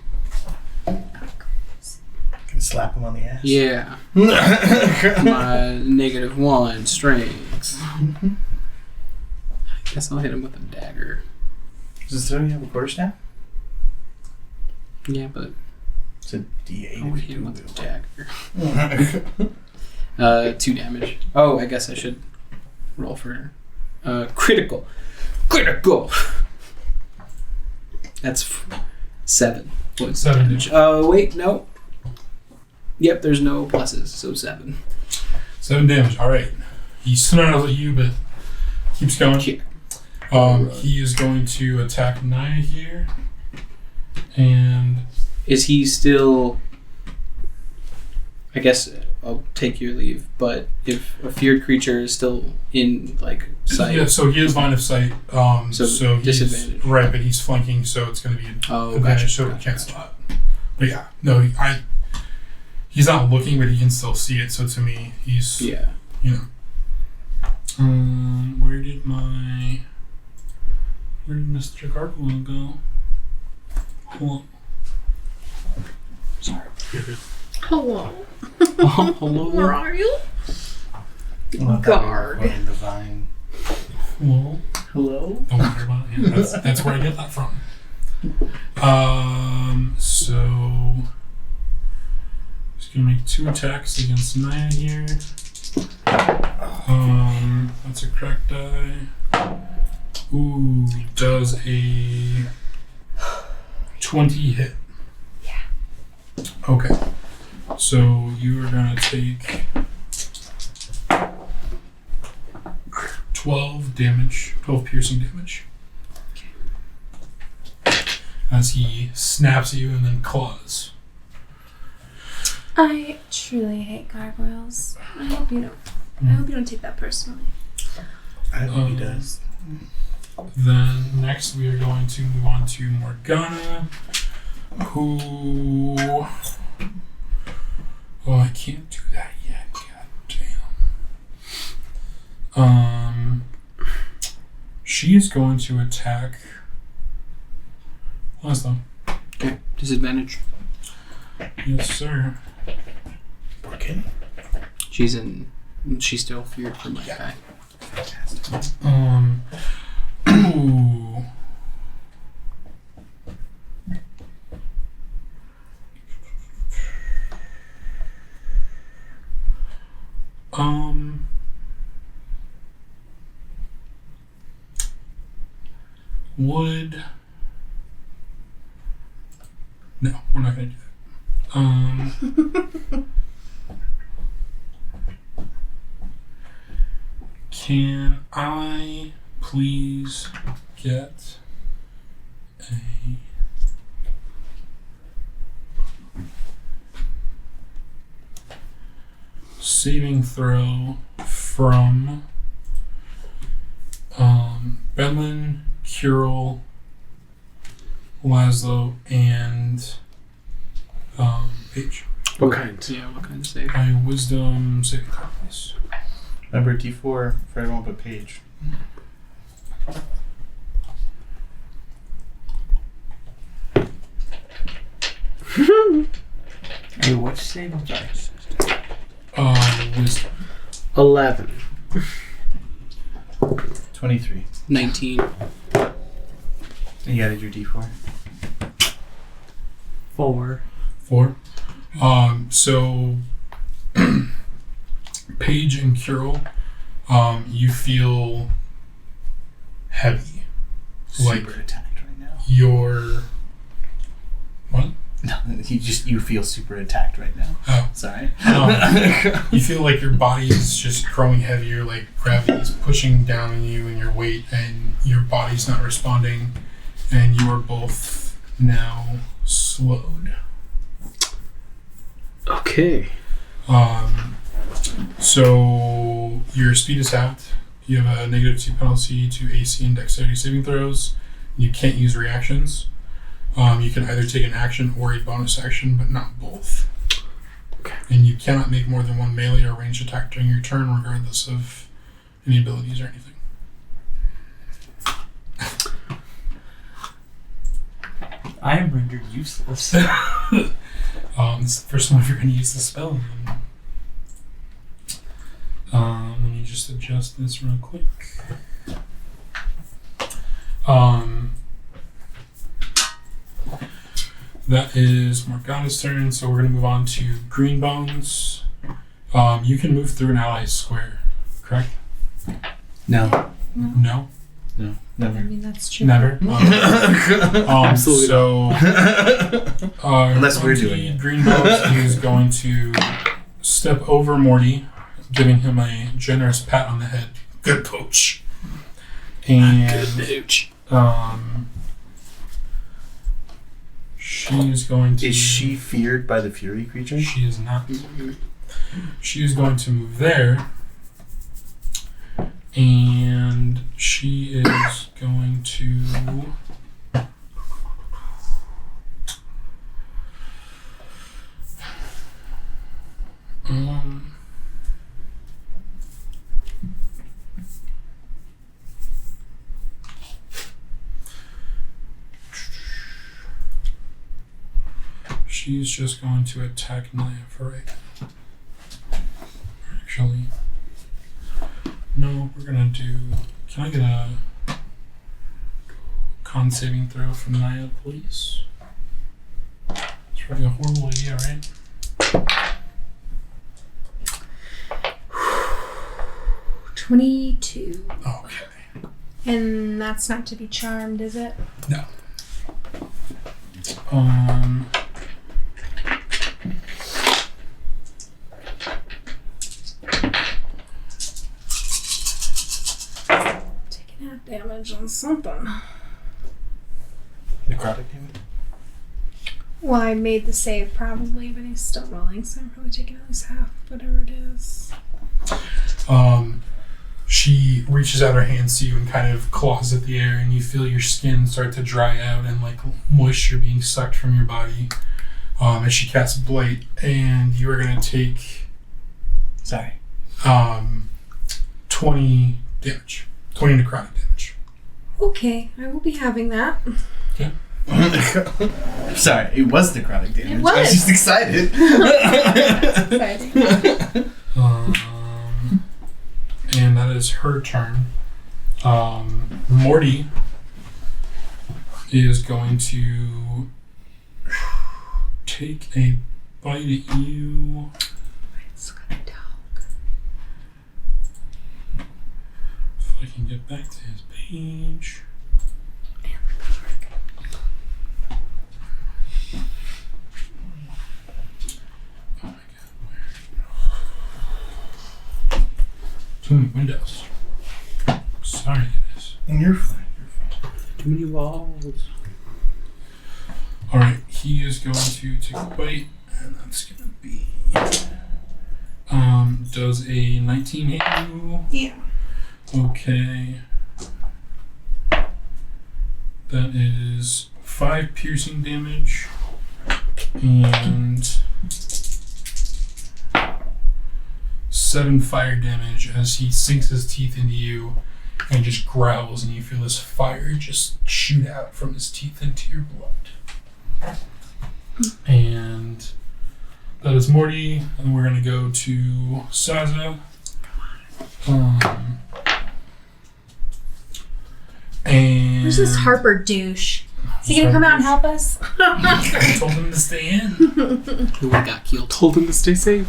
Can slap him on the ass? Yeah. My -1 strength. I guess I'll hit him with a dagger. Does it have a quarterstaff? Yeah, but It's a D8 I'll if hit you him do with a dagger. 2 damage. Oh, I guess I should roll for critical. Critical. That's 7. What's 7 damage? Oh, wait, no. Yep, there's no pluses, so 7. 7 damage. All right. He snarls at you, but keeps going. Yeah. He is going to attack Naya here. And... Is he still... I guess I'll take your leave, but if a feared creature is still in, like, sight... Yeah, so he has line of sight. So he's... disadvantage. Right, but he's flanking, so it's going to be an Oh, advantage, gotcha. so he can't spot. But yeah, no, he's not looking, but he can still see it, so to me, he's... Yeah. You know. Where did Mr. Gargoyle go? Hold on. Sorry. Hello. Hello. Where are you? Well, Guard. in the vine. Well, Hello? don't worry about it. Yeah, that's where I get that from. So just gonna make 2 attacks against Naya here. That's a cracked die. Ooh, does a 20 hit? Yeah. Okay. So you are gonna take 12 damage, 12 piercing damage. As he snaps at you and then claws. I truly hate gargoyles. I hope you don't take that personally. I hope he does. Then next we are going to move on to Morgana, who... Oh, I can't do that yet. God damn. She is going to attack... Last time. Okay. Disadvantage. Yes, sir. Okay. She's still feared for my guy. Ooh. Would... No, we're not going to do that. Can I please get a saving throw from Benlin, Curel, Laszlo, and Paige. What kind? Yeah, what kind of save? My wisdom saving throw, please. Remember D4 for everyone but Paige. Hey, what's save? I'm sorry. Wisdom. 11. 23. 19. You added your D4. 4. 4. So Paige and Kirill, you feel heavy. Like Super attacked right now. your what? No, you feel super attacked right now. Oh. Sorry. You feel like your body is just growing heavier, like gravity is pushing down on you and your weight, and your body's not responding, and you are both now slowed. Okay. So your speed is halved. You have a -2 penalty to AC and dexterity saving throws. You can't use reactions. You can either take an action or a bonus action, but not both. Okay. And you cannot make more than one melee or ranged attack during your turn, regardless of any abilities or anything. I am rendered useless. It's the first time if you're going to use the spell. Let me just adjust this real quick. That is Morgana's turn, so we're going to move on to Green Bones. You can move through an ally's square, correct? No. No? No. I Never. mean, that's true. Never? Absolutely so, Unless we're doing it. Green Bones is going to step over Morty, giving him a generous pat on the head. Good poach. And she is going to... Is she feared by the Fury creature? She is not. She is going to move there. And she is going to... She's just going to attack Naya for right now. Actually, no, we're gonna do. Can I get a con saving throw from Naya, please? It's probably a horrible idea, right? 22. Okay. And that's not to be charmed, is it? No. Taking out damage on something. Necrotic damage? Well, I made the save probably, but he's still rolling, so I'm probably taking at least half, whatever it is. She reaches out her hands to you and kind of claws at the air, and you feel your skin start to dry out and like moisture being sucked from your body as she casts Blight, and you are going to take 20 damage. 20 necrotic damage. Okay, I will be having that. Okay. Sorry, it was necrotic damage. It was. I was just excited. Exciting. And that is her turn. Morty is going to take a bite at you. It's got a dog. If I can get back to his page. Oh my god, where? Too many windows. Sorry, guys. You're fine. Too many walls. Alright, he is going to take a bite, and that's gonna be does a 19 hit you? Yeah. Okay. That is 5 piercing damage and 7 fire damage as he sinks his teeth into you and just growls, and you feel this fire just shoot out from his teeth into your blood. And that is Morty, and we're gonna go to Saza. And Where's this Harper douche? Is he gonna come out and help us? I told him to stay in. Who got killed? Told him to stay safe.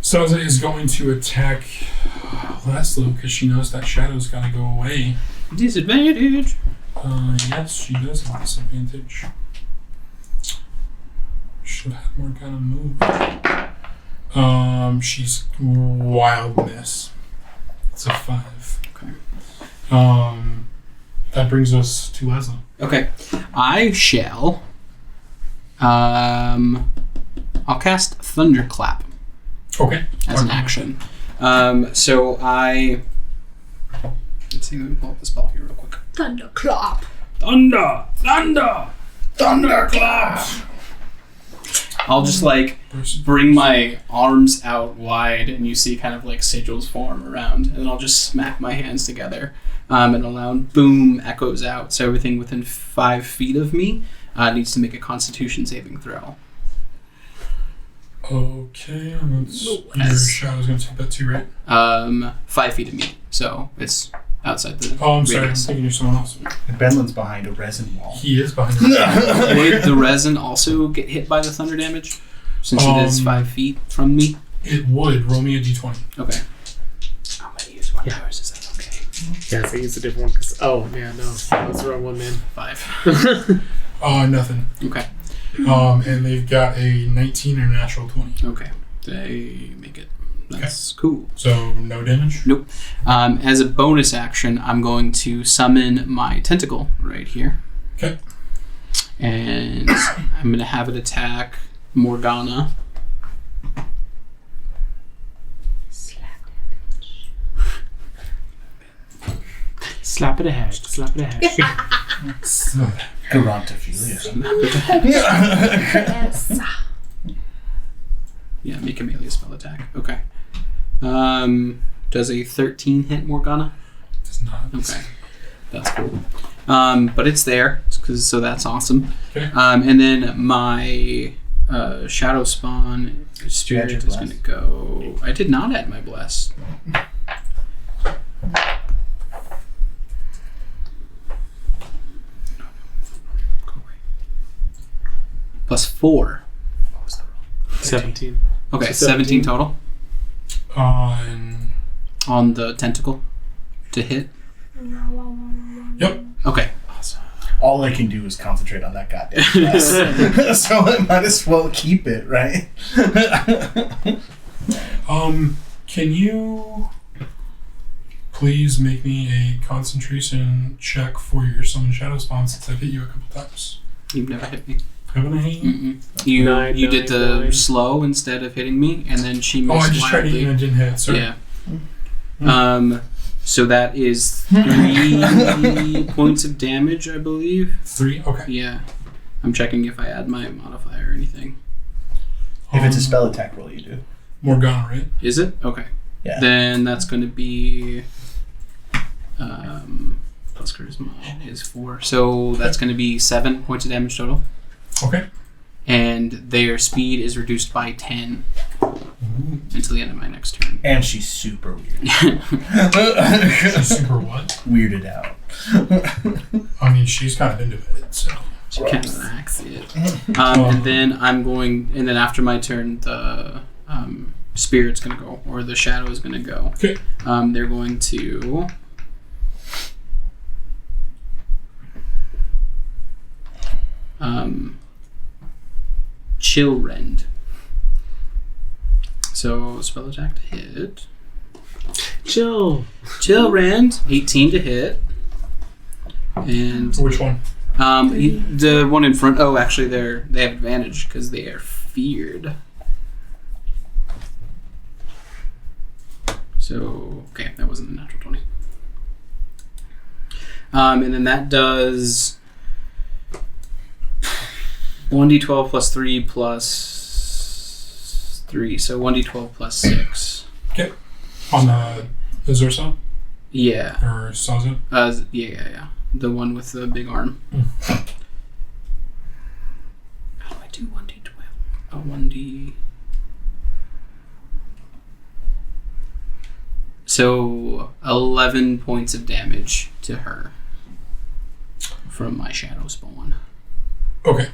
Saza is going to attack Laszlo because she knows that Shadow's gotta go away. Disadvantage. Yes, she does have disadvantage. Should have had more kind of move. She's wild miss. It's a 5. Okay. That brings us to Laszlo. Okay. I shall. I'll cast Thunderclap Okay. as an action. So I. Let's see. Let me pull up the spell here real quick. Thunderclap. Thunder! Thunderclap! I'll just like bring my arms out wide, and you see kind of like sigils form around, and then I'll just smack my hands together, and a loud boom echoes out. So everything within 5 feet of me needs to make a Constitution saving throw. Okay, and that's your Shadow's gonna take that too, right? 5 feet of me, so it's outside the. Oh, I'm sorry, I'm radius. thinking you're someone else. Benlin's behind a resin wall. He is behind you. Would the resin also get hit by the thunder damage, since it is 5 feet from me? It would. Roll me a d20. Okay. I'm gonna use one of yours. Is that okay? Yeah, so use a different one. Cause, oh, yeah, no. That's the wrong one, man. 5. Nothing. Okay. And they've got a 19 or natural 20. Okay. They make it. That's cool. So no damage? Nope. As a bonus action, I'm going to summon my tentacle right here. Okay. And I'm going to have it attack Morgana. Slap it a head. Slap it a head. Gerontophilia. Yes. Yeah, make a melee spell attack. Okay. Does a 13 hit Morgana? Does not. Okay. That's cool. But it's there, so that's awesome. Okay. And then my Shadow Spawn Spirit is going to go... I did not add my Bless. +4. What was the roll? 17. Okay, So 17 total On. on the tentacle to hit. Yep. Okay. Awesome. All I can do is concentrate on that goddamn class. So I might as well keep it, right? Can you please make me a concentration check for your summon shadow spawn since I've hit you a couple times? You've never hit me. Haven't I hit you? Mm-mm. You Nine, did the nine. slow instead of hitting me, and then she Oh, missed I just tried to hit you and wildly. I didn't hit. Sorry. Yeah. So that is 3 points of damage, I believe. 3? Okay. Yeah. I'm checking if I add my modifier or anything. If it's a spell attack roll, you do. Morgana, right? Is it? Okay. Yeah. Then that's going to be plus charisma is 4. So that's going to be 7 points of damage total. Okay. And their speed is reduced by 10 until the end of my next turn. And she's super weird. She's super what? Weirded out. I mean, she's kind of into it, so. She can't relax it. And then and then after my turn, the spirit's going to go, or the shadow is going to go. Okay. They're going to... Chill Rend. So spell attack to hit. Chill. Chill Rend, 18 to hit. And Which one? the one in front. Oh, actually, they have advantage because they are feared. So okay, that wasn't a natural 20. And then that does 1d12 plus 3 plus 3, so 1d12 plus 6. On the Azursa Yeah. or Saza? Yeah. The one with the big arm. How do I do 1d12? 1d... So, 11 points of damage to her from my shadow spawn. Okay.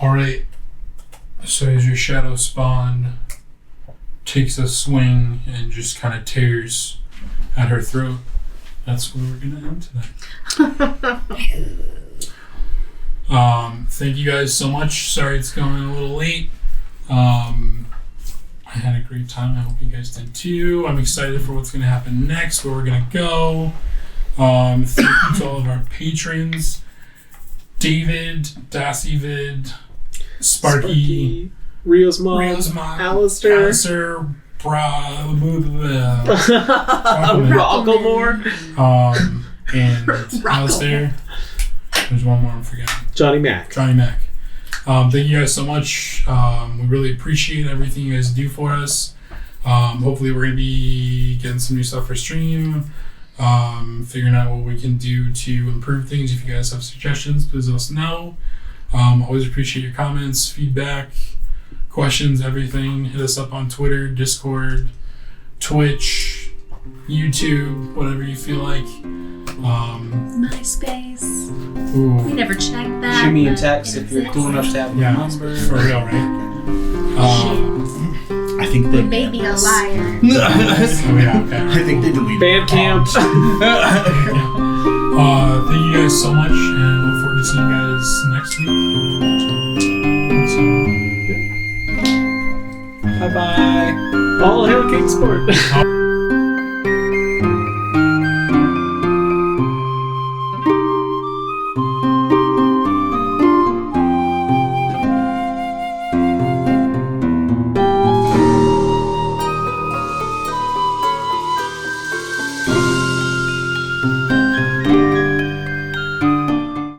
Alright. So as your shadow spawn takes a swing and just kind of tears at her throat, that's where we're going to end tonight. Thank you guys so much. Sorry it's going a little late. I had a great time. I hope you guys did too. I'm excited for what's going to happen next, where we're going to go. Thank you to all of our patrons. David, Dassivid, Sparky, Rio's mom, Alistair, Rocklemore, and Alistair. There's one more I'm forgetting. Johnny Mac. Thank you guys so much. We really appreciate everything you guys do for us. Hopefully we're going to be getting some new stuff for stream. Figuring out what we can do to improve things. If you guys have suggestions, please let us know. Always appreciate your comments, feedback, questions, everything. Hit us up on Twitter, Discord, Twitch, YouTube, whatever you feel like. MySpace. Ooh, We never checked that. Shoot me a but text it if you're cool enough to have my yeah, number. for real, right? I think they Maybe a liar. Oh yeah, okay. I think they deleted Bandcamp. Thank you guys so much, and look forward to seeing you guys next week. Bye-bye. All hail Kingsport.